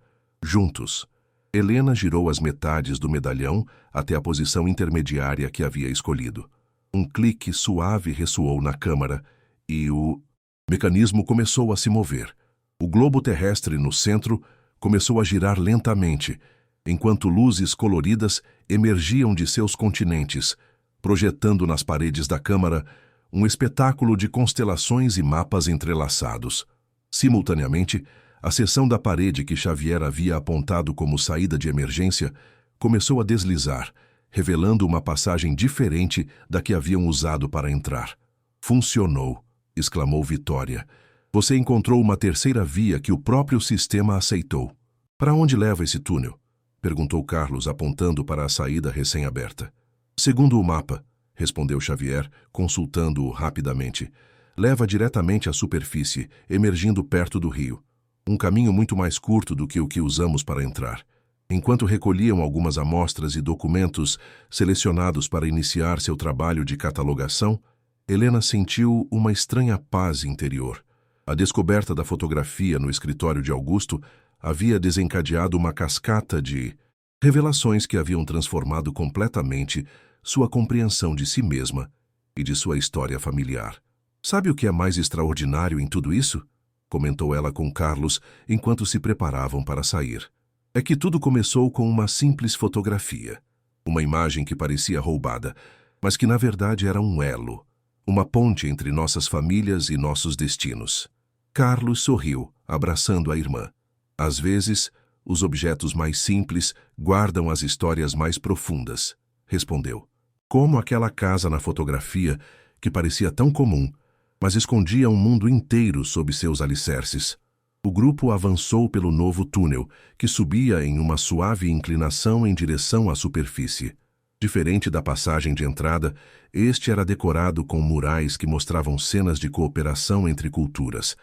Juntos. Helena girou as metades do medalhão até a posição intermediária que havia escolhido. Um clique suave ressoou na câmara e o mecanismo começou a se mover. O globo terrestre no centro começou a girar lentamente, enquanto luzes coloridas emergiam de seus continentes, projetando nas paredes da câmara um espetáculo de constelações e mapas entrelaçados. Simultaneamente, a seção da parede que Xavier havia apontado como saída de emergência começou a deslizar, revelando uma passagem diferente da que haviam usado para entrar. Funcionou, exclamou Vitória. Você encontrou uma terceira via que o próprio sistema aceitou. Para onde leva esse túnel? Perguntou Carlos, apontando para a saída recém-aberta. Segundo o mapa, respondeu Xavier, consultando-o rapidamente. Leva diretamente à superfície, emergindo perto do rio. Um caminho muito mais curto do que o que usamos para entrar. Enquanto recolhiam algumas amostras e documentos selecionados para iniciar seu trabalho de catalogação, Helena sentiu uma estranha paz interior. A descoberta da fotografia no escritório de Augusto havia desencadeado uma cascata de revelações que haviam transformado completamente sua compreensão de si mesma e de sua história familiar. Sabe o que é mais extraordinário em tudo isso? Comentou ela com Carlos enquanto se preparavam para sair. É que tudo começou com uma simples fotografia. Uma imagem que parecia roubada, mas que na verdade era um elo, uma ponte entre nossas famílias e nossos destinos. Carlos sorriu, abraçando a irmã. Às vezes, os objetos mais simples guardam as histórias mais profundas, respondeu. Como aquela casa na fotografia, que parecia tão comum, mas escondia um mundo inteiro sob seus alicerces. O grupo avançou pelo novo túnel, que subia em uma suave inclinação em direção à superfície. Diferente da passagem de entrada, este era decorado com murais que mostravam cenas de cooperação entre culturas,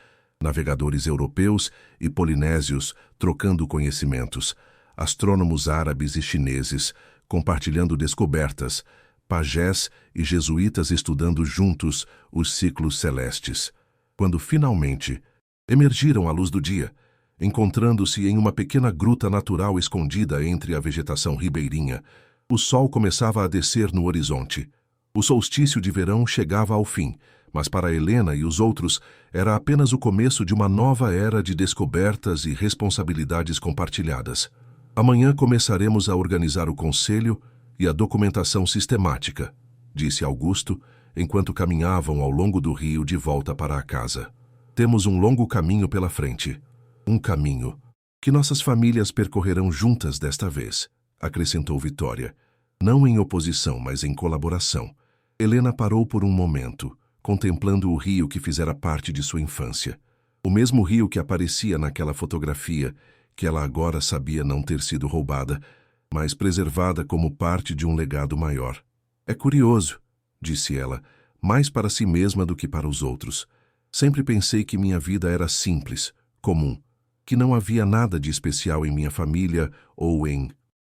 navegadores europeus e polinésios trocando conhecimentos, astrônomos árabes e chineses compartilhando descobertas, pajés e jesuítas estudando juntos os ciclos celestes. Quando finalmente emergiram à luz do dia, encontrando-se em uma pequena gruta natural escondida entre a vegetação ribeirinha, o sol começava a descer no horizonte. O solstício de verão chegava ao fim, mas para Helena e os outros era apenas o começo de uma nova era de descobertas e responsabilidades compartilhadas. Amanhã começaremos a organizar o conselho e a documentação sistemática, disse Augusto, enquanto caminhavam ao longo do rio de volta para a casa. Temos um longo caminho pela frente. Um caminho que nossas famílias percorrerão juntas desta vez, acrescentou Vitória. Não em oposição, mas em colaboração. Helena parou por um momento, contemplando o rio que fizera parte de sua infância. O mesmo rio que aparecia naquela fotografia, que ela agora sabia não ter sido roubada, mas preservada como parte de um legado maior. É curioso, disse ela, mais para si mesma do que para os outros. Sempre pensei que minha vida era simples, comum, que não havia nada de especial em minha família ou em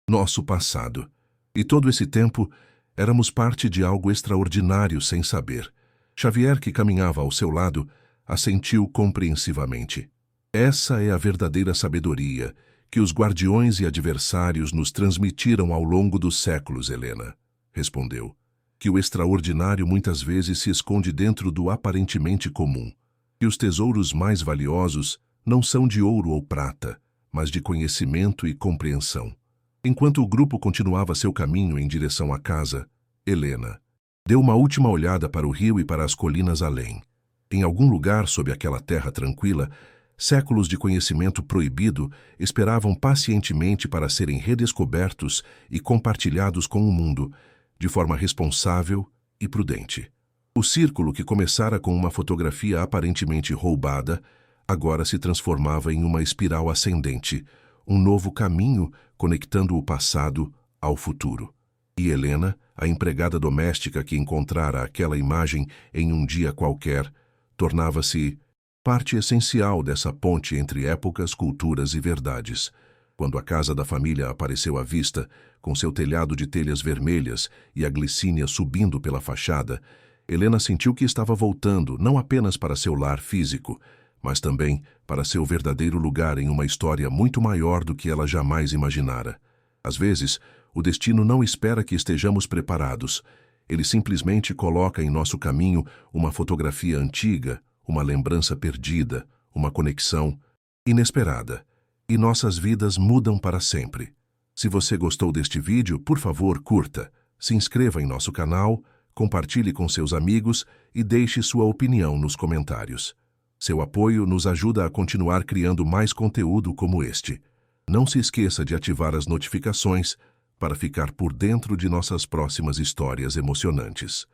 nosso passado. E todo esse tempo, éramos parte de algo extraordinário sem saber. Xavier, que caminhava ao seu lado, assentiu compreensivamente. Essa é a verdadeira sabedoria que os guardiões e adversários nos transmitiram ao longo dos séculos, Helena, respondeu. Que o extraordinário muitas vezes se esconde dentro do aparentemente comum. Que os tesouros mais valiosos não são de ouro ou prata, mas de conhecimento e compreensão. Enquanto o grupo continuava seu caminho em direção à casa, Helena deu uma última olhada para o rio e para as colinas além. Em algum lugar sob aquela terra tranquila, séculos de conhecimento proibido esperavam pacientemente para serem redescobertos e compartilhados com o mundo, de forma responsável e prudente. O círculo, que começara com uma fotografia aparentemente roubada, agora se transformava em uma espiral ascendente, um novo caminho conectando o passado ao futuro. E Helena, a empregada doméstica que encontrara aquela imagem em um dia qualquer, tornava-se parte essencial dessa ponte entre épocas, culturas e verdades. Quando a casa da família apareceu à vista, com seu telhado de telhas vermelhas e a glicínia subindo pela fachada, Helena sentiu que estava voltando não apenas para seu lar físico, mas também para seu verdadeiro lugar em uma história muito maior do que ela jamais imaginara. Às vezes, o destino não espera que estejamos preparados. Ele simplesmente coloca em nosso caminho uma fotografia antiga, uma lembrança perdida, uma conexão inesperada. E nossas vidas mudam para sempre. Se você gostou deste vídeo, por favor, curta, se inscreva em nosso canal, compartilhe com seus amigos e deixe sua opinião nos comentários. Seu apoio nos ajuda a continuar criando mais conteúdo como este. Não se esqueça de ativar as notificações para ficar por dentro de nossas próximas histórias emocionantes.